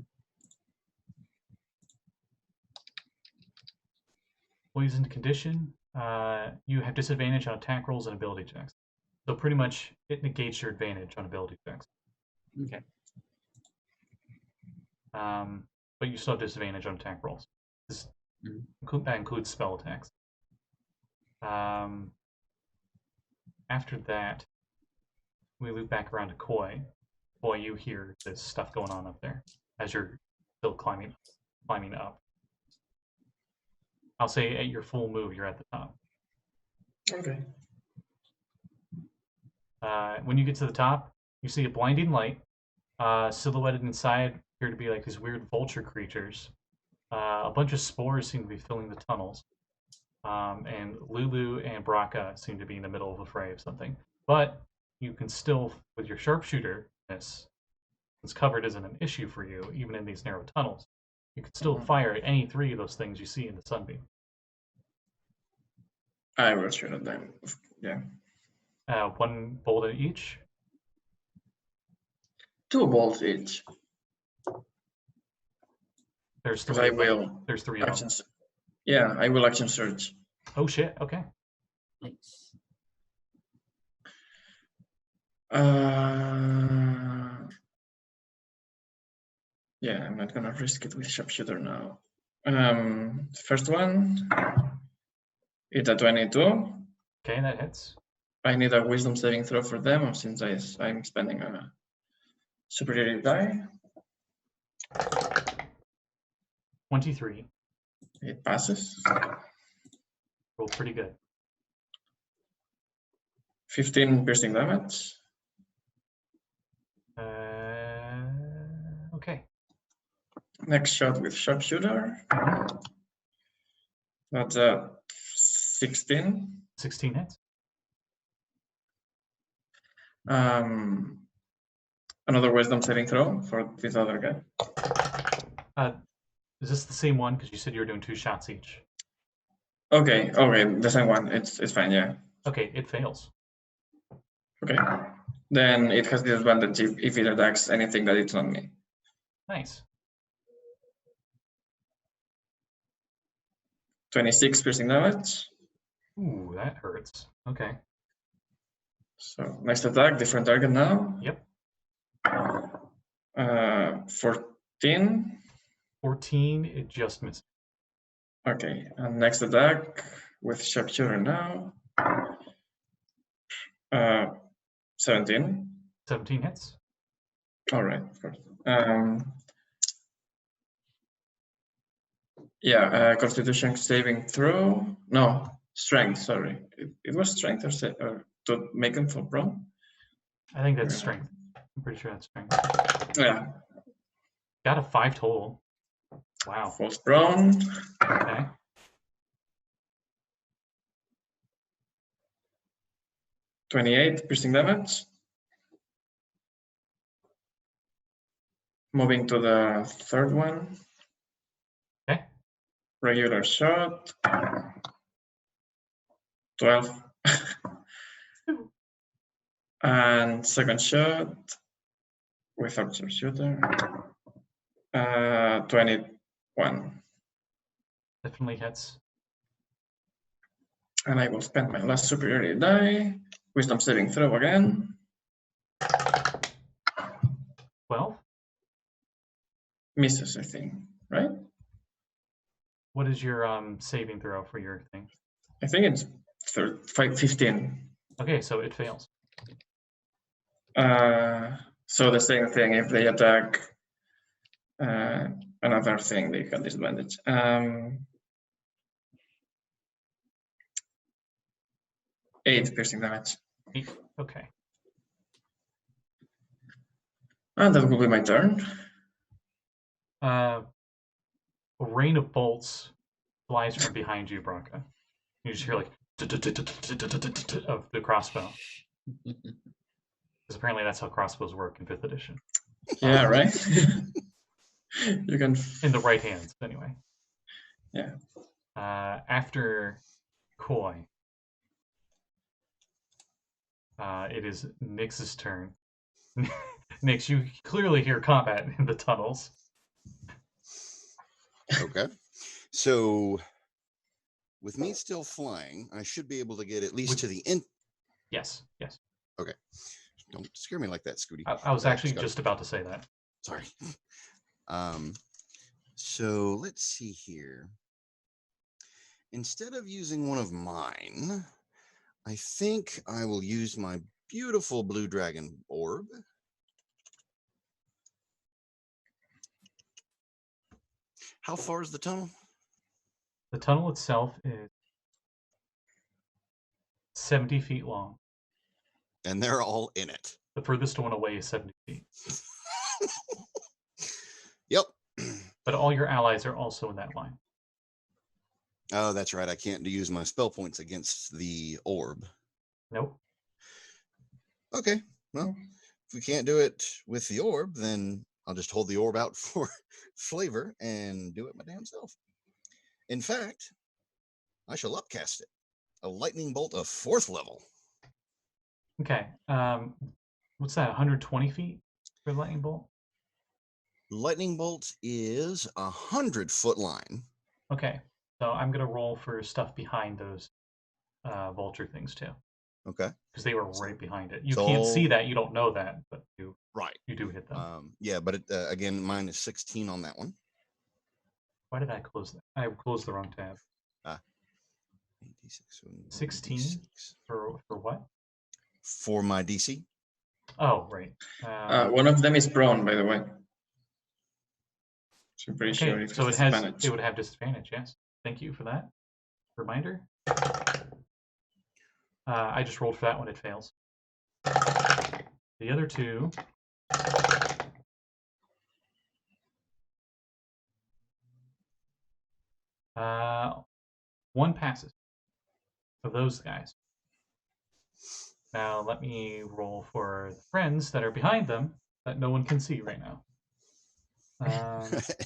[SPEAKER 1] Poisoned condition, you have disadvantage on attack rolls and ability checks. So pretty much it negates your advantage on ability checks.
[SPEAKER 3] Okay.
[SPEAKER 1] But you still have disadvantage on attack rolls. That includes spell attacks. After that, we loop back around to Koi. Koi, you hear this stuff going on up there as you're still climbing up. I'll say at your full move, you're at the top.
[SPEAKER 5] Okay.
[SPEAKER 1] When you get to the top, you see a blinding light. Silhouetted inside appear to be like these weird vulture creatures. A bunch of spores seem to be filling the tunnels. And Lulu and Brakka seem to be in the middle of a fray of something. But you can still, with your sharpshooter, it's covered isn't an issue for you, even in these narrow tunnels. You can still fire at any 3 of those things you see in the sunbeam.
[SPEAKER 5] I will shoot at them. Yeah.
[SPEAKER 1] 1 bolt at each.
[SPEAKER 5] 2 bolts each.
[SPEAKER 1] There's
[SPEAKER 5] Because
[SPEAKER 1] three.
[SPEAKER 5] I
[SPEAKER 1] Of them.
[SPEAKER 5] will
[SPEAKER 1] There's 3 of them.
[SPEAKER 5] action. Yeah, I will action surge.
[SPEAKER 1] Oh shit. Okay.
[SPEAKER 3] Nice.
[SPEAKER 5] Yeah, I'm not gonna risk it with sharpshooter now. First one, it's a 22.
[SPEAKER 1] Okay, that hits.
[SPEAKER 5] I need a wisdom saving throw for them since I'm spending a superiority die.
[SPEAKER 1] 23.
[SPEAKER 5] It passes.
[SPEAKER 1] Rolled pretty good.
[SPEAKER 5] 15 piercing damage.
[SPEAKER 1] Okay.
[SPEAKER 5] Next shot with sharpshooter. That's a 16.
[SPEAKER 1] 16 hits.
[SPEAKER 5] Another wisdom saving throw for this other guy.
[SPEAKER 1] Is this the same one? Because you said you were doing 2 shots each.
[SPEAKER 5] Okay, the same one. It's fine, yeah.
[SPEAKER 1] Okay, it fails.
[SPEAKER 5] Okay. Then it has the advantage if it attacks anything that it's not me.
[SPEAKER 1] Nice.
[SPEAKER 5] 26 piercing damage.
[SPEAKER 1] Ooh, that hurts. Okay.
[SPEAKER 5] So next attack, different target now.
[SPEAKER 1] Yep.
[SPEAKER 5] 14.
[SPEAKER 1] 14, it just missed.
[SPEAKER 5] Okay, and next attack with sharpshooter now. 17.
[SPEAKER 1] 17 hits.
[SPEAKER 5] All right, of course. Yeah, Constitution saving throw. No, strength. Sorry, it was strength or to make him fall prone.
[SPEAKER 1] I think that's strength. I'm pretty sure that's strength.
[SPEAKER 5] Yeah,
[SPEAKER 1] Got a 5 total. Wow.
[SPEAKER 5] falls prone.
[SPEAKER 1] Okay.
[SPEAKER 5] $28 piercing damage. Moving to the third one.
[SPEAKER 1] Okay.
[SPEAKER 5] Regular shot. 12. And second shot without sharpshooter. 21.
[SPEAKER 1] Definitely hits.
[SPEAKER 5] And I will spend my last superiority die. Wisdom saving throw again.
[SPEAKER 1] 12.
[SPEAKER 5] Misses, I think, right?
[SPEAKER 1] What is your saving throw for your thing?
[SPEAKER 5] I think it's 15.
[SPEAKER 1] Okay, so it fails.
[SPEAKER 5] So the same thing, if they attack another thing, they have disadvantage. 8 piercing damage.
[SPEAKER 1] 8. Okay.
[SPEAKER 5] And that will be my turn.
[SPEAKER 1] A rain of bolts flies from behind you, Brakka. You just hear like of the crossbow. Because apparently that's how crossbows work in 5th edition.
[SPEAKER 5] Yeah, right? You can...
[SPEAKER 1] In the right hands, anyway.
[SPEAKER 5] Yeah.
[SPEAKER 1] After Koi, it is Nix's turn. Nix, you clearly hear combat in the tunnels.
[SPEAKER 2] Okay. So, with me still flying, I should be able to get at least to the end.
[SPEAKER 1] Yes, yes.
[SPEAKER 2] Okay. Don't scare me like that, Scooty.
[SPEAKER 1] I was actually just about to say that.
[SPEAKER 2] Sorry. So let's see here. Instead of using one of mine, I think I will use my beautiful blue dragon orb. How far is the tunnel?
[SPEAKER 1] The tunnel itself is 70 feet long.
[SPEAKER 2] And they're all in it.
[SPEAKER 1] The furthest one away is 70 feet.
[SPEAKER 2] Yep.
[SPEAKER 1] But all your allies are also in that line.
[SPEAKER 2] Oh, that's right. I can't use my spell points against the orb.
[SPEAKER 1] Nope.
[SPEAKER 2] Okay. Well, if we can't do it with the orb, then I'll just hold the orb out for flavor and do it my damn self. In fact, I shall upcast it. A lightning bolt of 4th level.
[SPEAKER 1] Okay. What's that, 120 feet? for lightning bolt?
[SPEAKER 2] Lightning bolt is 100-foot line.
[SPEAKER 1] Okay, so I'm gonna roll for stuff behind those vulture things too,
[SPEAKER 2] Okay.
[SPEAKER 1] because they were right behind it. You
[SPEAKER 2] So-
[SPEAKER 1] can't see that, you don't know that, but
[SPEAKER 2] Right.
[SPEAKER 1] you do hit them.
[SPEAKER 2] Yeah, but it, again, mine is 16 on that one.
[SPEAKER 1] Why did I close that? I closed the wrong tab. 16 for what?
[SPEAKER 2] For my DC.
[SPEAKER 1] Oh, right.
[SPEAKER 5] One of them is prone, by the way. So I'm pretty sure
[SPEAKER 1] Okay,
[SPEAKER 5] it
[SPEAKER 1] so
[SPEAKER 5] has
[SPEAKER 1] it
[SPEAKER 5] disadvantage.
[SPEAKER 1] would have disadvantage. Yes. Thank you for that reminder. I just rolled for that one. It fails. The other two. One passes of those guys. Now let me roll for the friends that are behind them that no one can see right now.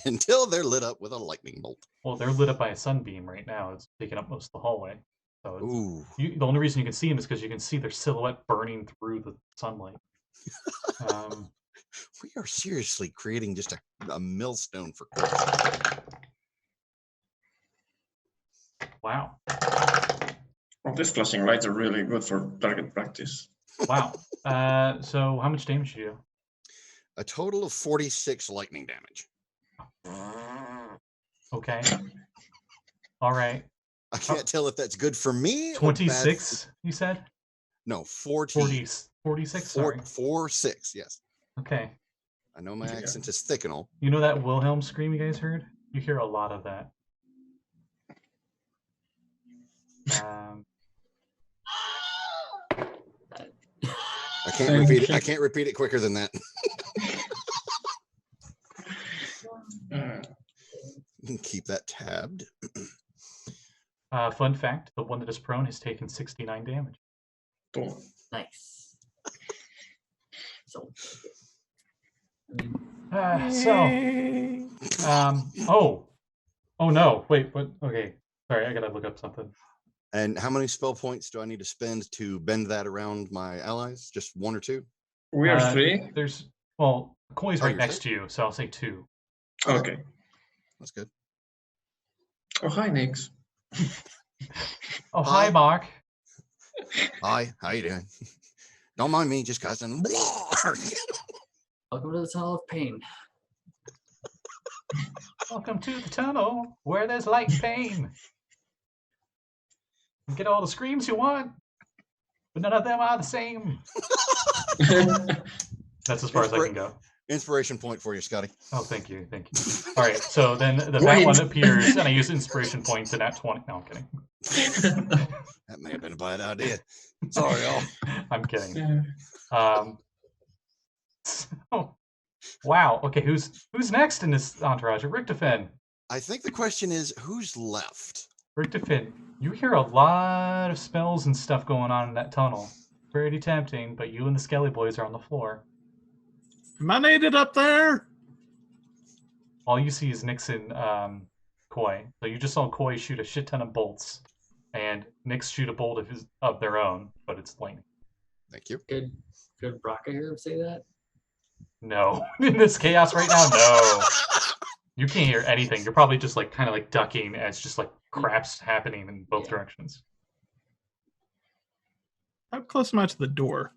[SPEAKER 2] Until they're lit up with a lightning bolt.
[SPEAKER 1] Well, they're lit up by a sunbeam right now. It's taking up most of the hallway. So
[SPEAKER 2] Ooh.
[SPEAKER 1] the only reason you can see them is because you can see their silhouette burning through the sunlight.
[SPEAKER 2] We are seriously creating just a millstone for corpses.
[SPEAKER 1] Wow.
[SPEAKER 5] Well, these flashing lights are really good for target practice.
[SPEAKER 1] Wow. So how much damage do you do?
[SPEAKER 2] A total of 46 lightning damage.
[SPEAKER 1] Okay. All right.
[SPEAKER 2] I can't tell if that's good for me.
[SPEAKER 1] 26, you said?
[SPEAKER 2] No, 40.
[SPEAKER 1] 46, sorry.
[SPEAKER 2] 4-6, yes.
[SPEAKER 1] Okay.
[SPEAKER 2] I know my accent is thick and all.
[SPEAKER 1] You know that Wilhelm scream you guys heard? You hear a lot of that.
[SPEAKER 2] I can't repeat it. I can't repeat it quicker than that. Keep that tabbed.
[SPEAKER 1] Fun fact, the one that is prone has taken 69 damage.
[SPEAKER 5] Cool.
[SPEAKER 3] Nice. So,
[SPEAKER 1] oh no, wait, what? Okay, sorry, I gotta look up something.
[SPEAKER 2] And how many spell points do I need to spend to bend that around my allies? Just 1 or 2?
[SPEAKER 5] We are 3.
[SPEAKER 1] Koi's
[SPEAKER 2] Oh,
[SPEAKER 1] right
[SPEAKER 2] you're
[SPEAKER 1] next to you, so I'll say 2.
[SPEAKER 5] Okay.
[SPEAKER 2] That's good.
[SPEAKER 5] Oh, hi, Nix.
[SPEAKER 1] Oh, hi, Mark.
[SPEAKER 2] Hi, how you doing? Don't mind me, just cussing.
[SPEAKER 3] welcome to the Tunnel of Pain.
[SPEAKER 1] Welcome to the tunnel where there's light and pain. You get all the screams you want, but none of them are the same. That's as far as I can go.
[SPEAKER 2] Inspiration point for you, Scotty.
[SPEAKER 1] Oh, thank you. All right, so then the fat one appears, and I use inspiration points in that 20. No, I'm kidding.
[SPEAKER 2] That may have been a bad idea. Sorry, y'all.
[SPEAKER 1] I'm kidding. So, wow. Okay, who's next in this entourage? Richtofen.
[SPEAKER 2] I think the question is, who's left?
[SPEAKER 1] Richtofen, you hear a lot of spells and stuff going on in that tunnel. Pretty tempting, but you and the Skelly boys are on the floor.
[SPEAKER 4] Am I needed up there?
[SPEAKER 1] All you see is Nix and Koi. So you just saw Koi shoot a shit ton of bolts, and Nix shoot a bolt of their own, but it's lightning.
[SPEAKER 2] Thank you.
[SPEAKER 3] Could Brakka here say that?
[SPEAKER 1] No, in this chaos right now, no. You can't hear anything. You're probably just like kind of like ducking as just like crap's happening in both directions.
[SPEAKER 4] How close am I to the door?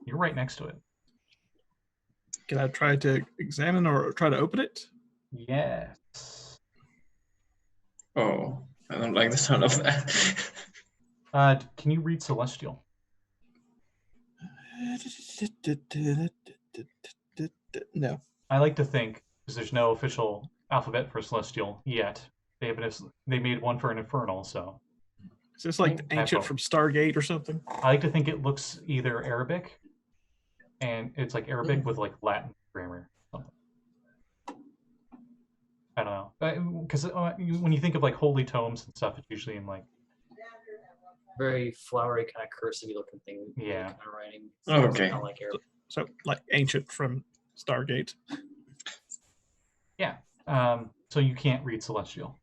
[SPEAKER 1] You're right next to it.
[SPEAKER 4] Can I try to examine or try to open it?
[SPEAKER 1] Yes.
[SPEAKER 5] Oh, I don't like the sound of that.
[SPEAKER 1] Can you read Celestial?
[SPEAKER 4] No.
[SPEAKER 1] I like to think, because there's no official alphabet for Celestial yet. They made one for an Infernal, so.
[SPEAKER 4] Is this like the ancient from Stargate or something?
[SPEAKER 1] I like to think it looks either Arabic, and it's like Arabic with like Latin grammar. Something. I don't know, because when you think of like holy tomes and stuff, it's usually in like
[SPEAKER 3] Very flowery, kind of cursive looking thing.
[SPEAKER 1] Yeah.
[SPEAKER 3] Kind of writing.
[SPEAKER 5] Oh, okay.
[SPEAKER 3] Not like Arabic.
[SPEAKER 4] So like ancient from Stargate.
[SPEAKER 1] Yeah. So you can't read Celestial.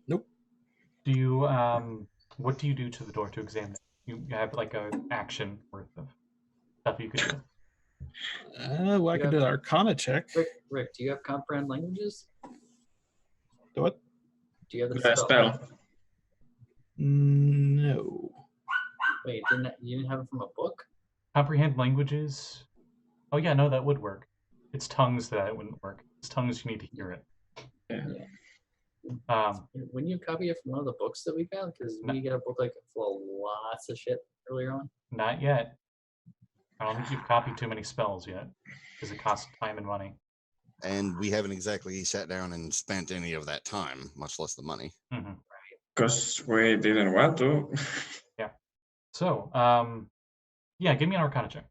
[SPEAKER 4] Nope.
[SPEAKER 1] Do you what do you do to the door to examine it? You have like an action worth of stuff you could do.
[SPEAKER 4] Well, I can do an Arcana check.
[SPEAKER 3] Rick, do you have comprehend languages?
[SPEAKER 4] What?
[SPEAKER 3] Do you have the
[SPEAKER 5] The
[SPEAKER 3] spell?
[SPEAKER 5] spell.
[SPEAKER 4] No.
[SPEAKER 3] Wait, you didn't have it from a book?
[SPEAKER 1] Comprehend languages. Oh yeah, no, that would work. It's tongues that it wouldn't work. It's tongues you need to hear it.
[SPEAKER 5] Yeah.
[SPEAKER 3] When you copy it from one of the books that we got, because
[SPEAKER 1] No.
[SPEAKER 3] we get a book like full of lots of shit earlier on.
[SPEAKER 1] Not yet. I don't think you've copied too many spells yet, because it costs time and money.
[SPEAKER 2] And we haven't exactly sat down and spent any of that time, much less the money.
[SPEAKER 1] Mm-hmm.
[SPEAKER 5] Because we didn't want to.
[SPEAKER 1] So, yeah, give me an Arcana check.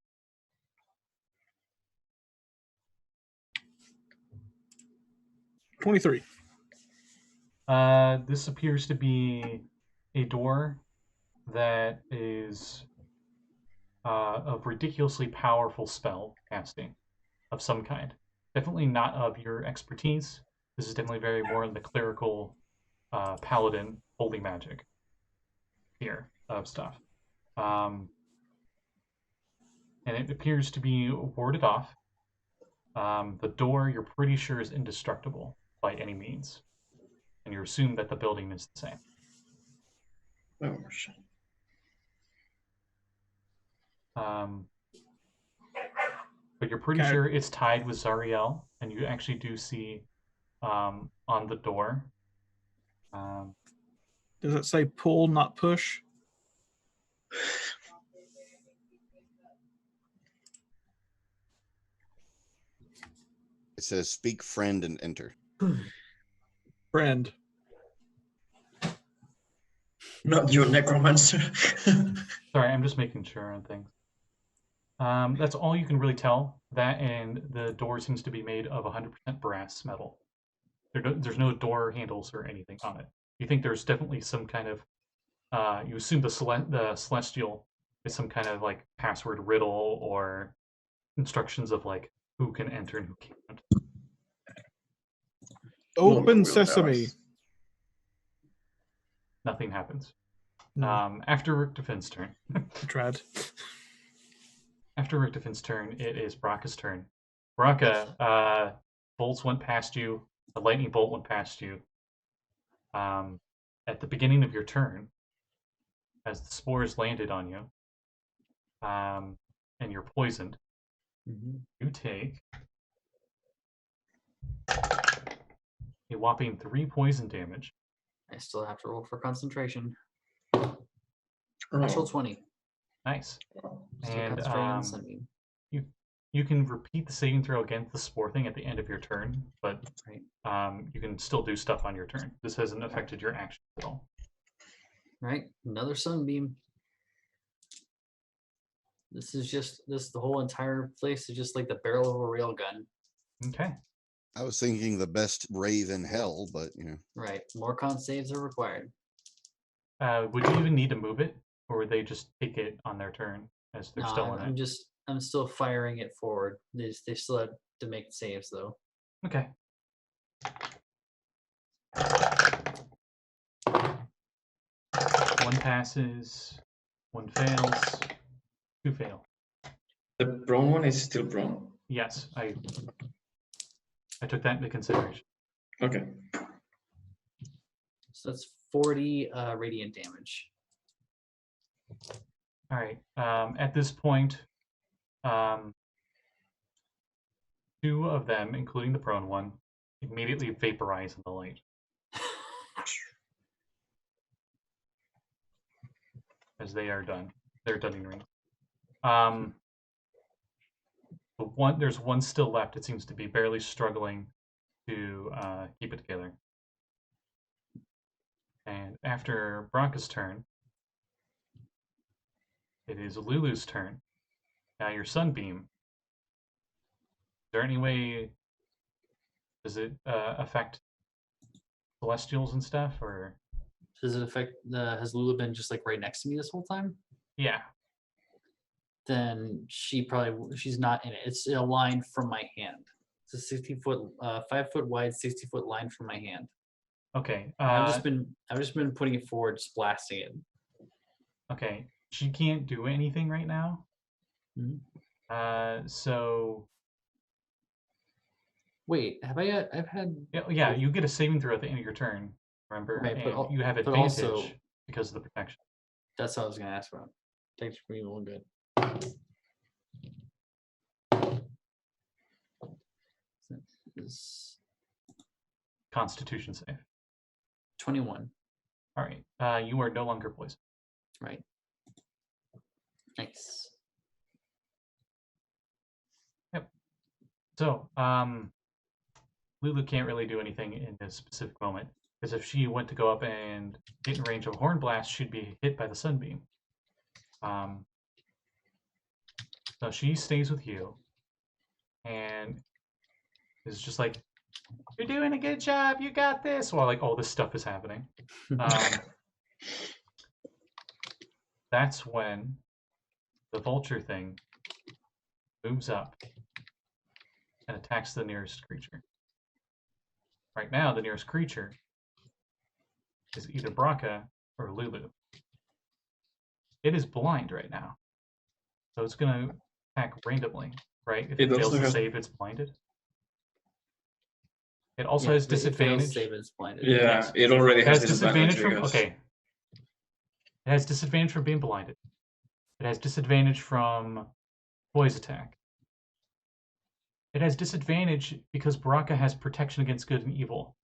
[SPEAKER 4] 23.
[SPEAKER 1] This appears to be a door that is of ridiculously powerful spell casting of some kind. Definitely not of your expertise. This is definitely very more in the clerical paladin holy magic here of stuff. And it appears to be warded off. The door, you're pretty sure, is indestructible by any means. And you assume that the building is the same.
[SPEAKER 5] Oh, shit.
[SPEAKER 1] But you're pretty
[SPEAKER 4] Okay.
[SPEAKER 1] sure it's tied with Zariel, and you actually do see on the door.
[SPEAKER 4] Does it say pull, not push?
[SPEAKER 2] It says speak friend and enter.
[SPEAKER 4] Friend.
[SPEAKER 5] Not your necromancer.
[SPEAKER 1] Sorry, I'm just making sure on things. That's all you can really tell. That and the door seems to be made of 100% brass metal. There's no door handles or anything on it. You think there's definitely some kind of, you assume the celestial is some kind of like password riddle or instructions of like who can enter and who can't.
[SPEAKER 4] Open
[SPEAKER 5] will
[SPEAKER 4] sesame.
[SPEAKER 1] Nothing happens.
[SPEAKER 4] Hmm.
[SPEAKER 1] After Richtofen's turn.
[SPEAKER 4] I tried.
[SPEAKER 1] After Richtofen's turn, it is Brakka's turn. Brakka, bolts went past you. A lightning bolt went past you. At the beginning of your turn, as the spores landed on you, and you're poisoned, you take a whopping 3 poison damage.
[SPEAKER 3] I still have to roll for concentration.
[SPEAKER 5] Oh.
[SPEAKER 3] Natural 20.
[SPEAKER 1] Nice.
[SPEAKER 3] Still
[SPEAKER 1] And
[SPEAKER 3] concentrating on the sunbeam.
[SPEAKER 1] you can repeat the saving throw against the spore thing at the end of your turn, but
[SPEAKER 3] Right.
[SPEAKER 1] you can still do stuff on your turn. This hasn't affected your actions at all.
[SPEAKER 3] Right. Another sunbeam. The whole entire place is just like the barrel of a railgun.
[SPEAKER 1] Okay.
[SPEAKER 2] I was thinking the best rave in hell, but you know.
[SPEAKER 3] Right. More con saves are required.
[SPEAKER 1] Would you even need to move it, or would they just take it on their turn as they're
[SPEAKER 3] No,
[SPEAKER 1] still in it?
[SPEAKER 3] I'm still firing it forward. They still have to make saves though.
[SPEAKER 1] Okay. One passes, one fails, 2 fail.
[SPEAKER 5] The prone one is still prone.
[SPEAKER 1] Yes, I took that into consideration.
[SPEAKER 5] Okay.
[SPEAKER 3] So that's 40 radiant damage.
[SPEAKER 1] All right. At this point, 2 of them, including the prone one, immediately vaporize in the light. As they are done. They're done in ring. But there's one still left. It seems to be barely struggling to keep it together. And after Brakka's turn, it is Lulu's turn. Now your sunbeam. Is there any way? Does it affect celestials and stuff, or?
[SPEAKER 3] Does it affect has Lula been just like right next to me this whole time?
[SPEAKER 1] Yeah.
[SPEAKER 3] Then she's not in it. It's a line from my hand. It's a 60-foot, 5-foot wide, 60-foot line from my hand.
[SPEAKER 1] Okay.
[SPEAKER 3] I've just been putting it forward, just blasting it.
[SPEAKER 1] Okay. She can't do anything right now.
[SPEAKER 3] Mhm.
[SPEAKER 1] So
[SPEAKER 3] Wait, I've had
[SPEAKER 1] yeah, you get a saving throw at the end of your turn. Remember,
[SPEAKER 3] Right, but
[SPEAKER 1] and you have
[SPEAKER 3] but
[SPEAKER 1] advantage
[SPEAKER 3] also-
[SPEAKER 1] because of the protection.
[SPEAKER 3] That's what I was gonna ask about. Thanks for being a little good. Is
[SPEAKER 1] Constitution save.
[SPEAKER 3] 21,
[SPEAKER 1] All right. You are no longer poisoned.
[SPEAKER 3] right? Nice.
[SPEAKER 1] So, Lulu can't really do anything in this specific moment because if she went to go up and get in range of a horn blast, she'd be hit by the sunbeam. So she stays with you and is just like, "You're doing a good job. You got this." While like all this stuff is happening. That's when the vulture thing moves up and attacks the nearest creature. Right now, the nearest creature is either Brakka or Lulu. It is blind right now, so it's going to attack randomly, right? If it fails
[SPEAKER 5] also
[SPEAKER 1] to
[SPEAKER 5] has-
[SPEAKER 1] save, it's blinded. It also
[SPEAKER 3] Yeah,
[SPEAKER 1] has
[SPEAKER 3] if it fails
[SPEAKER 1] disadvantage.
[SPEAKER 3] save, it's blinded.
[SPEAKER 5] Yeah,
[SPEAKER 1] Yes.
[SPEAKER 5] it already
[SPEAKER 1] It has
[SPEAKER 5] has
[SPEAKER 1] disadvantage
[SPEAKER 5] disadvantage
[SPEAKER 1] from
[SPEAKER 5] because
[SPEAKER 1] okay. It has disadvantage from being blinded. It has disadvantage from poise attack. It has disadvantage because Brakka has protection against good and evil.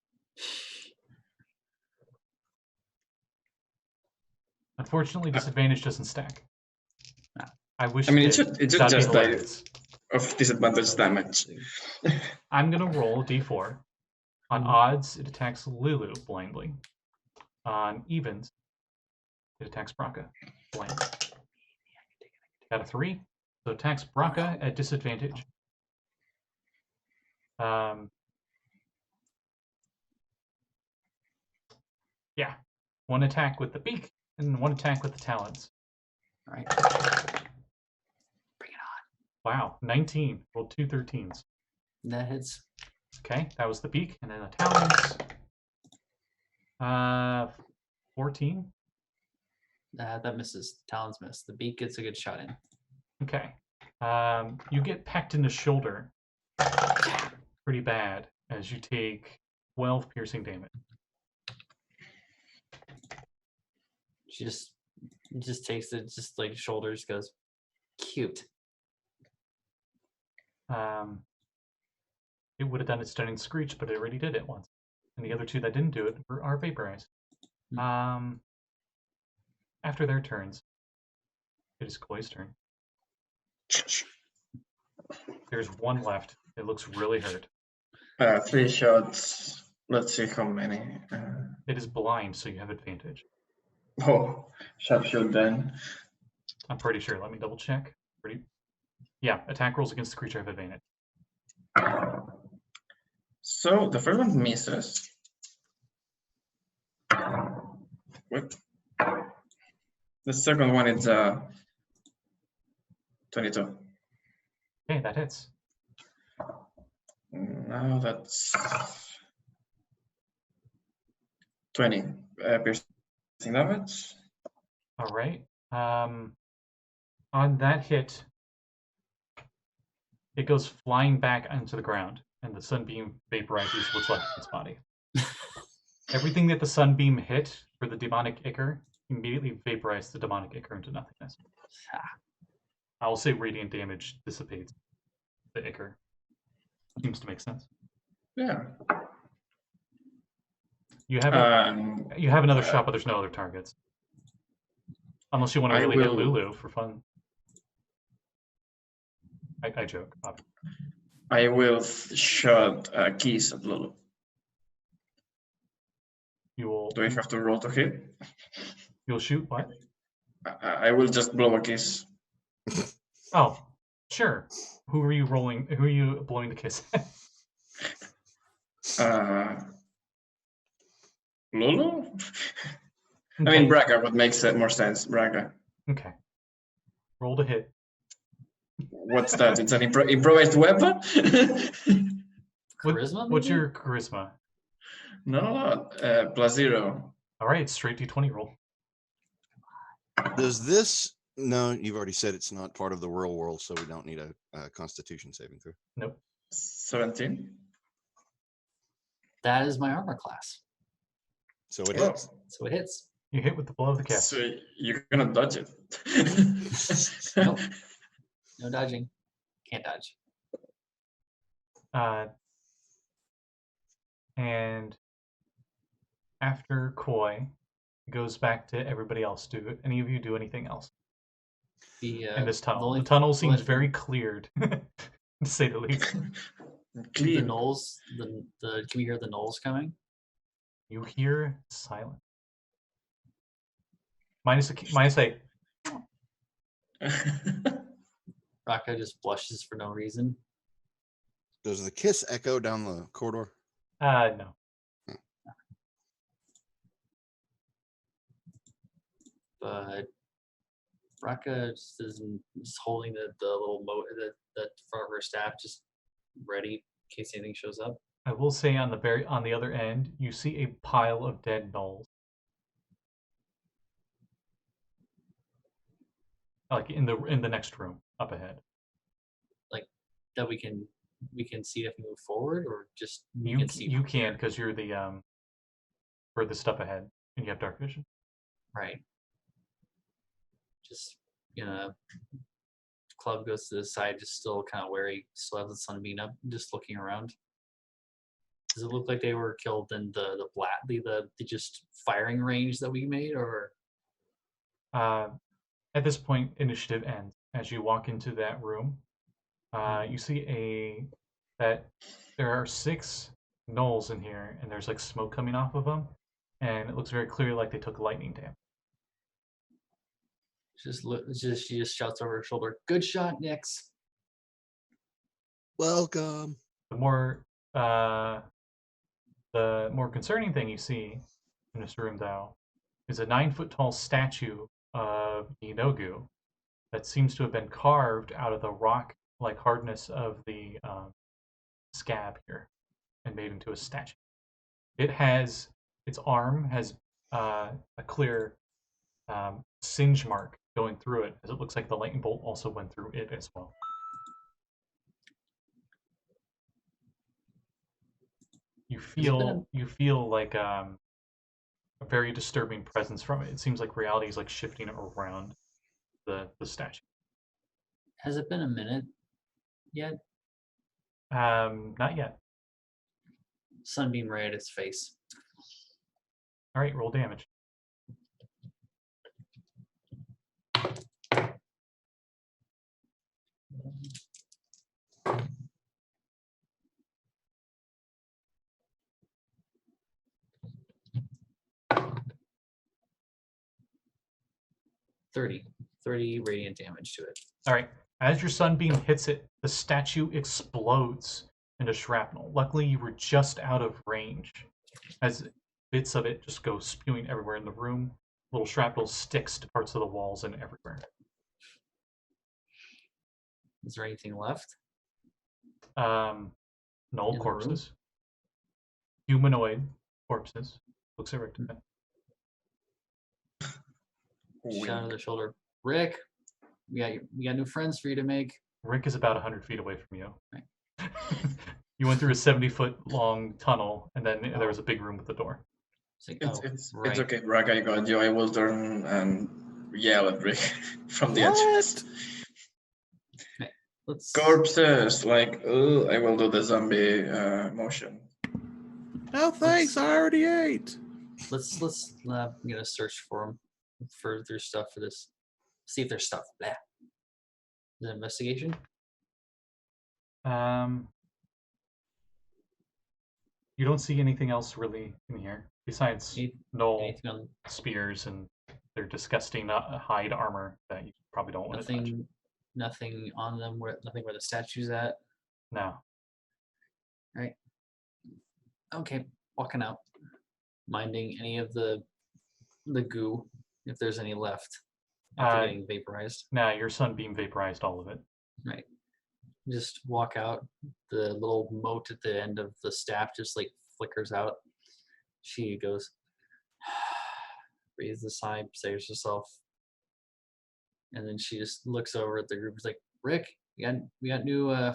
[SPEAKER 1] Unfortunately, disadvantage doesn't stack. I wish.
[SPEAKER 5] I mean,
[SPEAKER 1] it
[SPEAKER 5] it's
[SPEAKER 1] did. That'd be
[SPEAKER 5] just like
[SPEAKER 1] hilarious.
[SPEAKER 5] of disadvantage damage.
[SPEAKER 1] I'm gonna roll a d4. On odds, it attacks Lulu blindly. On evens, it attacks Brakka blindly. Got a 3, so it attacks Brakka at disadvantage. Yeah, one attack with the beak and one attack with the talons.
[SPEAKER 3] All right. Bring it on.
[SPEAKER 1] Wow, 19. Rolled 2 13s.
[SPEAKER 3] That hits.
[SPEAKER 1] Okay, that was the beak, and then the talons. 14.
[SPEAKER 3] That misses. Talons miss. The beak gets a good shot in.
[SPEAKER 1] Okay. You get pecked in the shoulder pretty bad as you take 12 piercing damage.
[SPEAKER 3] She just takes it, just like shoulders, goes cute.
[SPEAKER 1] It would have done its stunning screech, but it already did it once. And the other two that didn't do it are vaporized. After their turns, it is Koi's turn. There's one left. It looks really hurt.
[SPEAKER 5] 3 shots. Let's see how many.
[SPEAKER 1] It is blind, so you have advantage.
[SPEAKER 5] Oh, sharpshoot then.
[SPEAKER 1] I'm pretty sure. Let me double check. Yeah, attack rolls against the creature have advantage.
[SPEAKER 5] So the first one misses. What? The second one is 22.
[SPEAKER 1] Okay, that hits.
[SPEAKER 5] Now that's 20 piercing damage.
[SPEAKER 1] All right. On that hit, it goes flying back onto the ground, and the sunbeam vaporizes what's left of its body. Everything that the sunbeam hit for the demonic ichor immediately vaporized the demonic ichor into nothingness. I will say radiant damage dissipates the ichor. Seems to make sense.
[SPEAKER 5] Yeah.
[SPEAKER 1] You have another shot, but there's no other targets. Unless you want to really hit Lulu for fun. I joke.
[SPEAKER 5] I will shot keys at Lulu.
[SPEAKER 1] You will.
[SPEAKER 5] Do I have to roll to hit?
[SPEAKER 1] You'll shoot what?
[SPEAKER 5] I will just blow a kiss.
[SPEAKER 1] Oh, sure. Who are you rolling? Who are you blowing the kiss at?
[SPEAKER 5] Lulu?
[SPEAKER 1] Okay.
[SPEAKER 5] I mean, Brakka would make more sense. Brakka.
[SPEAKER 1] Okay. Roll to hit.
[SPEAKER 5] What's that? It's an improvised weapon?
[SPEAKER 3] Charisma?
[SPEAKER 1] What's
[SPEAKER 3] maybe?
[SPEAKER 1] your charisma?
[SPEAKER 5] No, +0.
[SPEAKER 1] All right, straight d20 roll.
[SPEAKER 2] Does this No, you've already said it's not part of the real world, so we don't need a Constitution saving throw.
[SPEAKER 1] Nope.
[SPEAKER 5] 17.
[SPEAKER 3] That is my armor class.
[SPEAKER 2] So it
[SPEAKER 5] Oh.
[SPEAKER 2] hits.
[SPEAKER 3] So it hits.
[SPEAKER 1] You hit with the blow of the cast.
[SPEAKER 5] So you're gonna dodge it.
[SPEAKER 3] Nope. No dodging. Can't dodge.
[SPEAKER 1] And after Koi, it goes back to everybody else. Do any of you do anything else
[SPEAKER 3] The
[SPEAKER 1] in this tunnel?
[SPEAKER 3] only-
[SPEAKER 1] The tunnel seems
[SPEAKER 3] only-
[SPEAKER 1] very cleared, to say the least.
[SPEAKER 3] the
[SPEAKER 5] Clean.
[SPEAKER 3] gnolls. The can we hear the gnolls coming?
[SPEAKER 1] You hear silence. -8.
[SPEAKER 3] Brakka just blushes for no reason.
[SPEAKER 2] Does the kiss echo down the corridor?
[SPEAKER 1] No.
[SPEAKER 3] But Brakka just is holding the little moat the front of her staff, just ready in case anything shows up.
[SPEAKER 1] I will say on the other end, you see a pile of dead gnolls. Like in the next room up ahead.
[SPEAKER 3] That we can see if we move forward, or just
[SPEAKER 1] You
[SPEAKER 3] can see
[SPEAKER 1] you
[SPEAKER 3] from
[SPEAKER 1] can
[SPEAKER 3] here.
[SPEAKER 1] because you're the furthest up ahead and you have dark vision.
[SPEAKER 3] Right. Just club goes to the side, just still kind of wary, still have the sunbeam up, just looking around. Does it look like they were killed in the just firing range that we made, or
[SPEAKER 1] At this point, initiative ends. As you walk into that room, you see that there are 6 gnolls in here, and there's like smoke coming off of them, and it looks very clear like they took lightning damage.
[SPEAKER 3] she just shouts over her shoulder, "Good shot, Nix."
[SPEAKER 2] Welcome.
[SPEAKER 1] The more concerning thing you see in this room, though, is a 9-foot tall statue of Inogu that seems to have been carved out of the rock-like hardness of the scab here and made into a statue. Its arm has a clear singe mark going through it, as it looks like the lightning bolt also went through it as well. You feel like a very disturbing presence from it. It seems like reality is like shifting around the statue.
[SPEAKER 3] Has it been a minute yet?
[SPEAKER 1] Not yet.
[SPEAKER 3] Sunbeam right at its face.
[SPEAKER 1] All right, roll damage.
[SPEAKER 3] $30 radiant damage to it.
[SPEAKER 1] All right. As your sunbeam hits it, the statue explodes into shrapnel. Luckily, you were just out of range, as bits of it just go spewing everywhere in the room. Little shrapnel sticks to parts of the walls and everywhere.
[SPEAKER 3] Is there anything left?
[SPEAKER 1] Null
[SPEAKER 3] In the room?
[SPEAKER 1] corpses. Humanoid corpses. Looks at Richtofen.
[SPEAKER 3] Shout over the shoulder, Rick. We got new friends for you to make.
[SPEAKER 1] Rick is about 100 feet away from you.
[SPEAKER 3] Right.
[SPEAKER 1] You went through a 70-foot long tunnel, and then there was a big room with a door.
[SPEAKER 3] It's like,
[SPEAKER 5] It's
[SPEAKER 3] right.
[SPEAKER 5] okay, Brakka, I got you. I will turn and yell at Rick from the edges.
[SPEAKER 3] Let's
[SPEAKER 5] Corpses, like, I will do the zombie motion.
[SPEAKER 6] No thanks, I already ate.
[SPEAKER 3] let's I'm gonna search for them, through stuff for this. See if there's stuff. Blah. Is it investigation?
[SPEAKER 1] You don't see anything else really in here besides null
[SPEAKER 3] Anything on
[SPEAKER 1] spears and their disgusting hide armor that you probably don't want to touch.
[SPEAKER 3] nothing on them nothing where the statue's at.
[SPEAKER 1] No.
[SPEAKER 3] Right. Okay, walking out. Minding any of the goo, if there's any left. After getting vaporized.
[SPEAKER 1] Nah, your sunbeam vaporized all of it.
[SPEAKER 3] Right. Just walk out. The little moat at the end of the staff just like flickers out. She goes, breathes a sigh, saves herself, And then she just looks over at the group. She's like, Rick, we got new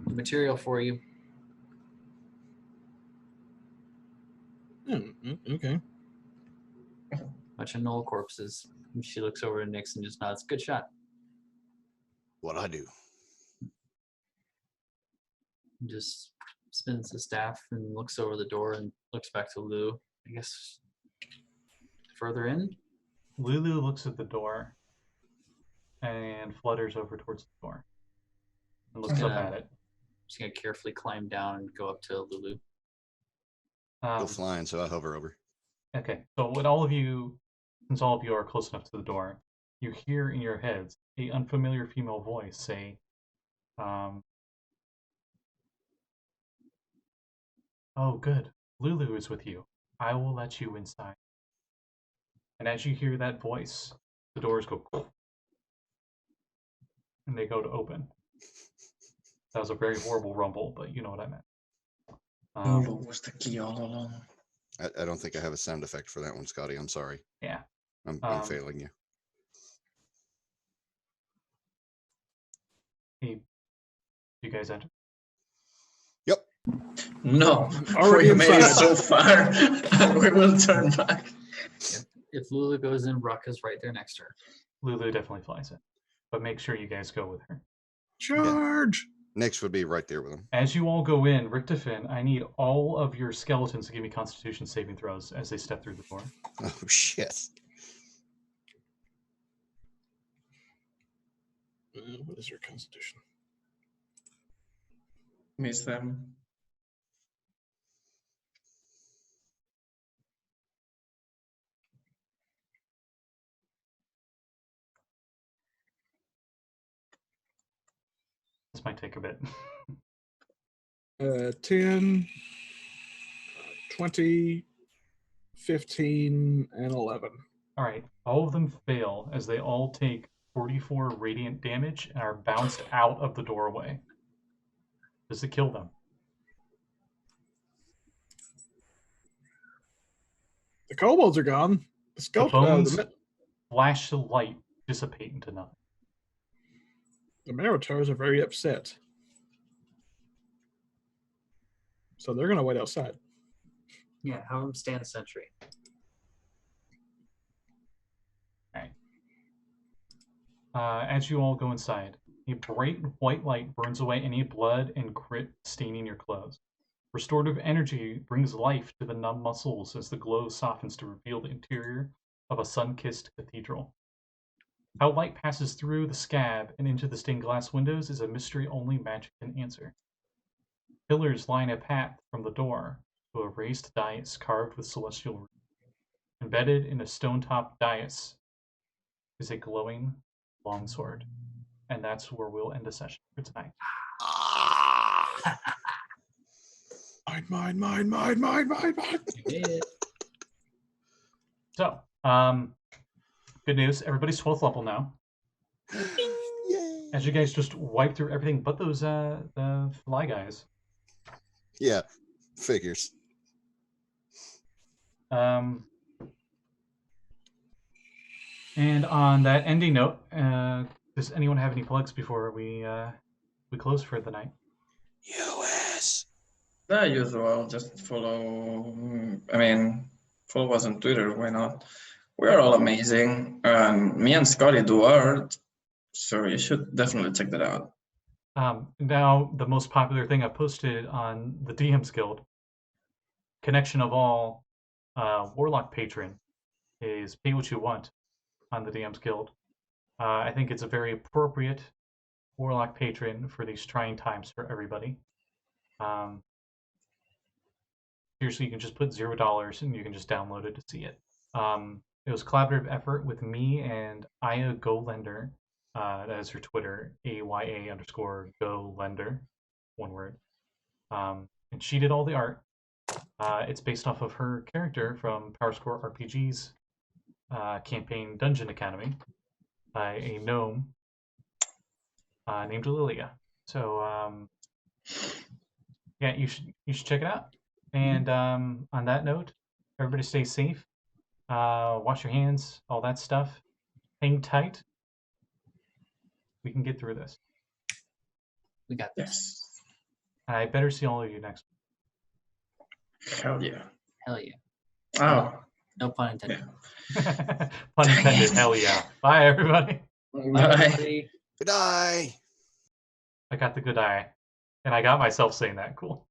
[SPEAKER 3] material for you.
[SPEAKER 4] Okay.
[SPEAKER 3] Bunch of Knoll corpses. And she looks over to Nix and just nods. Good shot.
[SPEAKER 2] What I do?
[SPEAKER 3] And just spins the staff and looks over the door and looks back to Lou. I guess further in.
[SPEAKER 1] Lulu looks at the door and flutters over towards the door and looks up at it.
[SPEAKER 3] Just gonna carefully climb down and go up to Lulu.
[SPEAKER 2] Go flying, so I hover over.
[SPEAKER 1] Okay, so when all of you, since all of you are close enough to the door, you hear in your heads a unfamiliar female voice say, "Oh, good. Lulu is with you. I will let you inside." And as you hear that voice, the doors go and they go to open. That was a very horrible rumble, but you know what I meant.
[SPEAKER 5] Lulu was the key all along.
[SPEAKER 2] I don't think I have a sound effect for that one, Scotty. I'm sorry.
[SPEAKER 1] Yeah.
[SPEAKER 2] I'm failing you.
[SPEAKER 1] Hey, you guys enter?
[SPEAKER 2] Yep.
[SPEAKER 5] No,
[SPEAKER 4] Already
[SPEAKER 5] we made it
[SPEAKER 4] inside.
[SPEAKER 5] so far. We will turn back.
[SPEAKER 3] If Lulu goes in, Brakka's right there next to her.
[SPEAKER 1] Lulu definitely flies in, but make sure you guys go with her.
[SPEAKER 6] Charge!
[SPEAKER 2] Next would be right there with him.
[SPEAKER 1] As you all go in, Richtofen, I need all of your skeletons to give me Constitution saving throws as they step through the door.
[SPEAKER 2] Oh, shit.
[SPEAKER 4] What is your constitution?
[SPEAKER 5] Miss them.
[SPEAKER 1] This might take a bit.
[SPEAKER 4] 10, 20, 15, and 11.
[SPEAKER 1] All right, all of them fail as they all take 44 radiant damage and are bounced out of the doorway. Does it kill them?
[SPEAKER 4] The kobolds are gone. The
[SPEAKER 1] The
[SPEAKER 4] skeleton,
[SPEAKER 1] bones flash the light, dissipate into nothing.
[SPEAKER 4] the Minotaurs are very upset. So they're going to wait outside.
[SPEAKER 3] Yeah, have them stand sentry.
[SPEAKER 1] As you all go inside, a bright white light burns away any blood and grit staining your clothes. Restorative energy brings life to the numb muscles as the glow softens to reveal the interior of a sun-kissed cathedral. How light passes through the scab and into the stained glass windows is a mystery only magic can answer. Pillars line a path from the door to a raised dais carved with celestial runes. Embedded in a stone-topped dais is a glowing longsword, and that's where we'll end the session for tonight.
[SPEAKER 6] Mine.
[SPEAKER 3] You did it.
[SPEAKER 1] So, good news. Everybody's 12th level now.
[SPEAKER 2] Yay.
[SPEAKER 1] As you guys just wipe through everything but those the fly guys.
[SPEAKER 2] Yeah, figures.
[SPEAKER 1] And on that ending note, does anyone have any plugs before we close for the night?
[SPEAKER 2] US.
[SPEAKER 5] The usual, just follow. Follow us on Twitter. Why not? We're all amazing. Me and Scotty do art, so you should definitely check that out.
[SPEAKER 1] Now, the most popular thing I posted on the DM's Guild, connection of all Warlock patron, is pay what you want on the DM's Guild. I think it's a very appropriate Warlock patron for these trying times for everybody. Seriously, you can just put $0 and you can just download it to see it. It was a collaborative effort with me and Aya GoLender. That is her Twitter, AYA_GoLender, one word. And she did all the art. It's based off of her character from PowerScore RPG's campaign Dungeon Academy, a gnome named Lilia. So yeah, you should check it out. And on that note, everybody stay safe. Wash your hands, all that stuff. Hang tight. We can get through this.
[SPEAKER 3] We got this.
[SPEAKER 5] Yes.
[SPEAKER 1] I better see all of you next
[SPEAKER 5] Hell yeah.
[SPEAKER 3] Hell yeah.
[SPEAKER 5] Oh.
[SPEAKER 3] No pun intended.
[SPEAKER 1] week. Pun intended. Hell yeah. Bye, everybody.
[SPEAKER 3] Bye, everybody.
[SPEAKER 2] Good eye.
[SPEAKER 1] I got the good eye. And I got myself saying that. Cool.